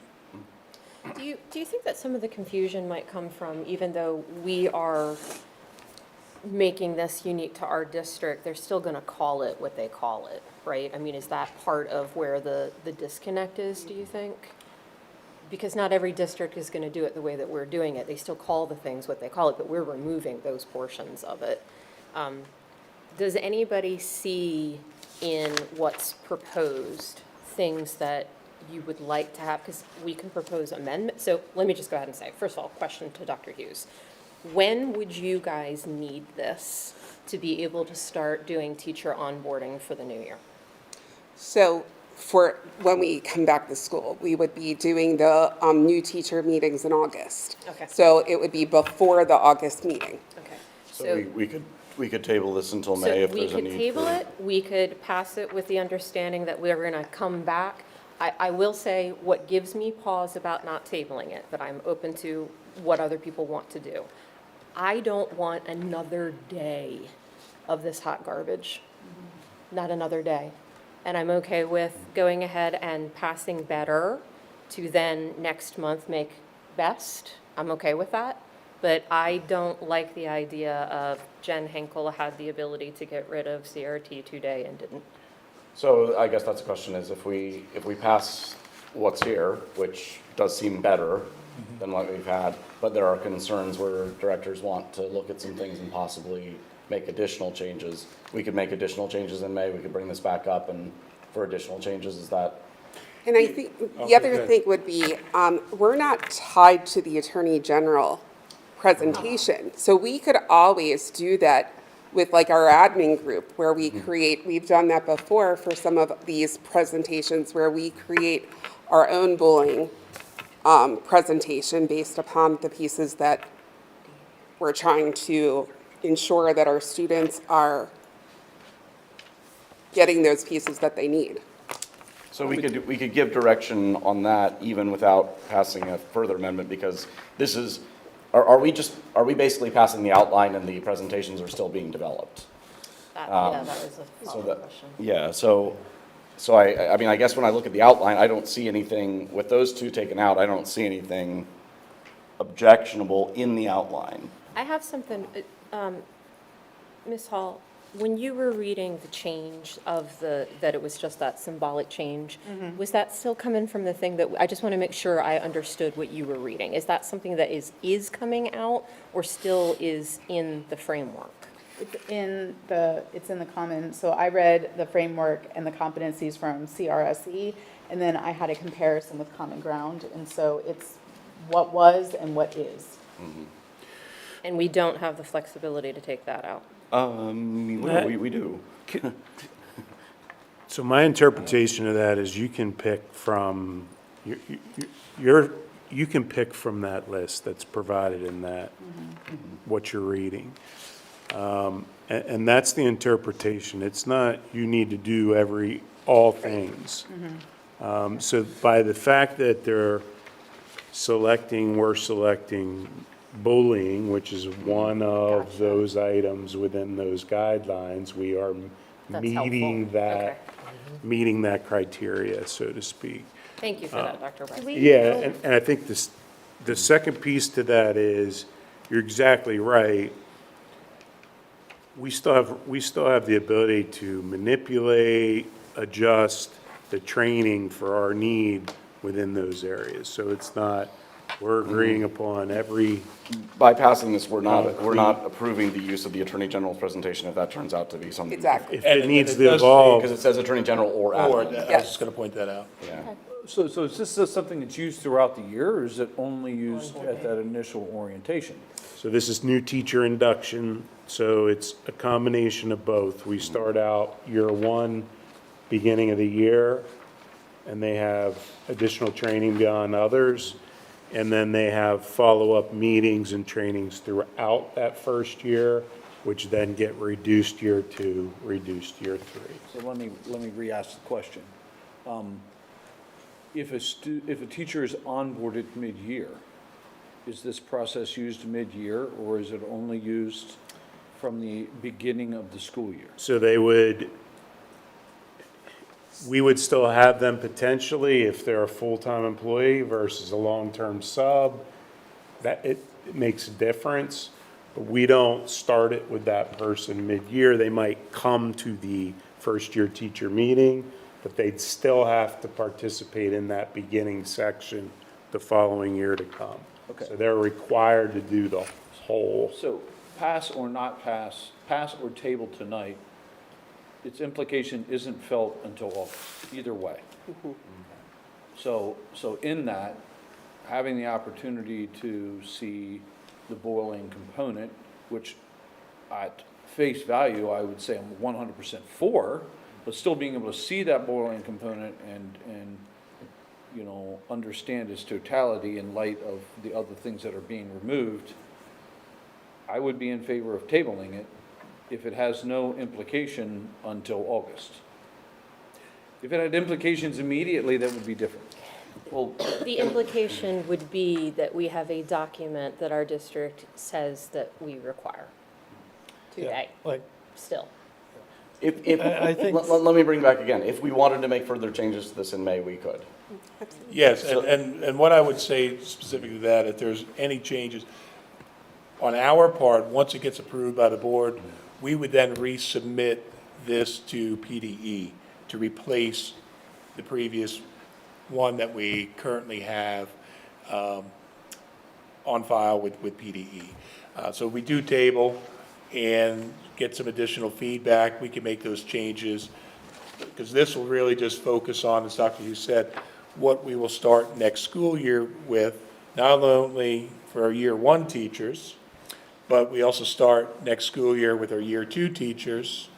Do you think that some of the confusion might come from, even though we are making this unique to our district, they're still going to call it what they call it, right? I mean, is that part of where the disconnect is, do you think? Because not every district is going to do it the way that we're doing it. They still call the things what they call it, but we're removing those portions of it. Does anybody see in what's proposed things that you would like to have? Because we can propose amendments. So let me just go ahead and say, first of all, question to Dr. Hughes. When would you guys need this to be able to start doing teacher onboarding for the new year? So for when we come back to school. We would be doing the new teacher meetings in August. Okay. So it would be before the August meeting. Okay. So we could table this until May if there's a need. So we could table for- it, we could pass it with the understanding that we're going to come back. I will say what gives me pause about not tabling it, but I'm open to what other people want to do. I don't want another day of this hot garbage, not another day. And I'm okay with going ahead and passing better to then next month make best. I'm okay with that. But I don't like the idea of Jen Henkel had the ability to get rid of CRT today and didn't. So I guess that's the question is if we pass what's here, which does seem better than what we've had, but there are concerns where directors want to look at some things and possibly make additional changes. We could make additional changes in May. We could bring this back up and for additional changes. Is that? And I think the other thing would be, we're not tied to the Attorney General presentation. So we could always do that with like our admin group where we create, we've done that before for some of these presentations where we create our own bullying presentation based upon the pieces that we're trying to ensure that our students are getting those pieces that they need. So we could give direction on that even without passing a further amendment because this is, are we basically passing the outline and the presentations are still being developed? Yeah, that was a So follow-up that, question. yeah, so I mean, I guess when I look at the outline, I don't see anything, with those two taken out, I don't see anything objectionable in the outline. I have something, Ms. Hall, when you were reading the change of that it was just that symbolic change, was that still coming from the thing that, I just want to make sure I understood what you were reading. Is that something that is coming out or still is in the framework? It's in the comments. So I read the framework and the competencies from CRSE, and then I had a comparison with Common Ground. And so it's what was and what is. And we don't have the flexibility to take that out? We do. So my interpretation of that is you can pick from, you can pick from that list that's provided in that, what you're reading. And that's the interpretation. It's not, you need to do all things. So by the fact that we're selecting bullying, which is one of those items within those guidelines, we are That's meeting helpful. that, Okay. meeting that criteria, so to speak. Thank you for that, Dr. Weiss. Yeah, and I think the second piece to that is, you're exactly right. We still have the ability to manipulate, adjust the training for our need within those areas. So it's not, we're agreeing upon every. By passing this, we're not approving the use of the Attorney General's presentation if that turns out to be something. Exactly. If it needs to evolve. Because it says Attorney General or Or, admin. I was just going to point that out. Yeah. So is this something that's used throughout the year, or is it only used at that initial orientation? So this is new teacher induction, so it's a combination of both. We start out year one, beginning of the year, and they have additional training beyond others. And then they have follow-up meetings and trainings throughout that first year, which then get reduced year two, reduced year three. So let me re-ask the question. If a teacher is onboarded mid-year, is this process used mid-year, or is it only used from the beginning of the school year? So we would still have them potentially if they're a full-time employee versus a long-term sub. That, it makes a difference, but we don't start it with that person mid-year. They might come to the first-year teacher meeting, but they'd still have to participate in that beginning section the following year to come. Okay. So they're required to do the whole. So pass or not pass, pass or table tonight, its implication isn't felt until August, either way. So in that, having the opportunity to see the boiling component, which at face value, I would say I'm 100% for, but still being able to see that bullying component and, you know, understand its totality in light of the other things that are being removed, I would be in favor of tabling it if it has no implication until August. If it had implications immediately, that would be different. Well, The implication would be that we have a document that our district says that we require today, Like, still. I think- Let me bring back again, if we wanted to make further changes to this in May, we could. Yes, and what I would say specifically to that, if there's any changes, on our part, once it gets approved by the board, we would then resubmit this to PDE to replace the previous one that we currently have on file with PDE. So we do table and get some additional feedback, we can make those changes, because this will really just focus on, as Dr. Hughes said, what we will start next school year with, not only for our year one teachers, but we also start next school year with our year two teachers,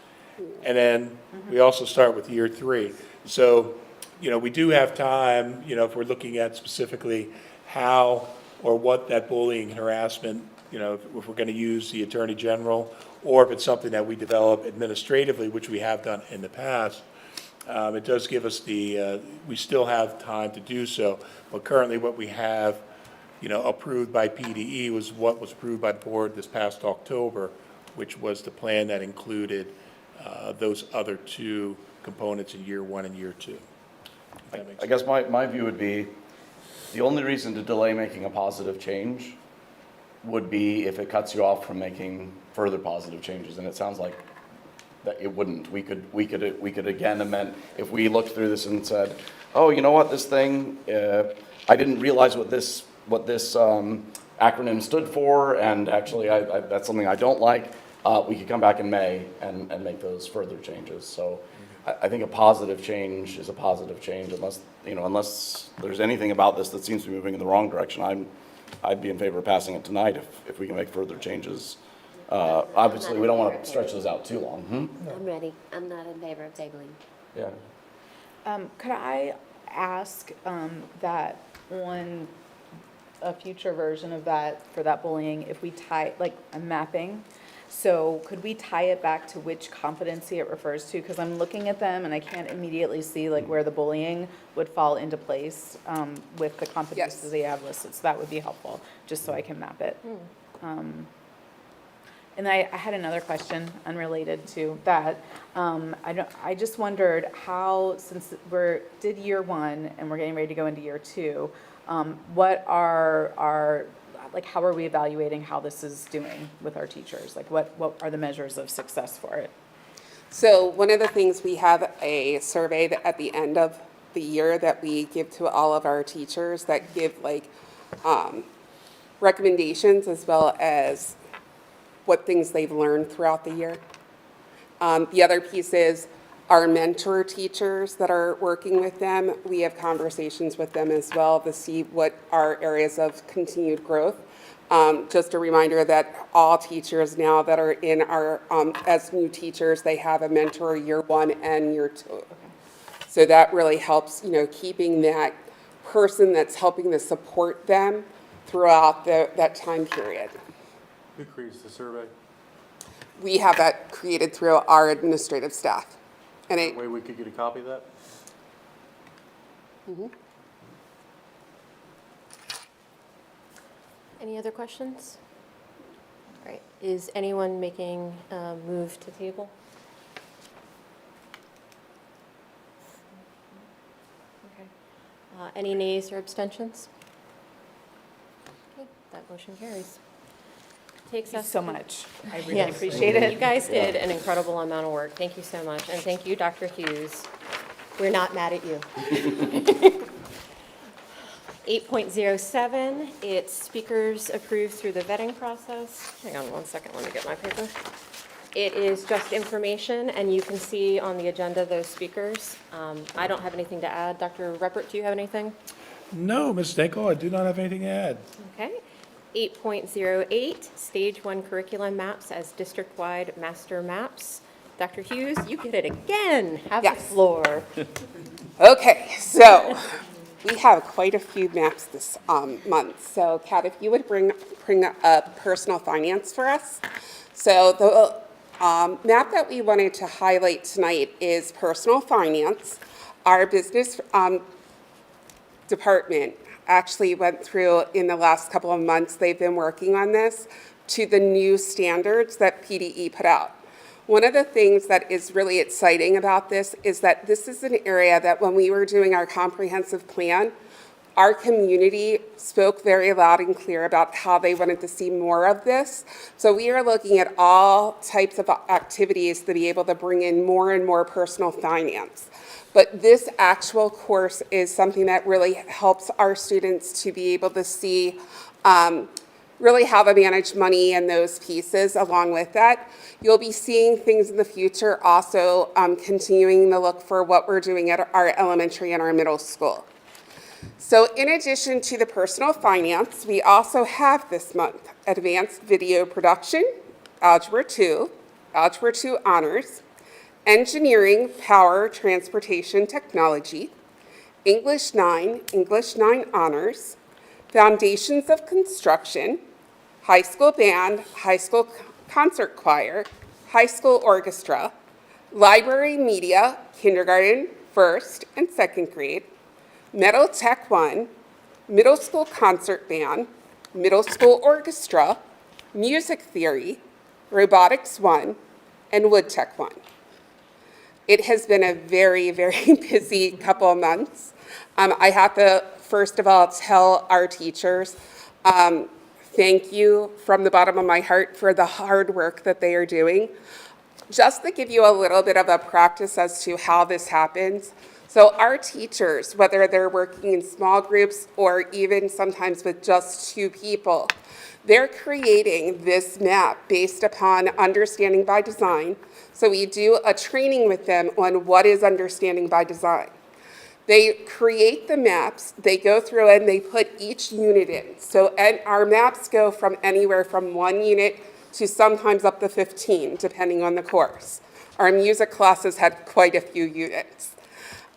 and then we also start with year three. So, you know, we do have time, you know, if we're looking at specifically how or what that bullying and harassment, you know, if we're going to use the Attorney General, or if it's something that we develop administratively, which we have done in the past, it does give us we still have time to do so. But currently what we have, you know, approved by PDE was what was approved by the board this past October, which was the plan that included those other two components in year one and year two. If that makes I guess my view would be, the only reason to delay making a positive change would be if it cuts you off from making further positive changes, and it sounds like that it wouldn't. We could again amend, if we looked through this and said, oh, you know what, this thing, I didn't realize what this acronym stood for, and actually that's something I don't like, we could come back in May and make those further changes. So I think a positive change is a positive change, unless there's anything about this that seems to be moving in the wrong direction. I'd be in favor of passing it tonight if we can make further changes. Obviously, we don't want to stretch those out too long. I'm ready. I'm not in favor of tabling. Yeah. Could I ask that on a future version of that, for that bullying, if we tie, like a mapping, so could we tie it back to which competency it refers to? Because I'm looking at them and I can't immediately see like where the bullying would fall into place with the competencies they have listed. So that would be helpful, just so I can map it. And I had another question unrelated to that. I just wondered how, since did year one and we're getting ready to go into year two, what are how are we evaluating how this is doing with our teachers? Like what are the measures of success for it? So one of the things, we have a survey that at the end of the year that we give to all of our teachers that give recommendations as well as what things they've learned throughout the year. The other piece is our mentor teachers that are working with them. We have conversations with them as well to see what are areas of continued growth. Just a reminder that all teachers now that are in our, as new teachers, they have a mentor year one and year two. So that really helps, keeping that person that's helping to support them throughout that time period. Who creates the survey? We have that created through our administrative staff. And That way we could get a copy of that? Any other questions? All right, is anyone making a move to table? Okay. Any nays or abstentions? Okay, that motion carries. Takes Thank us you so much. I really Yes. appreciate it. You guys did an incredible amount of work. Thank you so much. And thank you, Dr. Hughes. We're not mad at you. 8.07, it's speakers approved through the vetting process. Hang on one second, let me get my paper. It is just information, and you can see on the agenda those speakers. I don't have anything to add. Dr. Reppert, do you have anything? No, Ms. Stenkel, I do not have anything to add. Okay. 8.08, Stage 1 curriculum maps as district-wide master maps. Dr. Hughes, you get it again. Have the Yes. floor. Okay, so we have quite a few maps this month. So Kat, if you would bring up personal finance for us. So the map that we wanted to highlight tonight is personal finance. Our business department actually went through in the last couple of months, they've been working on this to the new standards that PDE put out. One of the things that is really exciting about this is that this is an area that when we were doing our comprehensive plan, our community spoke very loud and clear about how they wanted to see more of this. So we are looking at all types of activities to be able to bring in more and more personal finance. But this actual course is something that really helps our students to be able to see really how to manage money and those pieces along with that. You'll be seeing things in the future also continuing to look for what we're doing at our elementary and our middle school. So in addition to the personal finance, we also have this month advanced video production, Algebra 2 honors, engineering, power, transportation, technology, English 9 honors, foundations of construction, high school band, high school concert choir, high school orchestra, library media, kindergarten, first and second grade, Metal Tech 1, middle school concert band, middle school orchestra, music theory, robotics 1, and wood tech 1. It has been a very, very busy couple of months. I have to, first of all, tell our teachers, thank you from the bottom of my heart for the hard work that they are doing. Just to give you a little bit of a practice as to how this happens. So our teachers, whether they're working in small groups or even sometimes with just 2 people, they're creating this map based upon understanding by design. So we do a training with them on what is understanding by design. They create the maps, they go through and they put each unit in. So and our maps go from anywhere from 1 unit to sometimes up to 15, depending on the course. Our music classes had quite a few units.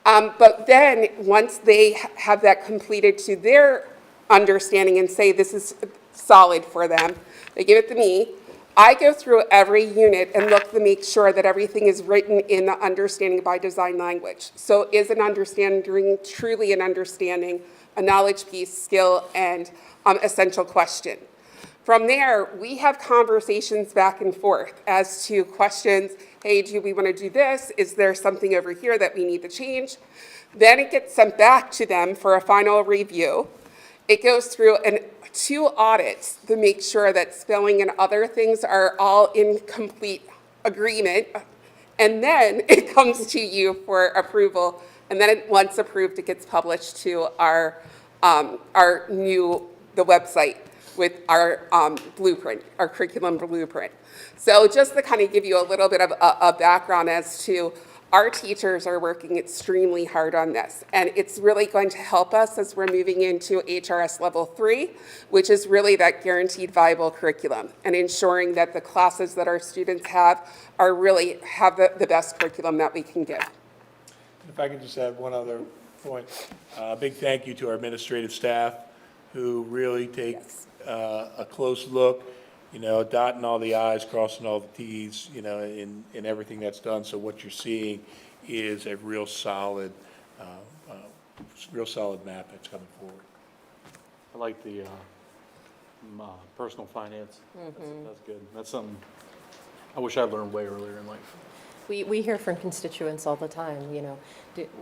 But then once they have that completed to their understanding and say this is solid for them, they give it to me. I go through every unit and look to make sure that everything is written in the understanding by design language. So is an understanding truly an understanding, a knowledge piece, skill, and essential question. From there, we have conversations back and forth as to questions, hey, do we want to do this? Is there something over here that we need to change? Then it gets sent back to them for a final review. It goes through 2 audits to make sure that spelling and other things are all in complete agreement. And then it comes to you for approval. And then once approved, it gets published to the website with our blueprint, our curriculum blueprint. So just to kind of give you a little bit of a background as to our teachers are working extremely hard on this, and it's really going to help us as we're moving into HRS Level 3, which is really that guaranteed viable curriculum, and ensuring that the classes that our students have are really have the best curriculum that we can give. If I could just add one other point. A big thank you to our administrative staff who really take a close look, dotting all the i's, crossing all the t's, in everything that's done. So what you're seeing is a real solid map that's coming forward. I like the personal finance. That's good. That's something I wish I learned way earlier in life. We hear from constituents all the time,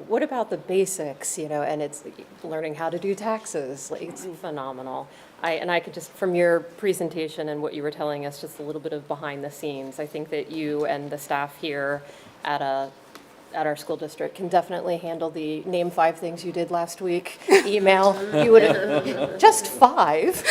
what about the basics, and it's learning how to do taxes. It's phenomenal. I could just, from your presentation and what you were telling us, just a little bit of behind the scenes, I think that you and the staff here at our school district can definitely handle the name 5 things you did last week email. You would have, just 5.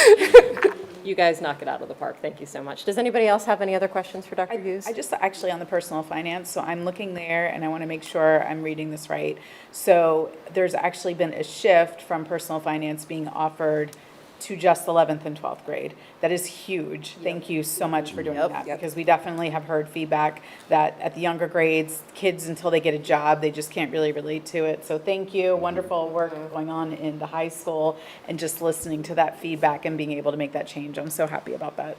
You guys knock it out of the park. Thank you so much. Does anybody else have any other questions for Dr. Hughes? I just actually on the personal finance, so I'm looking there and I want to make sure I'm reading this right. So there's actually been a shift from personal finance being offered to just 11th and 12th grade. That is huge. Thank you so much for doing that, because we definitely have heard feedback that at the younger grades, kids, until they get a job, they just can't really relate to it. So thank you. Wonderful work going on in the high school, and just listening to that feedback and being able to make that change. I'm so happy about that.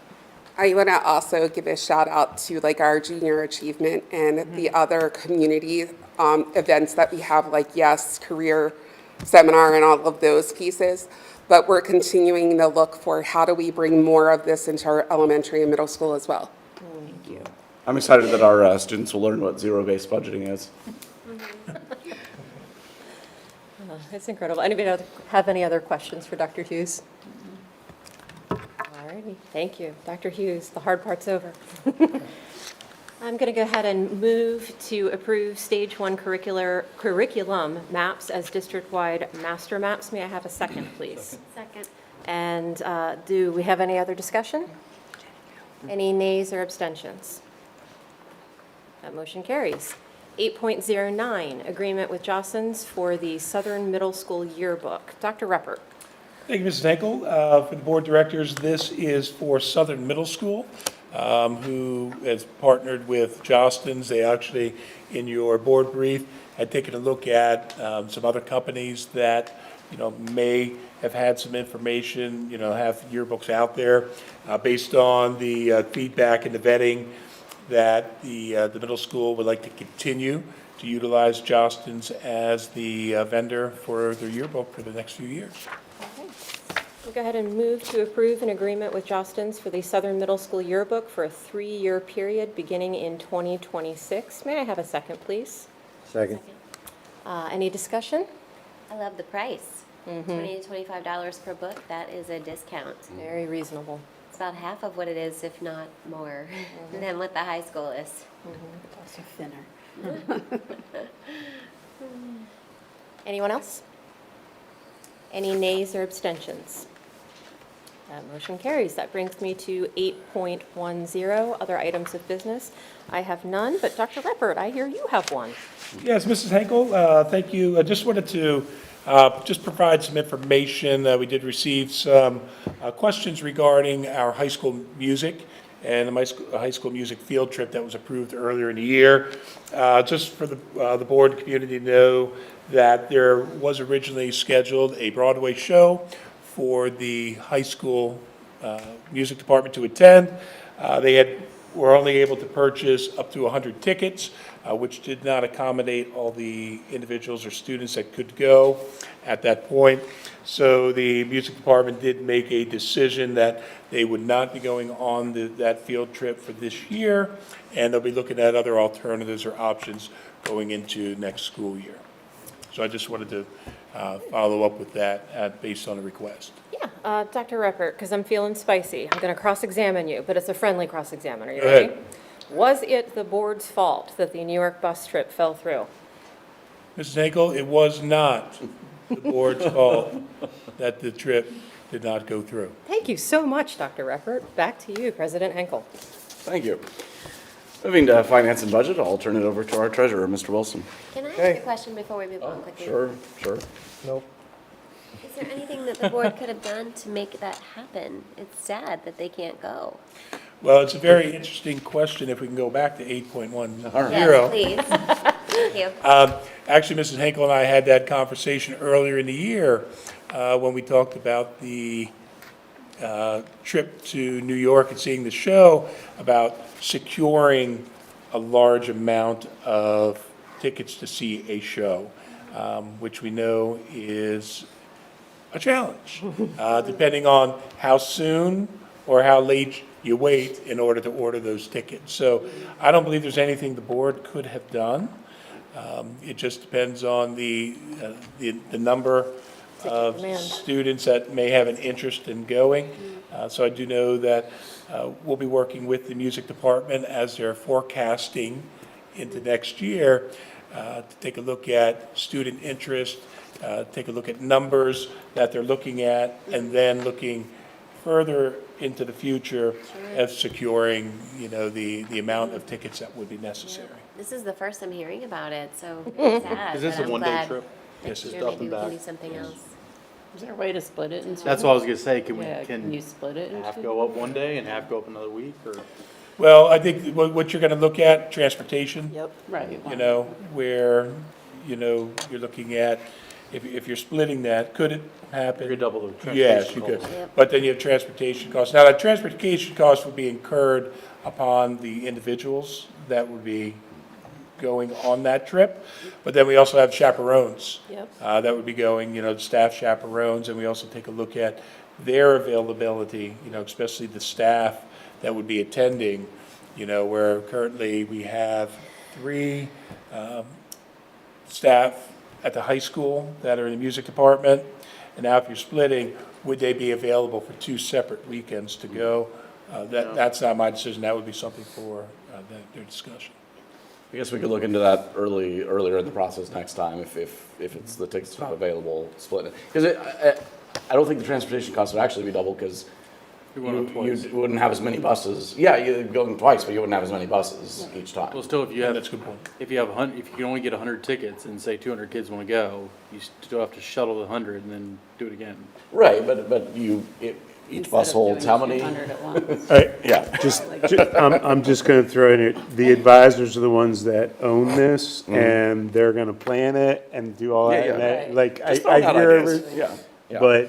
I want to also give a shout out to like our junior achievement and the other community events that we have, like Yes Career Seminar and all of those pieces. But we're continuing to look for how do we bring more of this into our elementary and middle school as well. Thank you. I'm excited that our students will learn what zero-based budgeting is. It's incredible. Anybody have any other questions for Dr. Hughes? All righty, thank you. Dr. Hughes, the hard part's over. I'm going to go ahead and move to approve Stage 1 curriculum maps as district-wide master maps. May I have a second, please? Second. And do we have any other discussion? Any nays or abstentions? That motion carries. 8.09, agreement with Jostens for the Southern Middle School yearbook. Dr. Reppert. Thank you, Mrs. Henkel. For the board directors, this is for Southern Middle School, who has partnered with Jostens. They actually, in your board brief, had taken a look at some other companies that, may have had some information, have yearbooks out there. Based on the feedback and the vetting, that the middle school would like to continue to utilize Jostens as the vendor for their yearbook for the next few years. We'll go ahead and move to approve an agreement with Jostens for the Southern Middle School yearbook for a 3-year period beginning in 2026. May I have a second, please? Second. Any discussion? I love the price. $20 to $25 per book, that is a discount. Very reasonable. It's about half of what it is, if not more, than what the high school is. It's also thinner. Anyone else? Any nays or abstentions? That motion carries. That brings me to 8.10, other items of business. I have none, but Dr. Reppert, I hear you have one. Yes, Mrs. Henkel, thank you. I just wanted to just provide some information. We did receive some questions regarding our high school music and the high school music field trip that was approved earlier in the year. Just for the board and community to know that there was originally scheduled a Broadway show for the high school music department to attend. They were only able to purchase up to 100 tickets, which did not accommodate all the individuals or students that could go at that point. So the music department did make a decision that they would not be going on that field trip for this year, and they'll be looking at other alternatives or options going into next school year. So I just wanted to follow up with that based on a request. Yeah, Dr. Reppert, because I'm feeling spicy. I'm going to cross-examine you, but it's a friendly cross-examine. Are you Go ready? ahead. Was it the board's fault that the New York bus trip fell through? Mrs. Henkel, it was not the board's fault that the trip did not go through. Thank you so much, Dr. Reppert. Back to you, President Henkel. Thank you. Moving to finance and budget, I'll turn it over to our treasurer, Mr. Wilson. Can I ask Okay. a question before we move on quickly? Sure. Nope. Is there anything that the board could have done to make that happen? It's sad that they can't go. Well, it's a very interesting question if we can go back to 8.10. Yes, please. Thank you. Actually, Mrs. Henkel and I had that conversation earlier in the year when we talked about the trip to New York and seeing the show, about securing a large amount of tickets to see a show, which we know is a challenge, depending on how soon or how late you wait in order to order those tickets. So I don't believe there's anything the board could have done. It just depends on the number of students that may have an interest in going. So I do know that we'll be working with the music department as they're forecasting into next year to take a look at student interest, take a look at numbers that they're looking at, and then looking further into the future of securing, the amount of tickets that would be necessary. This is the first I'm hearing about it, so it's sad. Is this but a I'm one-day glad trip? Next Yes, year maybe we can do something else. Is there a way to split it into? That's what I was gonna say, can we, Yeah, can you split it half into? go up one day and half go up another week, or? Well, I think what you're gonna look at, transportation. Yep, right. You know, where, you know, you're looking at, if you're splitting that, could it happen? You could double the Yes, transportation you could. cost. Yep. But then you have transportation costs. Now, that transportation cost would be incurred upon the individuals that would be going on that trip. But then we also have chaperones. Yep. That would be going, you know, staff chaperones, and we also take a look at their availability, you know, especially the staff that would be attending, you know, where currently we have 3 staff at the high school that are in the music department. And now if you're splitting, would they be available for 2 separate weekends to go? That's not my decision. That would be something for their discussion. I guess we could look into that earlier in the process next time if it's the tickets not available, split it. Because I don't think the transportation costs would actually be double because you wouldn't have as many buses. Yeah, you're going twice, but you wouldn't have as many buses each time. Well, still, if you have, That's a good point. if you can only get 100 tickets and say 200 kids wanna go, you still have to shuttle the 100 and then do it again. Right, but each bus holds how many? 200 at once. Yeah. I'm just gonna throw in it, the advisors are the ones that own this, and they're gonna plan it and do all that. Yeah, and yeah. that- Like, Just I throwing out hear ideas. every, Yeah. but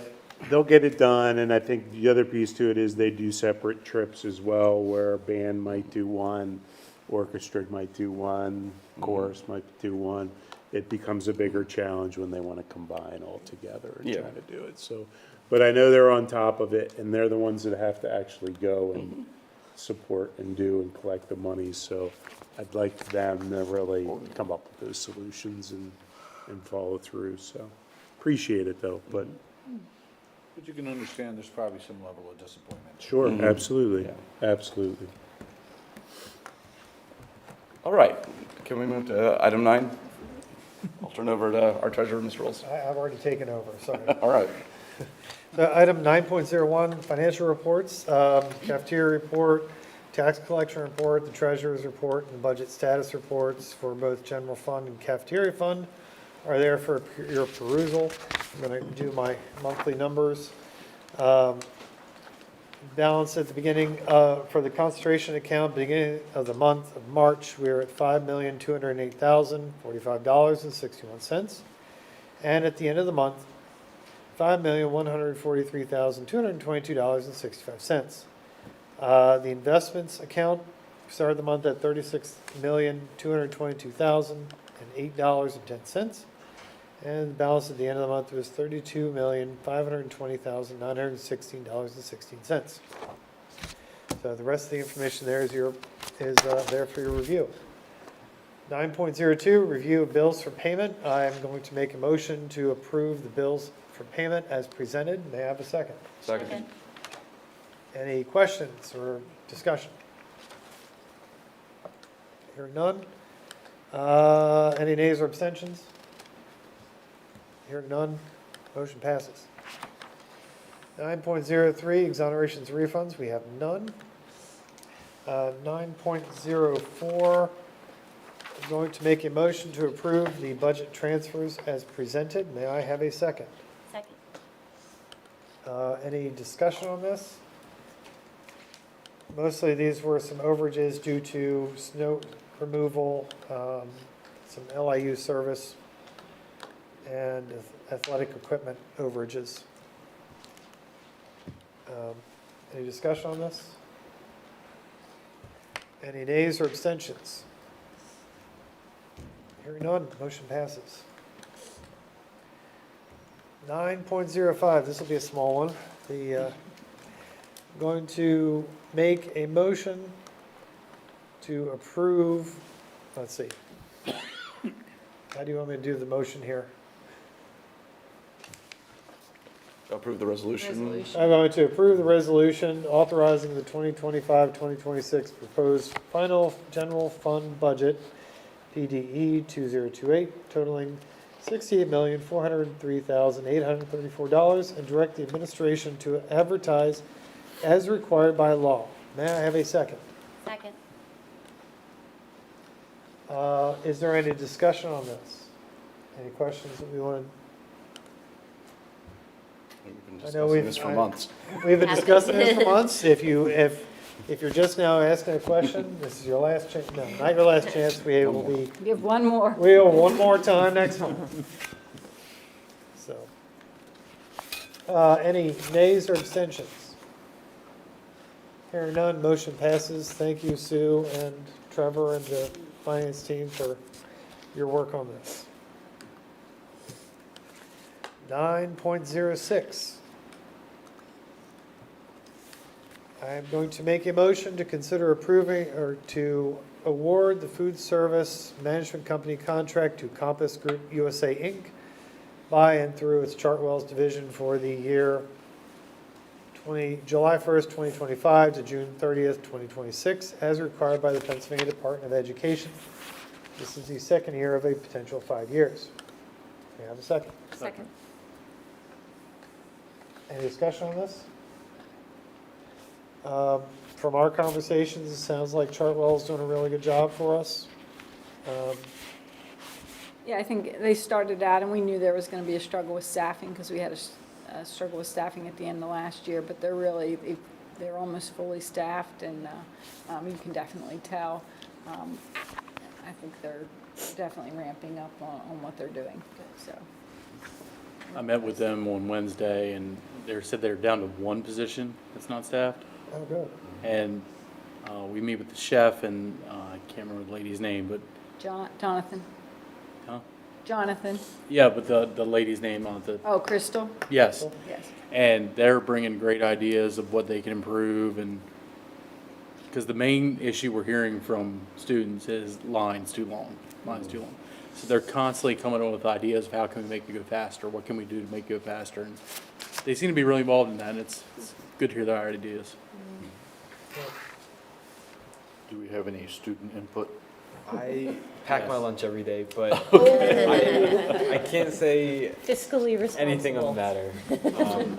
they'll get it done, and I think the other piece to it is they do separate trips as well, where a band might do one, orchestra might do one, chorus might do one. It becomes a bigger challenge when they wanna combine all together and Yeah. try to do it, so. But I know they're on top of it, and they're the ones that have to actually go and support and do and collect the money, so I'd like them to really come up with those solutions and follow through, so. Appreciate it though, but But you can understand there's probably some level of disappointment. sure, absolutely, absolutely. All right, can we move to item 9? I'll turn over to our treasurer, Mr. Rolls. I've already taken over, sorry. All right. So item 9.01, financial reports, cafeteria report, tax collection report, the treasurer's report, and the budget status reports for both general fund and cafeteria fund are there for your perusal. I'm going to do my monthly numbers. Balance at the beginning, for the concentration account, beginning of the month of March, we're at $5,208,045.61. And at the end of the month, $5,143,222.65. The investments account started the month at $36,222,008.10. And the balance at the end of the month was $32,520,916.16. So the rest of the information there is there for your review. 9.02, review of bills for payment. I'm going to make a motion to approve the bills for payment as presented. May I have a second? Second. Any questions or discussion? Hearing none. Any nays or abstentions? Hearing none. Motion passes. 9.03, exonerations and refunds. We have none. 9.04, I'm going to make a motion to approve the budget transfers as presented. May I have a second? Second. Any discussion on this? Mostly these were some overages due to snow removal, some LIU service, and athletic equipment overages. Any discussion on this? Any nays or abstentions? Hearing none, motion passes. 9.05, this will be a small one. I'm going to make a motion to approve, let's see. How do you want me to do the motion here? Approve the resolution. I'm going to approve the resolution authorizing the 2025-2026 proposed final general fund budget, PDE 2028, totaling $68,403,834, and direct the administration to advertise as required by law. May I have a second? Second. Is there any discussion on this? Any questions that we want to? We've been I know discussing this for months. We've been discussing this for months. If you're just now asking a question, this is your last chance, no, not your last chance, we will be, Give one more. we'll one more time next month. So, any nays or abstentions? Hearing none, motion passes. Thank you, Sue and Trevor and the finance team for your work on this. 9.06. I am going to make a motion to consider approving or to award the food service management company contract to Compass Group USA, Inc. by and through its Chartwells division for the year July 1st, 2025 to June 30th, 2026, as required by the Pennsylvania Department of Education. This is the second year of a potential 5 years. May I have a second? Second. Any discussion on this? From our conversations, it sounds like Chartwell's doing a really good job for us. Yeah, I think they started out, and we knew there was going to be a struggle with staffing because we had a struggle with staffing at the end of last year, but they're almost fully staffed, and you can definitely tell. I think they're definitely ramping up on what they're doing, so. I met with them on Wednesday, and they said they're down to one position that's not staffed. Oh, good. And we meet with the chef, and I can't remember the lady's name, but, Jonathan. huh? Jonathan. Yeah, but the lady's name on the, Oh, Crystal? yes. Yes. And they're bringing great ideas of what they can improve, and, because the main issue we're hearing from students is lines too long. So they're constantly coming up with ideas of how can we make it go faster, what can we do to make it go faster, and they seem to be really involved in that, and it's good to hear their ideas. Do we have any student input? I pack my Yes. lunch every day, but I can't say Fiscally responsible. anything of the matter.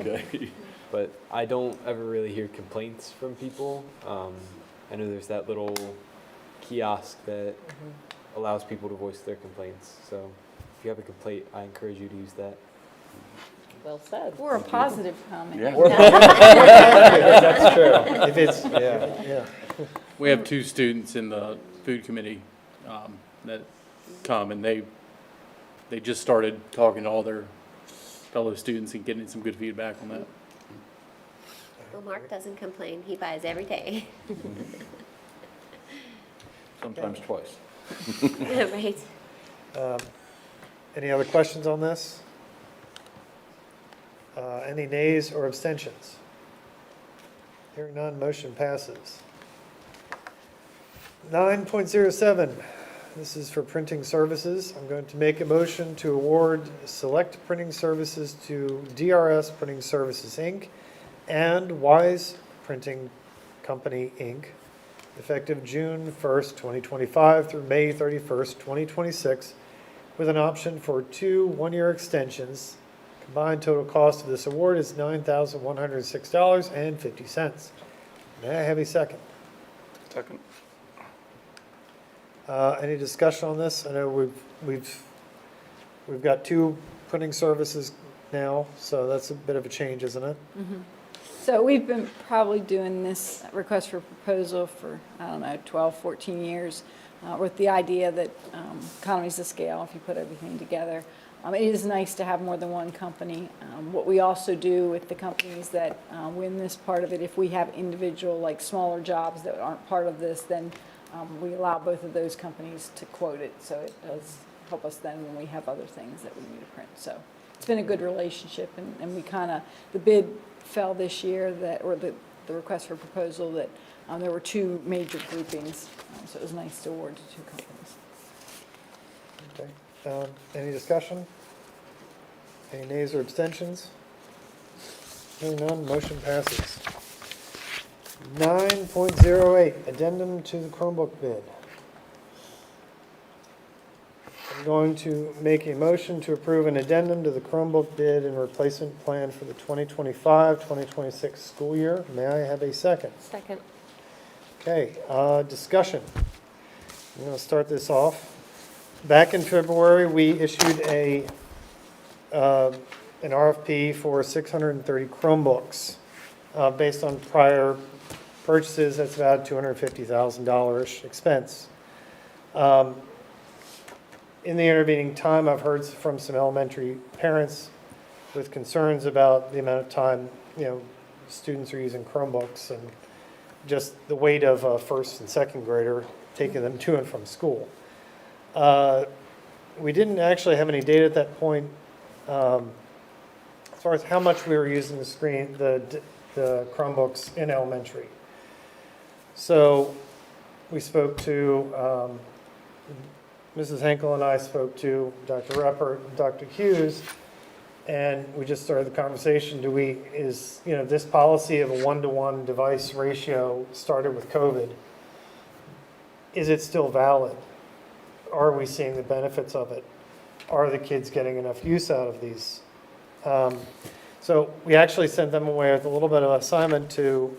Okay. But I don't ever really hear complaints from people. I know there's that little kiosk that allows people to voice their complaints. So if you have a complaint, I encourage you to use that. Well said. Or a positive comment. Yeah. That's true. If it's, Yeah. yeah. We have two students in the food committee that come, and they just started talking to all their fellow students and getting some good feedback on that. Well, Mark doesn't complain. He buys every day. Sometimes twice. Right. Any other questions on this? Any nays or abstentions? Hearing none, motion passes. 9.07, this is for printing services. I'm going to make a motion to award select printing services to DRS Printing Services, Inc. and Wise Printing Company, Inc., effective June 1st, 2025 through May 31st, 2026, with an option for 2 one-year extensions. Combined total cost of this award is $9,106.50. May I have a second? Second. Any discussion on this? I know we've got 2 printing services now, so that's a bit of a change, isn't it? So we've been probably doing this request for proposal for, 12, 14 years, with the idea that economies of scale, if you put everything together. It is nice to have more than one company. What we also do with the companies that win this part of it, if we have individual, like smaller jobs that aren't part of this, then we allow both of those companies to quote it. So it does help us then when we have other things that we need to print. So it's been a good relationship, and we kind of, the bid fell this year or the request for proposal that there were 2 major groupings. So it was nice to award to 2 companies. Okay. Any discussion? Any nays or abstentions? Hearing none, motion passes. 9.08, addendum to the Chromebook bid. I'm going to make a motion to approve an addendum to the Chromebook bid and replacement plan for the 2025-2026 school year. May I have a second? Second. Okay, discussion. I'm going to start this off. Back in February, we issued a an RFP for 630 Chromebooks. Based on prior purchases, that's about $250,000 expense. In the intervening time, I've heard from some elementary parents with concerns about the amount of time, students are using Chromebooks and just the weight of a first and second grader taking them to and from school. We didn't actually have any data at that point as far as how much we were using the Chromebooks in elementary. So we spoke to, Mrs. Henkel and I spoke to Dr. Ruppert and Dr. Hughes, and we just started the conversation. This policy of a 1-to-1 device ratio started with COVID. Is it still valid? Are we seeing the benefits of it? Are the kids getting enough use out of these? So we actually sent them away with a little bit of assignment to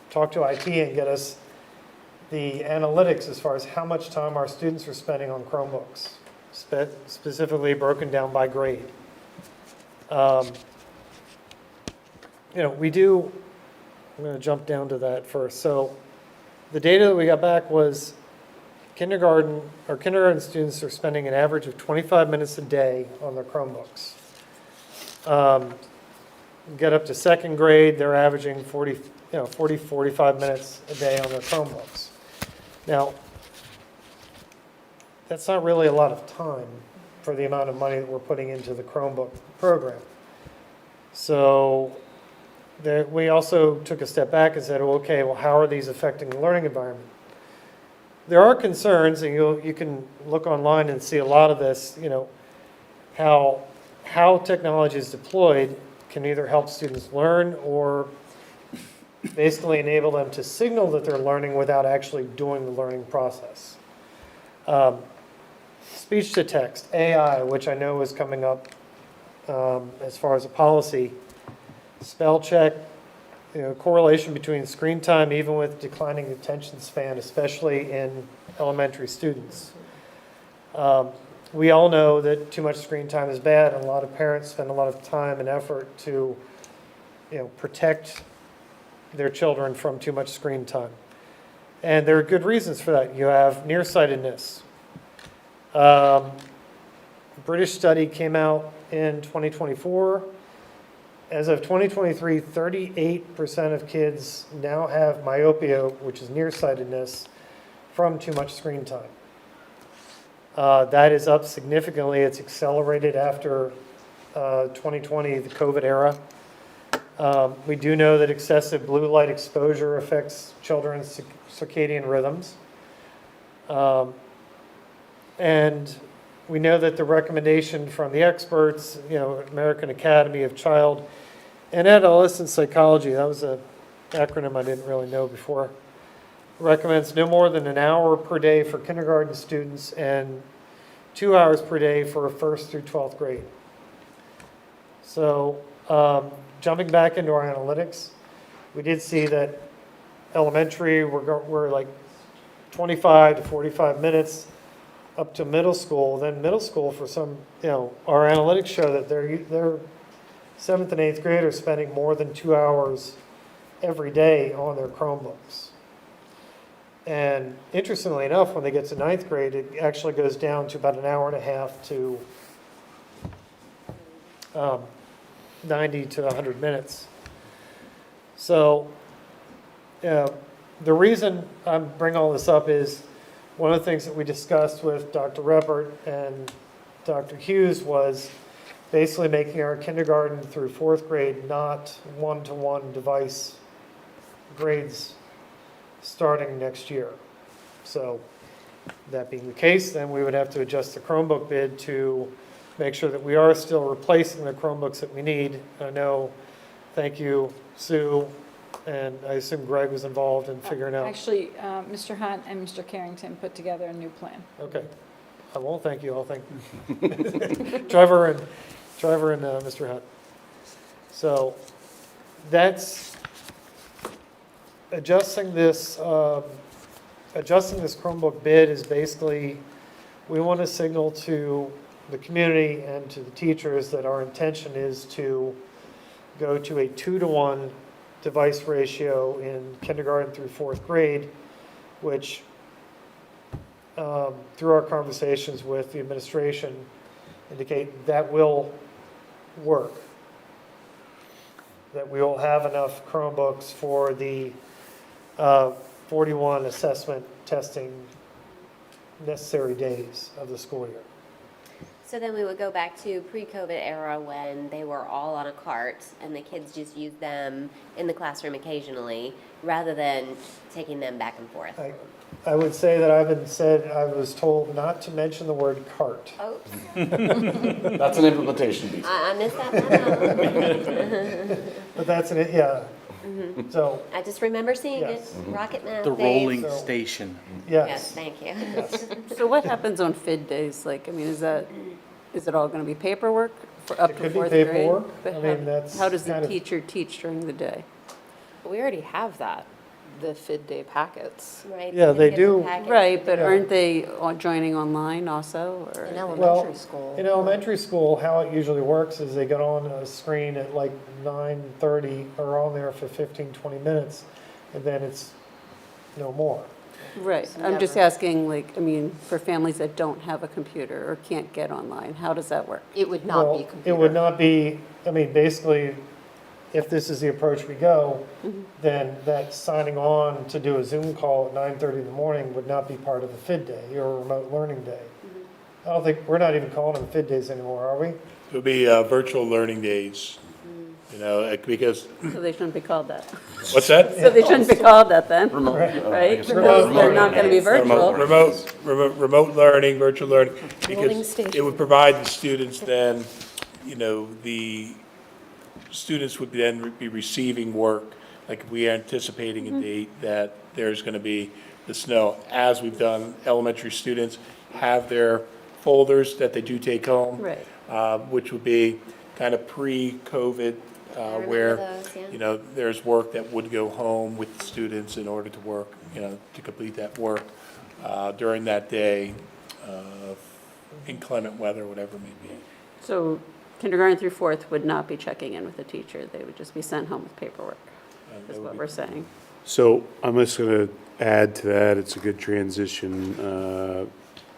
talk to IT and get us the analytics as far as how much time our students are spending on Chromebooks, specifically broken down by grade. I'm going to jump down to that first. So the data that we got back was kindergarten students are spending an average of 25 minutes a day on their Chromebooks. Get up to second grade, they're averaging 45 minutes a day on their Chromebooks. Now, that's not really a lot of time for the amount of money that we're putting into the Chromebook program. So we also took a step back and said, how are these affecting the learning environment? There are concerns, and you can look online and see a lot of this, how technology is deployed can either help students learn or basically enable them to signal that they're learning without actually doing the learning process. Speech to text, AI, which I know is coming up as far as a policy, spell check, correlation between screen time, even with declining attention span, especially in elementary students. We all know that too much screen time is bad, and a lot of parents spend a lot of time and effort to, protect their children from too much screen time. And there are good reasons for that. You have nearsightedness. A British study came out in 2024. As of 2023, 38% of kids now have myopia, which is nearsightedness, from too much screen time. That is up significantly. It's accelerated after 2020, the COVID era. We do know that excessive blue light exposure affects children's circadian rhythms. And we know that the recommendation from the experts, American Academy of Child and Adolescent Psychology, that was an acronym I didn't really know before, recommends no more than an hour per day for kindergarten students and 2 hours per day for 1st through 12th grade. So jumping back into our analytics, we did see that elementary, we're like 25 to 45 minutes up to middle school. Then middle school, for some, our analytics show that they're 7th and 8th graders spending more than 2 hours every day on their Chromebooks. And interestingly enough, when they get to 9th grade, it actually goes down to about an hour and a half to 90 to 100 minutes. So the reason I bring all this up is one of the things that we discussed with Dr. Ruppert and Dr. Hughes was basically making our kindergarten through 4th grade not one-to-one device grades starting next year. So that being the case, then we would have to adjust the Chromebook bid to make sure that we are still replacing the Chromebooks that we need. I know, thank you, Sue, and I assume Greg was involved in figuring out. Actually, Mr. Hunt and Mr. Carrington put together a new plan. Okay. I won't thank you, I'll thank Trevor and Mr. Hunt. So that's adjusting this Chromebook bid is basically, we want to signal to the community and to the teachers that our intention is to go to a 2-to-1 device ratio in kindergarten through 4th grade, which through our conversations with the administration indicate that will work. That we will have enough Chromebooks for the 41 assessment testing necessary days of the school year. So then we would go back to pre-COVID era when they were all on a cart and the kids just used them in the classroom occasionally rather than taking them back and forth. I would say that I was told not to mention the word cart. Oh. That's an implementation piece. I missed that one. But that's an, yeah. So, I just remember seeing Yes. it, Rocket Math The days. rolling So- station. Yes, yes. thank you. So what happens on FID days? Like, I mean, is it all going to be paperwork for up It to could be 4th grade? paperwork. But I mean, that's how does the kind of- teacher teach during the day? We already have that, the FID day packets. Right. Yeah, they do. Right, but Yeah. aren't they joining online also, or? In Well, elementary school. in elementary school, how it usually works is they get on a screen at like 9:30 or on there for 15, 20 minutes, and then it's no more. Right, I'm just asking, like, I mean, for families that don't have a computer or can't get online, how does that work? It would not Well, be a computer. it would not be, I mean, basically, if this is the approach we go, then that signing on to do a Zoom call at 9:30 in the morning would not be part of a FID day or a remote learning day. I don't think, we're not even calling them FID days anymore, are we? It would be virtual learning days, you know, because, So they shouldn't be called that. what's that? So they shouldn't be called that then, Remote, right? I guess Because they're not going to be Remote virtual. Remote learning, virtual learning, Rolling because station. it would provide the students then, you know, the students would then be receiving work, like if we are anticipating a date that there's going to be the snow, as we've done, elementary students have their folders that they do take home. Right. Which would be kind of pre-COVID, remember where, those, yeah. you know, there's work that would go home with the students in order to work, you know, to complete that work during that day, inclement weather, whatever it may be. So kindergarten through 4th would not be checking in with the teacher, they would just be sent home with paperwork, is what we're saying. So I'm just going to add to that, it's a good transition.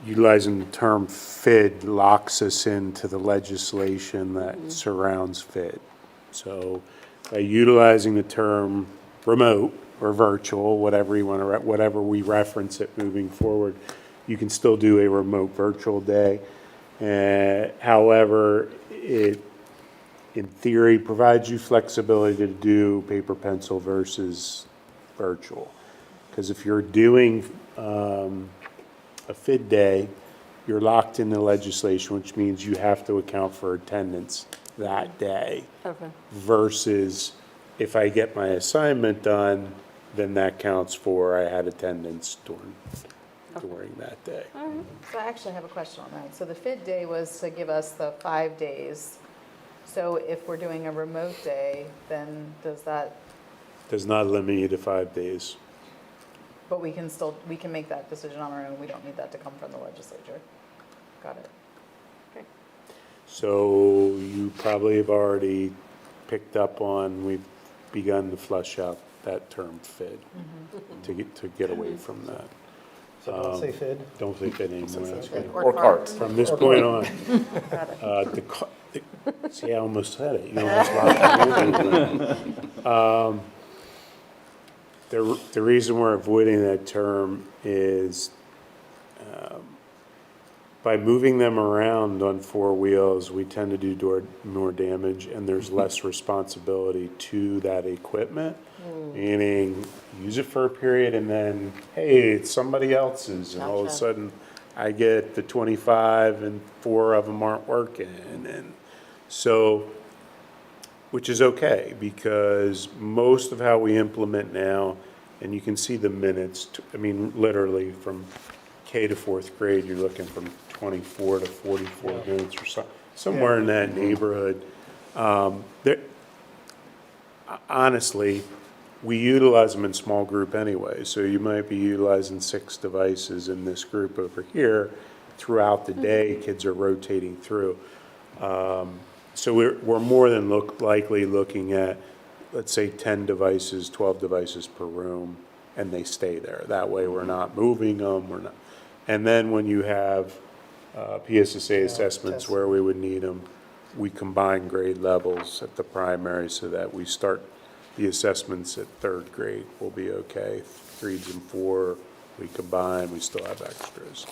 Utilizing the term FID locks us into the legislation that surrounds FID. So by utilizing the term remote or virtual, whatever you want to, whatever we reference it moving forward, you can still do a remote virtual day. However, it, in theory, provides you flexibility to do paper pencil versus virtual. Because if you're doing a FID day, you're locked in the legislation, which means you have to account for attendance that day. Okay. Versus if I get my assignment done, then that counts for I had attendance during that day. So I actually have a question on that. So the FID day was to give us the 5 days. So if we're doing a remote day, then does that, Does not limit you to 5 days. but we can still, we can make that decision on our own. We don't need that to come from the legislature. Got it. Okay. So you probably have already picked up on, we've begun to flush out that term FID to get away from that. So don't say FID. Don't say FID anymore, that's right. Or cart. From this point on. See, I almost said it. You almost lost me. The reason we're avoiding that term is by moving them around on 4 wheels, we tend to do more damage, and there's less responsibility to that equipment. Meaning, use it for a period, and then, hey, it's somebody else's, and all of a Gotcha. sudden, I get the 25, and 4 of them aren't working, and so, which is okay, because most of how we implement now, and you can see the minutes, I mean, literally, from K to 4th grade, you're looking from 24 to 44 minutes or somewhere in that neighborhood. Honestly, we utilize them in small group anyway, so you might be utilizing 6 devices in this group over here, throughout the day, kids are rotating through. So we're more than likely looking at, let's say, 10 devices, 12 devices per room, and they stay there. That way, we're not moving them, we're not. And then when you have PSSA assessments where we would need them, we combine grade levels at the primary so that we start the assessments at third grade will be okay. 3s and 4, we combine, we still have extras.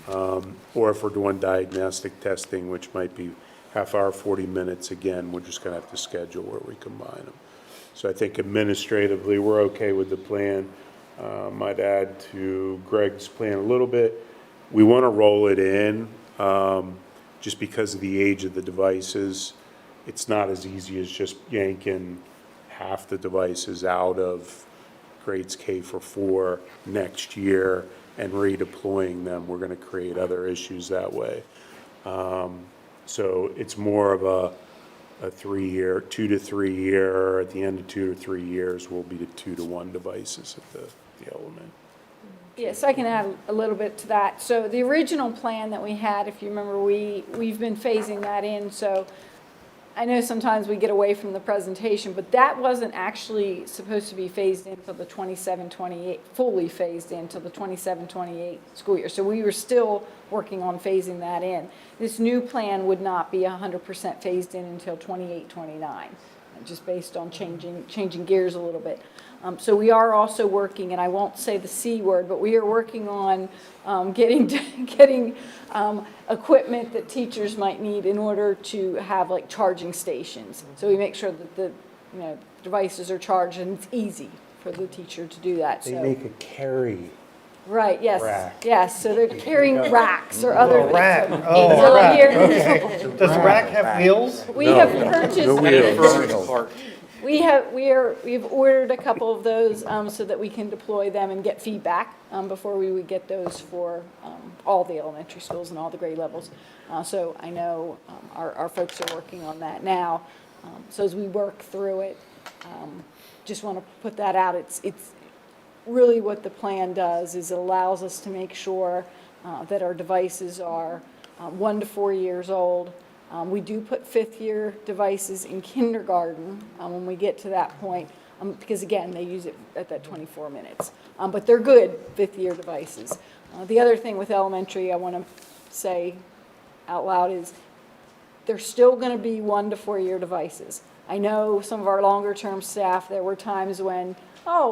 Or if we're doing diagnostic testing, which might be half hour, 40 minutes, again, we're just gonna have to schedule where we combine them. So I think administratively, we're okay with the plan. Might add to Greg's plan a little bit. We wanna roll it in, just because of the age of the devices. It's not as easy as just yanking half the devices out of grades K for 4 next year and redeploying them. We're gonna create other issues that way. So it's more of a 3-year, 2 to 3 year, at the end of 2 to 3 years will be the 2 to 1 devices at the element. Yes, I can add a little bit to that. So the original plan that we had, if you remember, we've been phasing that in. So I know sometimes we get away from the presentation, but that wasn't actually supposed to be phased in until the 27-28, fully phased in until the 27-28 school year. So we were still working on phasing that in. This new plan would not be 100% phased in until 28-29, just based on changing gears a little bit. So we are also working, and I won't say the C word, but we are working on getting equipment that teachers might need in order to have like charging stations. So we make sure that the devices are charged and it's easy for the teacher to do that. They So make a carry. right, yes, rack. yes. So they're carrying racks or other Oh, rack. things. Oh, So rack. here- Okay. Does the rack have wheels? We have purchased. No wheels. We've ordered a couple of those so that we can deploy them and get feedback before we would get those for all the elementary schools and all the grade levels. So I know our folks are working on that now. So as we work through it, just want to put that out. It's really what the plan does is it allows us to make sure that our devices are 1 to 4 years old. We do put 5th-year devices in kindergarten when we get to that point, because again, they use it at that 24 minutes. But they're good 5th-year devices. The other thing with elementary I want to say out loud is they're still going to be 1 to 4 year devices. I know some of our longer-term staff, there were times when,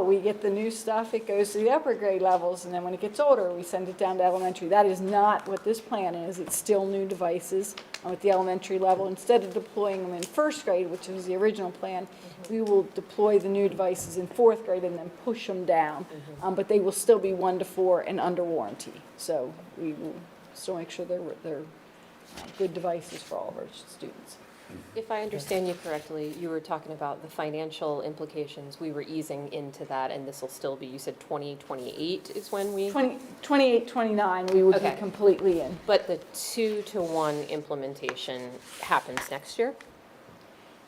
we get the new stuff, it goes to the upper grade levels, and then when it gets older, we send it down to elementary. That is not what this plan is. It's still new devices at the elementary level. Instead of deploying them in 1st grade, which was the original plan, we will deploy the new devices in 4th grade and then push them down. But they will still be 1 to 4 and under warranty. So we will still make sure they're good devices for all of our students. If I understand you correctly, you were talking about the financial implications. We were easing into that, and this will still be, you said 2028 is when we? 28, 29, we would be Okay. completely in. But the 2 to 1 implementation happens next year?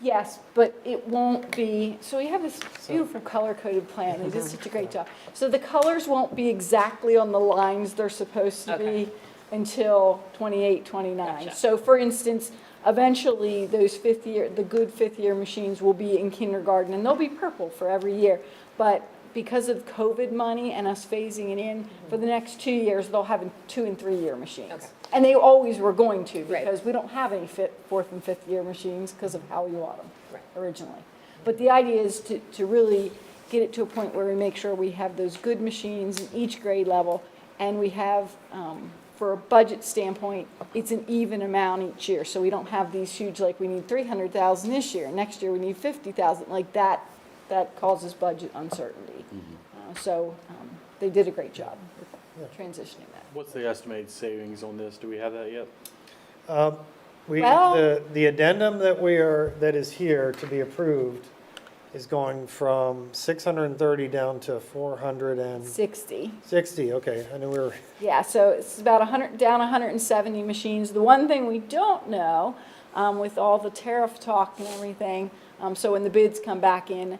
Yes, but it won't be, so we have this beautiful color-coded plan, they did such a great job. So the colors won't be exactly on the lines they're supposed to be until 28, 29. Gotcha. So for instance, eventually those the good 5th-year machines will be in kindergarten, and they'll be purple for every year. But because of COVID money and us phasing it in, for the next 2 years, they'll have 2 and 3 year machines. Okay. And they always were going to, because we don't have any 4th and 5th year machines because of how we want them originally. But the idea is to really get it to a point where we make sure we have those good machines in each grade level, and we have, for a budget standpoint, it's an even amount each year. So we don't have these huge, like we need 300,000 this year, next year we need 50,000, like that causes budget uncertainty. They did a great job with transitioning that. What's the estimated savings on this? Do we have that yet? The addendum that is here to be approved is going from 630 down to 460. 60. Okay, I knew we were. Yeah, so it's about 170 machines. The one thing we don't know, with all the tariff talk and everything, so when the bids come back in,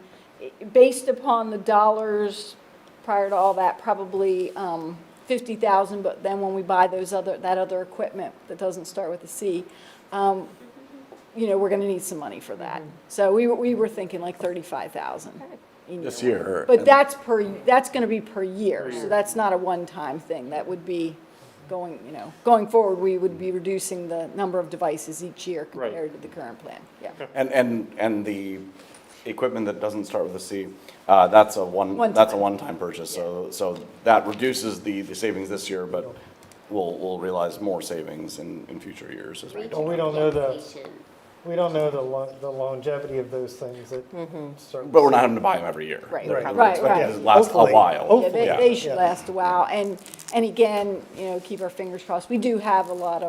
based upon the dollars prior to all that, probably 50,000, but then when we buy that other equipment that doesn't start with a C, we're gonna need some money for that. So we were thinking like 35,000. This year. But that's gonna be per year, so that's not a one-time thing. That would be going forward, we would be reducing the number of devices each year compared to the current plan, yeah. And the equipment that doesn't start with a C, that's a one-time purchase, so that reduces the savings this year, but we'll realize more savings in future years as well. Well, we don't know the longevity of those things that start. But we're not having to buy them every year. Right, They're- right, we're expecting right. it to last a while. Yeah, they should last a while, and again, keep our fingers crossed. We do have a lot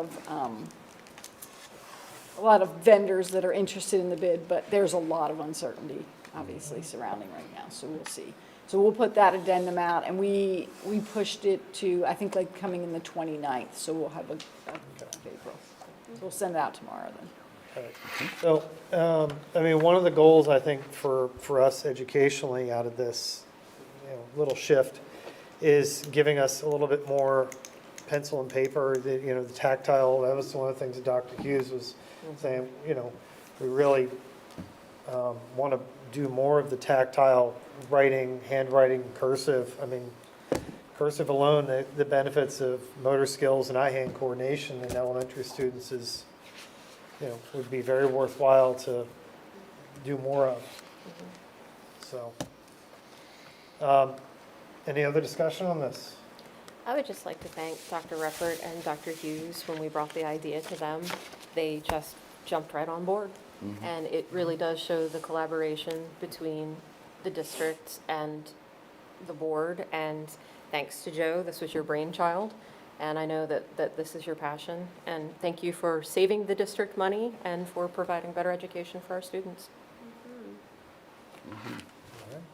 of vendors that are interested in the bid, but there's a lot of uncertainty, obviously, surrounding right now, so we'll see. So we'll put that addendum out, and we pushed it to, I think, like coming in the 29th, so we'll have of April. So we'll send it out tomorrow then. So, one of the goals, I think, for us educationally out of this, little shift is giving us a little bit more pencil and paper, the tactile. That was one of the things that Dr. Hughes was saying, we really want to do more of the tactile writing, handwriting, cursive. Cursive alone, the benefits of motor skills and eye-hand coordination in elementary students is, would be very worthwhile to do more of. So, any other discussion on this? I would just like to thank Dr. Reppert and Dr. Hughes. When we brought the idea to them, they just jumped right on board. And it really does show the collaboration between the district and the board. And thanks to Joe, this was your brainchild. And I know that this is your passion. And thank you for saving the district money and for providing better education for our students. All right,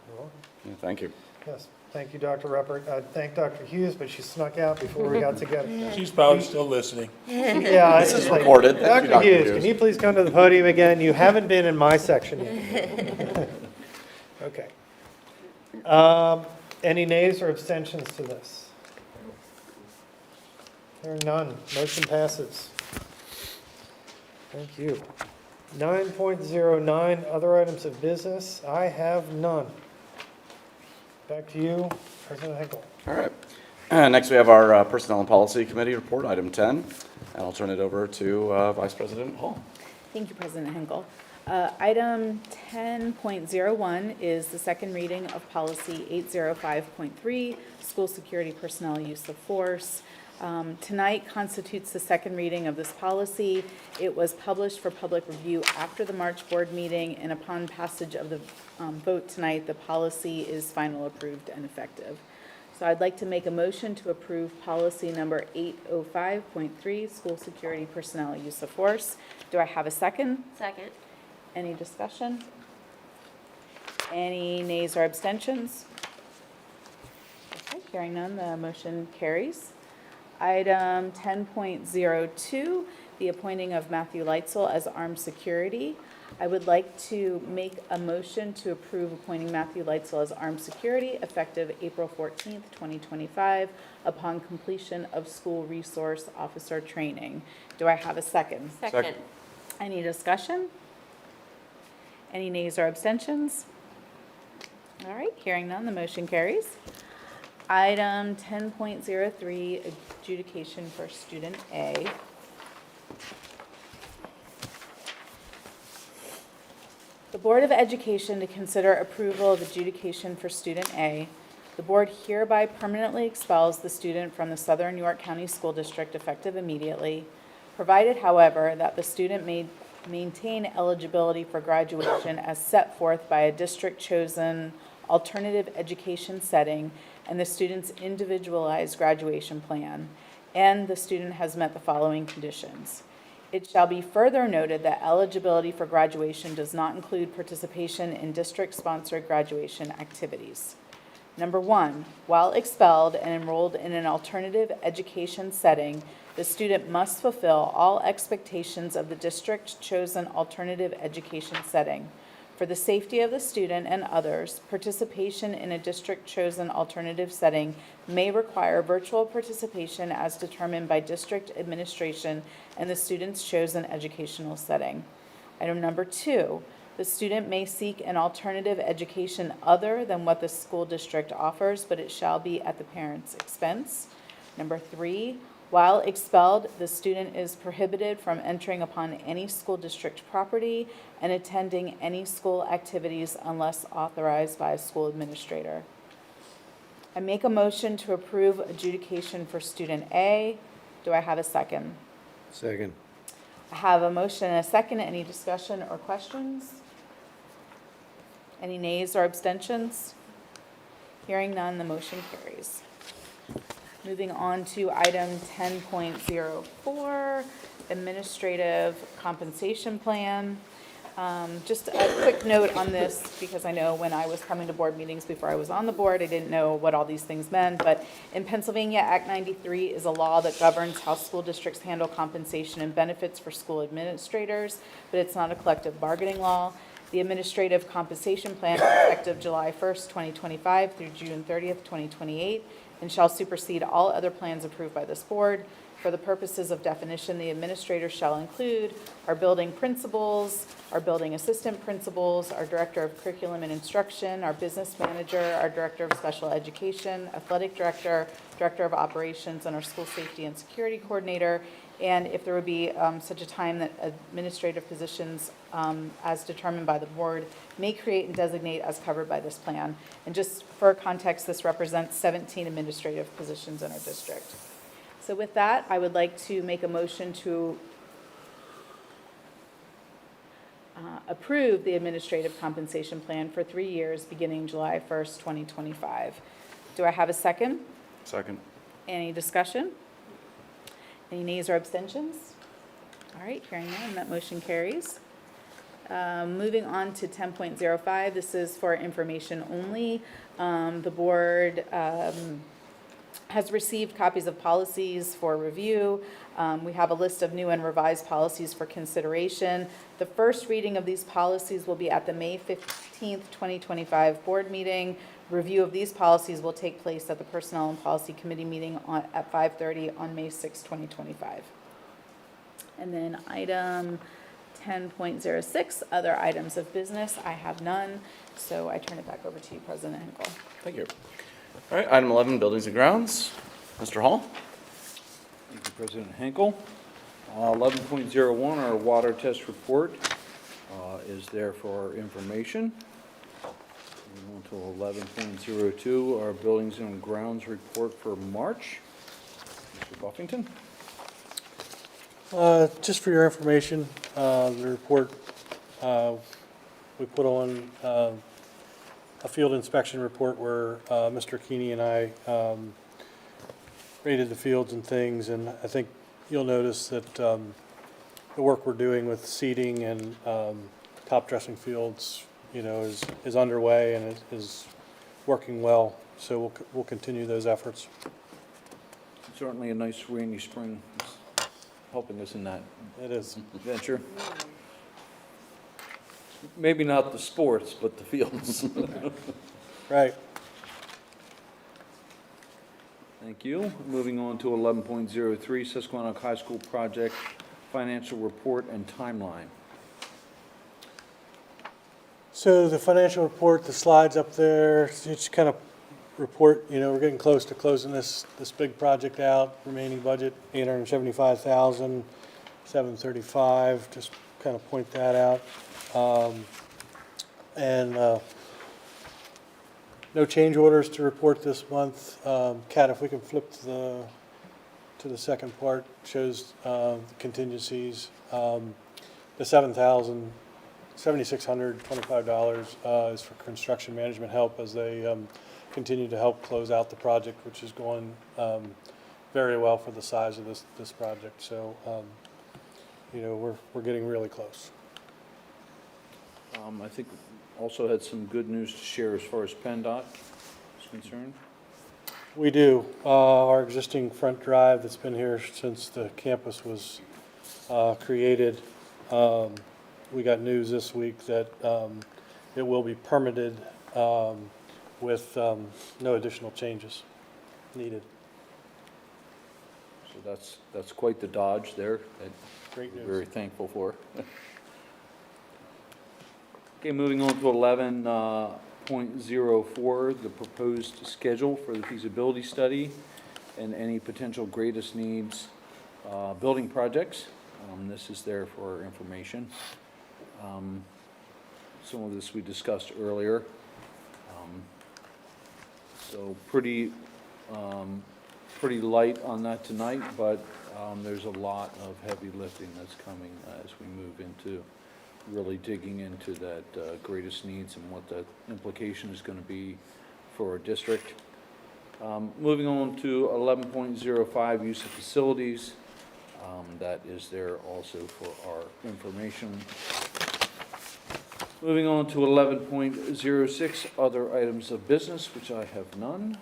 you're welcome. Yeah, thank you. Yes, thank you, Dr. Ruppert. I thank Dr. Hughes, but she snuck out before we got together. She's probably still listening. Yeah, This is recorded. Thank you, Dr. Dr. Hughes, Hughes. can you please come to the podium again? You haven't been in my section yet. Okay. Any nays or abstentions to this? Hearing none, motion passes. Thank you. 9.09, other items of business. I have none. Back to you, President Hinkle. All right. Next, we have our Personnel and Policy Committee report, item 10, and I'll turn it over to Vice President Hall. Thank you, President Hinkle. Item 10.01 is the second reading of Policy 805.3, School Security Personnel Use of Force. Tonight constitutes the second reading of this policy. It was published for public review after the March board meeting, and upon passage of the vote tonight, the policy is final approved and effective. So I'd like to make a motion to approve policy number 805.3, School Security Personnel Use of Force. Do I have a second? Second. Any discussion? Any nays or abstentions? Okay, hearing none, the motion carries. Item 10.02, the appointing of Matthew Leitzel as armed security. I would like to make a motion to approve appointing Matthew Leitzel as armed security effective April 14th, 2025, upon completion of school resource officer training. Do I have a second? Second. Any discussion? Any nays or abstentions? All right, hearing none, the motion carries. Item 10.03, adjudication for student A. The Board of Education to consider approval of adjudication for student A. The board hereby permanently expels the student from the Southern York County School District effective immediately, provided, however, that the student may maintain eligibility for graduation as set forth by a district-chosen alternative education setting and the student's individualized graduation plan, and the student has met the following conditions. It shall be further noted that eligibility for graduation does not include participation in district-sponsored graduation activities. Number one, while expelled and enrolled in an alternative education setting, the student must fulfill all expectations of the district-chosen alternative education setting. For the safety of the student and others, participation in a district-chosen alternative setting may require virtual participation as determined by district administration and the student's chosen educational setting. Item number 2, the student may seek an alternative education other than what the school district offers, but it shall be at the parent's expense. Number 3, while expelled, the student is prohibited from entering upon any school district property and attending any school activities unless authorized by a school administrator. I make a motion to approve adjudication for student A. Do I have a second? Second. I have a motion and a second. Any discussion or questions? Any nays or abstentions? Hearing none, the motion carries. Moving on to item 10.04, administrative compensation plan. Just a quick note on this, because I know when I was coming to board meetings before I was on the board, I didn't know what all these things meant, but in Pennsylvania, Act 93 is a law that governs how school districts handle compensation and benefits for school administrators, but it's not a collective bargaining law. The administrative compensation plan is effective July 1st, 2025 through June 30th, 2028, and shall supersede all other plans approved by this board. For the purposes of definition, the administrator shall include our building principals, our building assistant principals, our director of curriculum and instruction, our business manager, our director of special education, athletic director, director of operations, and our school safety and security coordinator. And if there would be such a time that administrative positions, as determined by the board, may create and designate as covered by this plan. And just for context, this represents 17 administrative positions in our district. So with that, I would like to make a motion to approve the administrative compensation plan for 3 years, beginning July 1st, 2025. Do I have a second? Second. Any discussion? Any nays or abstentions? All right, hearing none, that motion carries. Moving on to 10.05, this is for information only. The board has received copies of policies for review. We have a list of new and revised policies for consideration. The first reading of these policies will be at the May 15th, 2025 board meeting. Review of these policies will take place at the Personnel and Policy Committee meeting at 5:30 on May 6, 2025. And then item 10.06, other items of business. I have none, so I turn it back over to you, President Hinkle. Thank you. All right, item 11, buildings and grounds. Mr. Hall? Thank you, President Henkel. 11.01, our water test report is there for our information. Moving on to 11.02, our buildings and grounds report for March. Mr. Buffington? Just for your information, the report, we put on a field inspection report where Mr. Keeney and I rated the fields and things, and I think you'll notice that the work we're doing with seeding and top dressing fields, is underway and is working well. So we'll continue those efforts. Certainly a nice rainy spring helping us in that. It is. Venture. Maybe not the sports, but the fields. Right. Thank you. Moving on to 11.03, Susquehannock High School project financial report and timeline. So the financial report, the slides up there, it's kind of report, we're getting close to closing this big project out. Remaining budget, $875,735, just kind of point that out. No change orders to report this month. Kat, if we can flip to the second part, shows the contingencies. The $7,625 is for construction management help as they continue to help close out the project, which is going very well for the size of this project. So, we're getting really close. I think also had some good news to share as far as PennDOT is concerned. We do. Our existing front drive that's been here since the campus was created, we got news this week that it will be permitted with no additional changes needed. So that's quite the dodge there. That Great we're news. very thankful for. Okay, moving on to 11.04, the proposed schedule for the feasibility study and any potential greatest needs building projects. This is there for information. Some of this we discussed earlier. So pretty light on that tonight, but there's a lot of heavy lifting that's coming as we move into really digging into that greatest needs and what the implication is going to be for our district. Moving on to 11.05, use of facilities. That is there also for our information. Moving on to 11.06, other items of business, which I have none.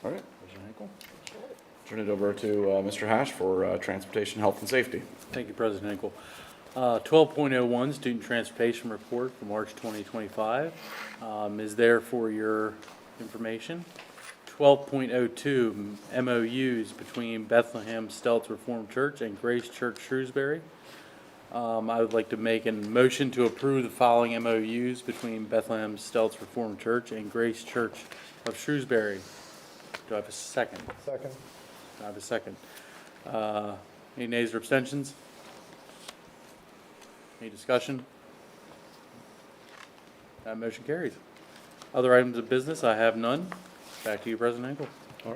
All right, President Hinkle. turn it over to Mr. Hash for transportation, health, and safety. Thank you, President Hinkle. 12.01, Student Transportation Report for March 2025 is there for your information. 12.02, MOUs between Bethlehem Stelz Reformed Church and Grace Church Shrewsbury. I would like to make a motion to approve the following MOUs between Bethlehem Stelz Reformed Church and Grace Church of Shrewsbury. Do I have a second? Second. I have a second. Any nays or abstentions? Any discussion? That motion carries. Other items of business, I have none. Back to you, President Hinkle. All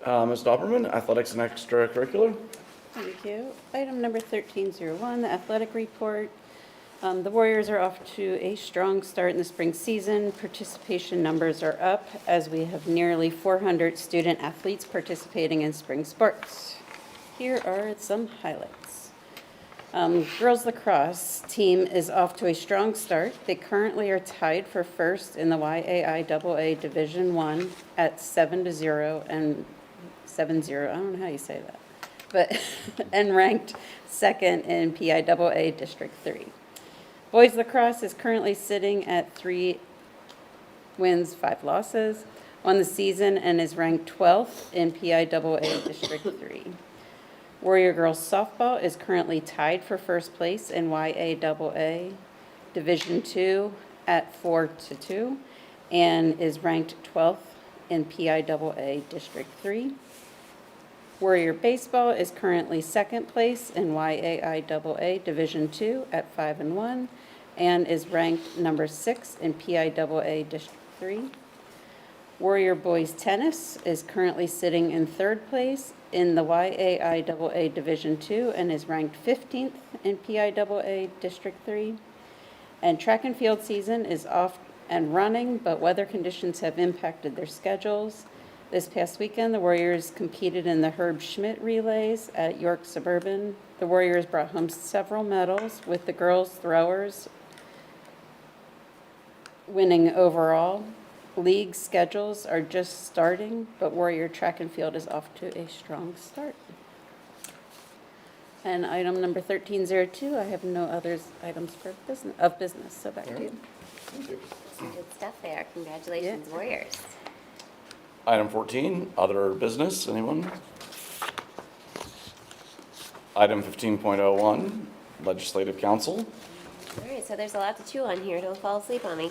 right. Ms. Doberman, athletics and extracurricular. Thank you. Item number 1301, the athletic report. The Warriors are off to a strong start in the spring season. Participation numbers are up as we have nearly 400 student athletes participating in spring sports. Here are some highlights. Girls lacrosse team is off to a strong start. They currently are tied for first in the YAIAA Division I at 7-0 and 7-0. I don't know how you say that, but and ranked second in PIAA District 3. Boys lacrosse is currently sitting at 3 wins, 5 losses on the season and is ranked 12th in PIAA District 3. Warrior girls softball is currently tied for first place in YAAA Division II at 4-2 and is ranked 12th in PIAA District 3. Warrior baseball is currently second place in YAIAA Division II at 5-1 and is ranked number 6 in PIAA District 3. Warrior boys tennis is currently sitting in third place in the YAIAA Division II and is ranked 15th in PIAA District 3. And track and field season is off and running, but weather conditions have impacted their schedules. This past weekend, the Warriors competed in the Herb Schmidt relays at York Suburban. The Warriors brought home several medals, with the girls throwers winning overall. League schedules are just starting, but Warrior track and field is off to a strong start. And item number 1302, I have no other items for business, so back to you. Thank you. Some good stuff there. Congratulations, Warriors. Item 14, other business, anyone? Item 15.01, legislative council. All right, so there's a lot to chew on here. Don't fall asleep on me.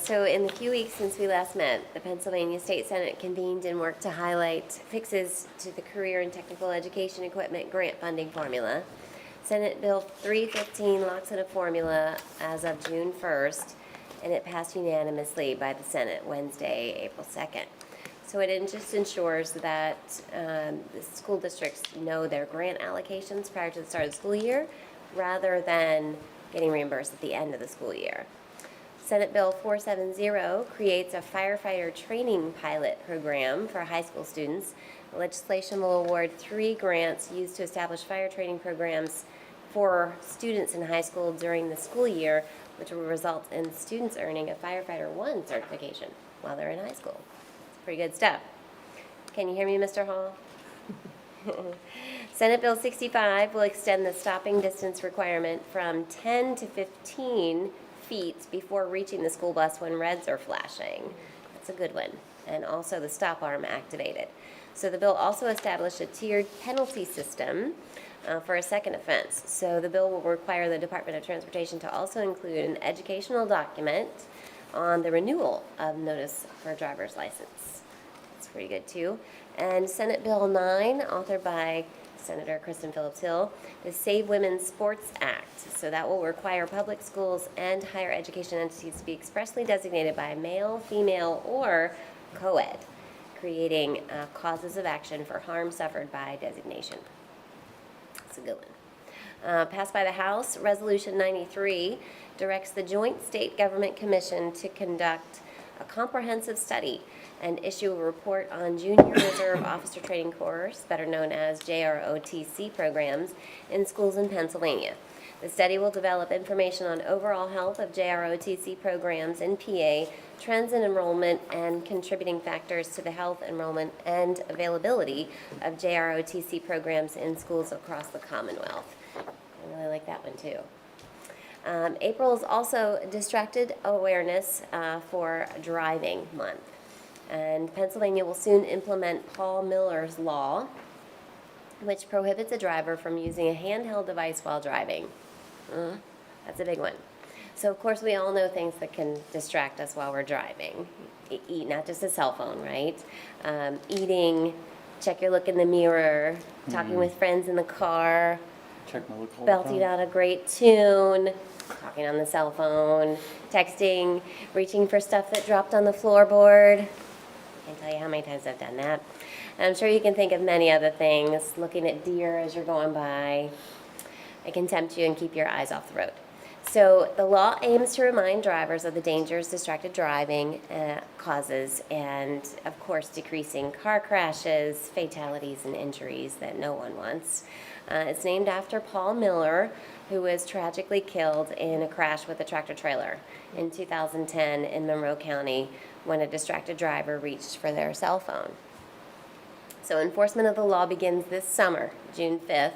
So in the few weeks since we last met, the Pennsylvania State Senate convened and worked to highlight fixes to the Career and Technical Education Equipment grant funding formula. Senate Bill 315 locks in a formula as of June 1st, and it passed unanimously by the Senate Wednesday, April 2nd. So it just ensures that the school districts know their grant allocations prior to the start of the school year, rather than getting reimbursed at the end of the school year. Senate Bill 470 creates a firefighter training pilot program for high school students. The legislation will award 3 grants used to establish fire training programs for students in high school during the school year, which will result in students earning a Firefighter 1 certification while they're in high school. It's pretty good stuff. Can you hear me, Mr. Hall? Senate Bill 65 will extend the stopping distance requirement from 10 to 15 feet before reaching the school bus when reds are flashing. That's a good one. And also the stop arm activated. So the bill also established a tiered penalty system for a second offense. So the bill will require the Department of Transportation to also include an educational document on the renewal of notice for a driver's license. That's pretty good too. And Senate Bill 9, authored by Senator Kristen Phillips Hill, the Save Women's Sports Act. So that will require public schools and higher education entities to be expressly designated by male, female, or co-ed, creating causes of action for harm suffered by designation. That's a good one. Passed by the House, Resolution 93 directs the Joint State Government Commission to conduct a comprehensive study and issue a report on Junior Reserve Officer Training Course, better known as JROTC programs, in schools in Pennsylvania. The study will develop information on overall health of JROTC programs in PA, trends in enrollment, and contributing factors to the health, enrollment, and availability of JROTC programs in schools across the Commonwealth. I really like that one too. April is also Distracted Awareness for Driving Month. And Pennsylvania will soon implement Paul Miller's law, which prohibits a driver from using a handheld device while driving. That's a big one. So, of course, we all know things that can distract us while we're driving. Eat, not just a cell phone, right? Eating, check your look in the mirror, talking with friends in the car, Check my look all the belting time. out a great tune, talking on the cell phone, texting, reaching for stuff that dropped on the floorboard. I can't tell you how many times I've done that. And I'm sure you can think of many other things, looking at deer as you're going by. It can tempt you and keep your eyes off the road. So the law aims to remind drivers of the dangers distracted driving causes and, of course, decreasing car crashes, fatalities, and injuries that no one wants. It's named after Paul Miller, who was tragically killed in a crash with a tractor trailer in 2010 in Monroe County when a distracted driver reached for their cell phone. So enforcement of the law begins this summer, June 5th.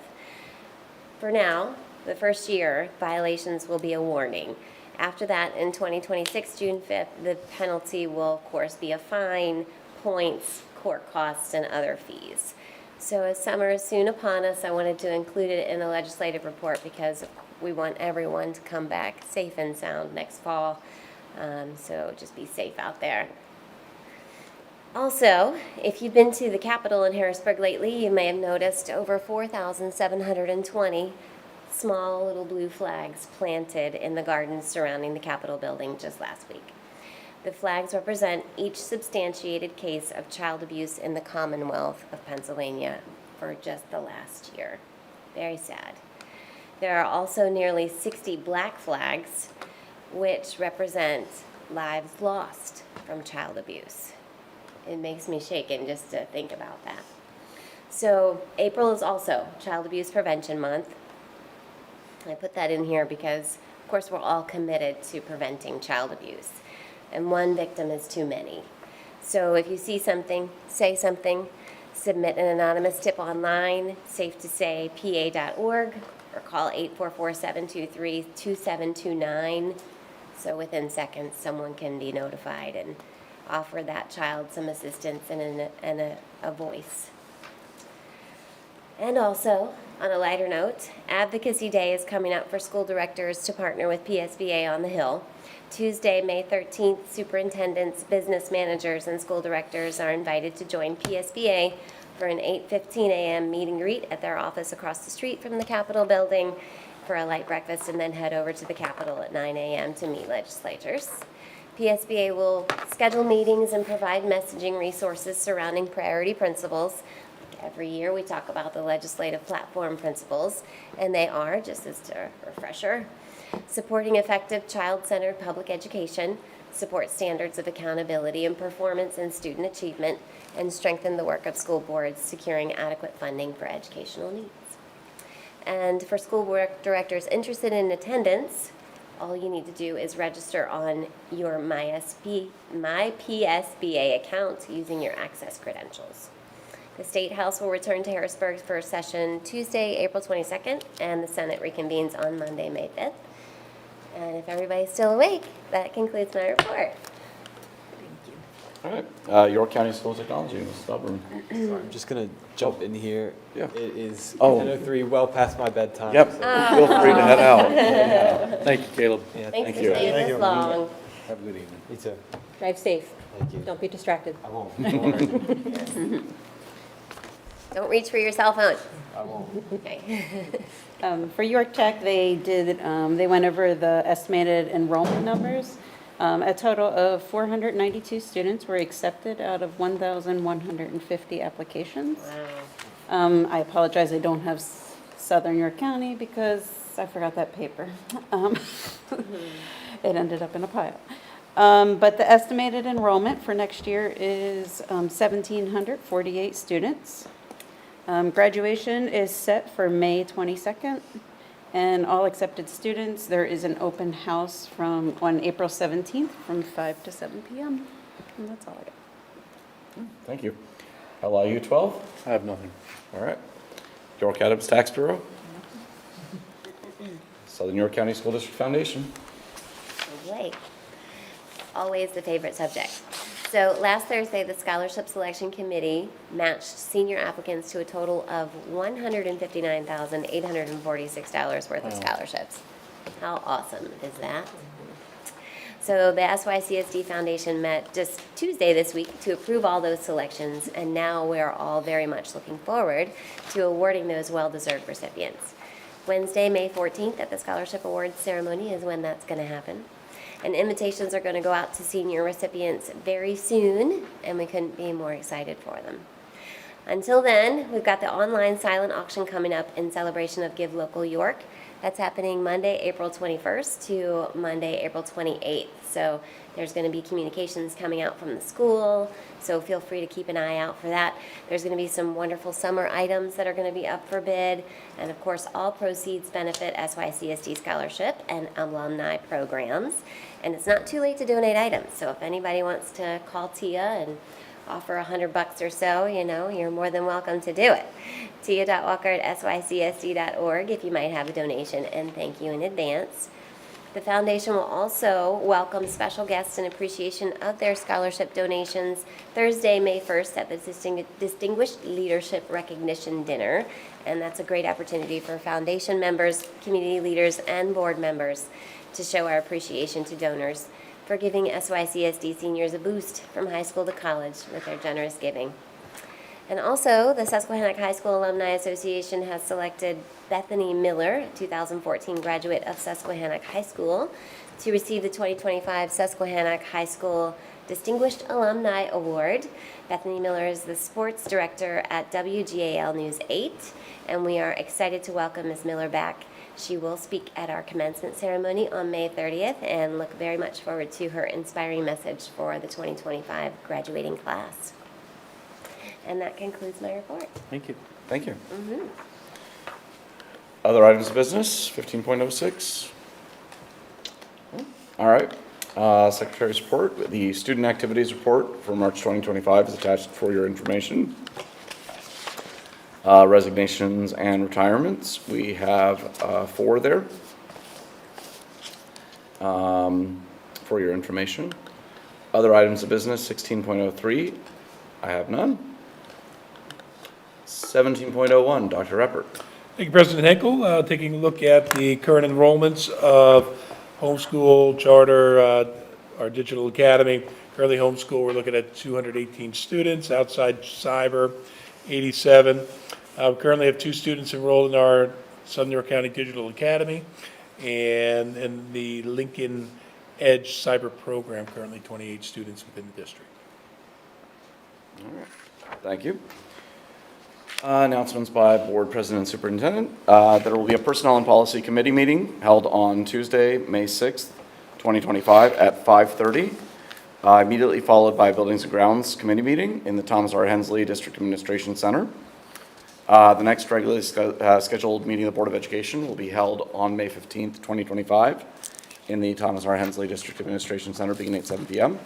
For now, the first year, violations will be a warning. After that, in 2026, June 5th, the penalty will, of course, be a fine, points, court costs, and other fees. So as summer is soon upon us, I wanted to include it in a legislative report because we want everyone to come back safe and sound next fall. So just be safe out there. Also, if you've been to the Capitol in Harrisburg lately, you may have noticed over 4,720 small little blue flags planted in the gardens surrounding the Capitol building just last week. The flags represent each substantiated case of child abuse in the Commonwealth of Pennsylvania for just the last year. Very sad. There are also nearly 60 black flags, which represent lives lost from child abuse. It makes me shaken just to think about that. So April is also Child Abuse Prevention Month. I put that in here because, of course, we're all committed to preventing child abuse. And one victim is too many. So if you see something, say something, submit an anonymous tip online, safe to say pa.org, or call 844-723-2729. So within seconds, someone can be notified and offer that child some assistance and a voice. And also, on a lighter note, Advocacy Day is coming up for school directors to partner with PSBA on the Hill. Tuesday, May 13th, superintendents, business managers, and school directors are invited to join PSBA for an 8:15 a.m. meet and greet at their office across the street from the Capitol building for a light breakfast, and then head over to the Capitol at 9 a.m. to meet legislators. PSBA will schedule meetings and provide messaging resources surrounding priority principles. Every year we talk about the legislative platform principles, and they are, just as a refresher, supporting effective child-centered public education, support standards of accountability and performance and student achievement, and strengthen the work of school boards securing adequate funding for educational needs. And for school board directors interested in attendance, all you need to do is register on your My PSBA account using your access credentials. The State House will return to Harrisburg for session Tuesday, April 22nd, and the Senate reconvenes on Monday, May 5th. And if everybody's still awake, that concludes my report. All right, York County School Technology, Ms. Stubborn. Sorry, I'm just gonna jump in here. Yeah. It is Oh. 10:03, well past my bedtime. Yep, so- feel free to head out. Thank you, Caleb. Yeah, Thanks Thank for you. staying this long. Have a good evening. Me too. Drive safe. Thank you. Don't be distracted. I won't. Don't worry. Don't reach for your cell phone. I won't. Okay. For York Tech, they went over the estimated enrollment numbers. A total of 492 students were accepted out of 1,150 applications. I apologize, I don't have Southern York County because I forgot that paper. It ended up in a pile. But the estimated enrollment for next year is 1,748 students. Graduation is set for May 22nd, and all accepted students, there is an open house on April 17th from 5 to 7 p.m. And that's all I got. Thank you. LIU 12? I have nothing. All right. York Adams Tax Bureau? Southern York County School District Foundation? Yay. Always the favorite subject. So last Thursday, the Scholarship Selection Committee matched senior applicants to a total of $159,846 worth of scholarships. How awesome is that? So the SYCSD Foundation met just Tuesday this week to approve all those selections, and now we're all very much looking forward to awarding those well-deserved recipients. Wednesday, May 14th, at the Scholarship Awards ceremony is when that's going to happen. And invitations are going to go out to senior recipients very soon, and we couldn't be more excited for them. Until then, we've got the online silent auction coming up in celebration of Give Local York. That's happening Monday, April 21st to Monday, April 28th. So there's going to be communications coming out from the school, so feel free to keep an eye out for that. There's going to be some wonderful summer items that are going to be up for bid, and of course, all proceeds benefit SYCSD scholarship and alumni programs. And it's not too late to donate items, so if anybody wants to call Tia and offer $100 or so, you're more than welcome to do it. tia.walker@sycsd.org if you might have a donation, and thank you in advance. The foundation will also welcome special guests in appreciation of their scholarship donations Thursday, May 1st at the Distinguished Leadership Recognition Dinner, and that's a great opportunity for foundation members, community leaders, and board members to show our appreciation to donors for giving SYCSD seniors a boost from high school to college with their generous giving. And also, the Susquehannock High School Alumni Association has selected Bethany Miller, 2014 graduate of Susquehannock High School, to receive the 2025 Susquehannock High School Distinguished Alumni Award. Bethany Miller is the sports director at WGAL News 8, and we are excited to welcome Ms. Miller back. She will speak at our commencement ceremony on May 30th and look very much forward to her inspiring message for the 2025 graduating class. And that concludes my report. Thank you. Thank you. Other items of business, 15.06. All right. Secretary's report. The student activities report for March 2025 is attached for your information. Resignations and retirements. We have 4 there for your information. Other items of business, 16.03. I have none. 17.01, Dr. Reppert. Thank you, President Henkel. Taking a look at the current enrollments of homeschool, charter, our digital academy. Currently homeschool, we're looking at 218 students. Outside cyber, 87. We currently have 2 students enrolled in our Southern York County Digital Academy, and in the Lincoln Edge Cyber Program, currently 28 students within the district. All right. Thank you. Announcements by Board President and Superintendent. There will be a Personnel and Policy Committee meeting held on Tuesday, May 6th, 2025 at 5:30, immediately followed by a Buildings and Grounds Committee meeting in the Thomas R. Hensley District Administration Center. The next regularly scheduled meeting of the Board of Education will be held on May 15th, 2025 in the Thomas R. Hensley District Administration Center beginning at 7 p.m.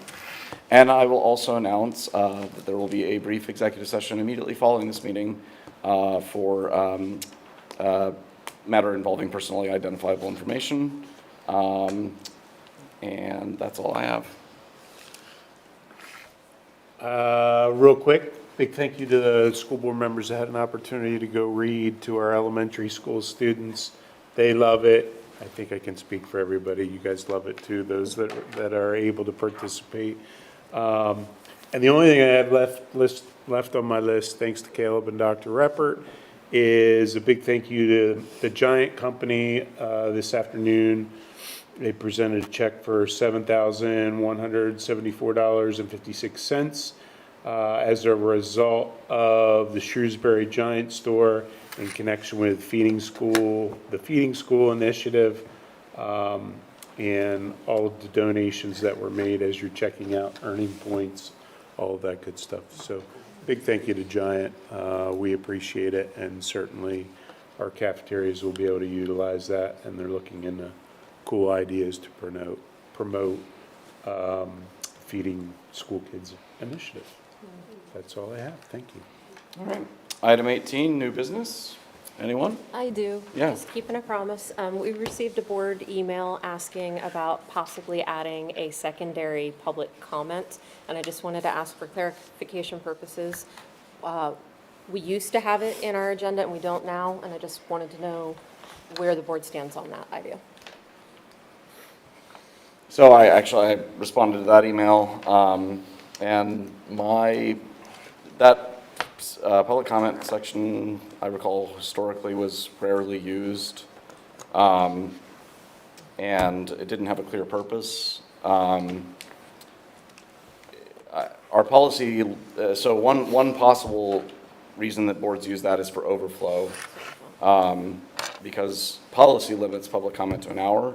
And I will also announce that there will be a brief executive session immediately following this meeting for matter involving personally identifiable information. And that's all I have. Real quick, big thank you to the school board members that had an opportunity to go read to our elementary school students. They love it. I think I can speak for everybody. You guys love it too, those that are able to participate. And the only thing I had left on my list, thanks to Caleb and Dr. Reppert, is a big thank you to the Giant Company this afternoon. They presented a check for $7,174.56 as a result of the Shrewsbury Giant store in connection with the Feeding School initiative, and all of the donations that were made as you're checking out, earning points, all of that good stuff. So big thank you to Giant. We appreciate it, and certainly our cafeterias will be able to utilize that, and they're looking into cool ideas to promote Feeding School Kids initiative. That's all I have. Thank you. All right. Item 18, new business. Anyone? I do. Yeah. Just keeping a promise. We received a board email asking about possibly adding a secondary public comment, and I just wanted to ask for clarification purposes. We used to have it in our agenda, and we don't now, and I just wanted to know where the board stands on that idea. So I responded to that email, and that public comment section, I recall historically was rarely used, and it didn't have a clear purpose. Our policy, so one possible reason that boards use that is for overflow, because policy limits public comment to an hour.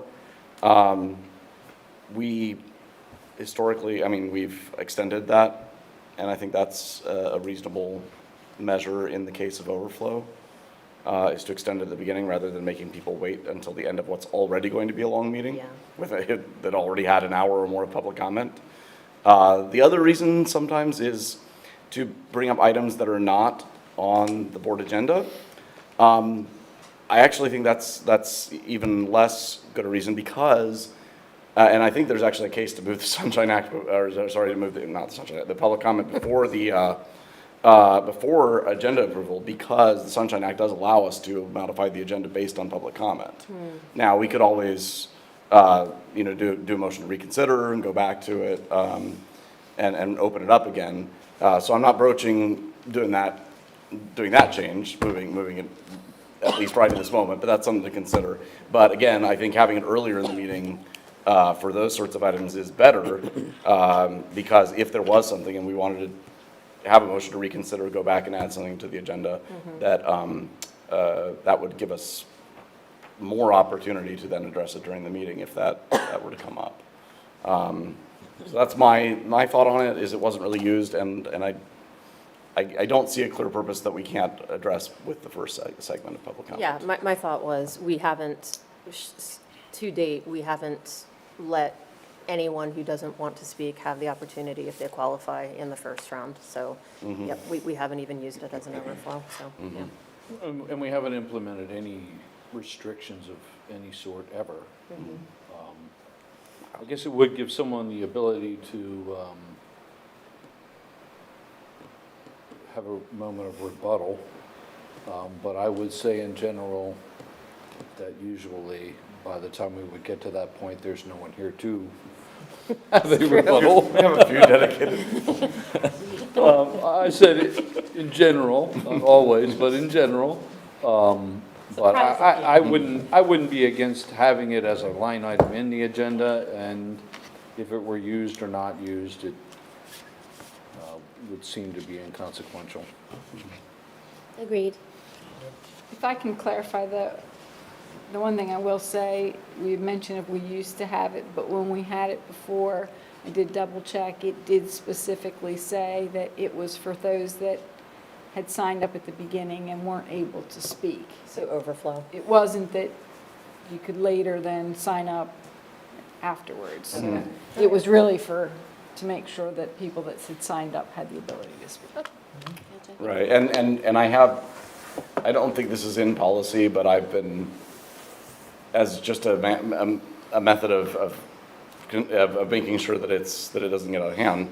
We historically, we've extended that, and I think that's a reasonable measure in the case of overflow, is to extend it at the beginning rather than making people wait until the end of what's already going to be a long meeting that already had an hour or more of public comment. The other reason sometimes is to bring up items that are not on the board agenda. I actually think that's even less good a reason because and I think there's actually a case to move the Sunshine Act, the public comment before before agenda approval, because the Sunshine Act does allow us to modify the agenda based on public comment. Now, we could always, do a motion to reconsider and go back to it, and open it up again. So I'm not broaching doing that change, moving it at least right at this moment, but that's something to consider. But again, I think having it earlier in the meeting for those sorts of items is better, because if there was something and we wanted to have a motion to reconsider, go back and add something to the agenda, that would give us more opportunity to then address it during the meeting if that were to come up. So that's my thought on it, is it wasn't really used, and I don't see a clear purpose that we can't address with the first segment of public comment. Yeah, my thought was we haven't, to date, we haven't let anyone who doesn't want to speak have the opportunity if they qualify in the first round. So, yep, we haven't even used it as an overflow, so, yeah. And we haven't implemented any restrictions of any sort ever. I guess it would give someone the ability to have a moment of rebuttal, but I would say in general that usually by the time we would get to that point, there's no one here to have a rebuttal. We have a few dedicated. I said it in general, not always, but in general. But I wouldn't be against having it as a line item in the agenda, and if it were used or not used, it would seem to be inconsequential. Agreed. If I can clarify, the one thing I will say, we mentioned if we used to have it, but when we had it before, I did double check, it did specifically say that it was for those that had signed up at the beginning and weren't able to speak. So overflow. It wasn't that you could later then sign up afterwards. Mhm. It was really to make sure that people that had signed up had the ability to speak. Right, and I don't think this is in policy, but I've been, as just a method of making sure that it doesn't get out of hand,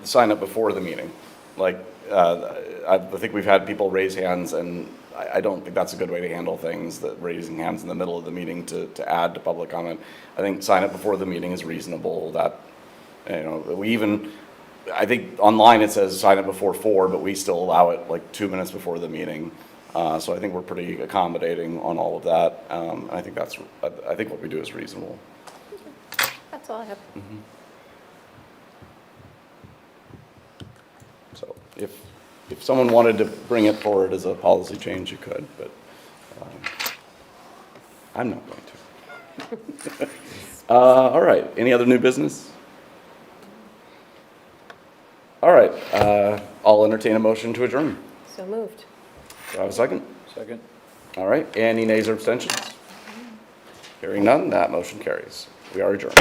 sign up before the meeting. Like, I think we've had people raise hands, and I don't think that's a good way to handle things, that raising hands in the middle of the meeting to add to public comment. I think sign up before the meeting is reasonable. That, I think online it says sign up before 4, but we still allow it like 2 minutes before the meeting. So I think we're pretty accommodating on all of that. I think what we do is reasonable. That's all I have. Mhm. So if someone wanted to bring it forward as a policy change, you could, but I'm not going to. All right, any other new business? All right, I'll entertain a motion to adjourn. So moved. Do I have a second? Second. All right, any nays or abstentions? Hearing none, that motion carries. We are adjourned.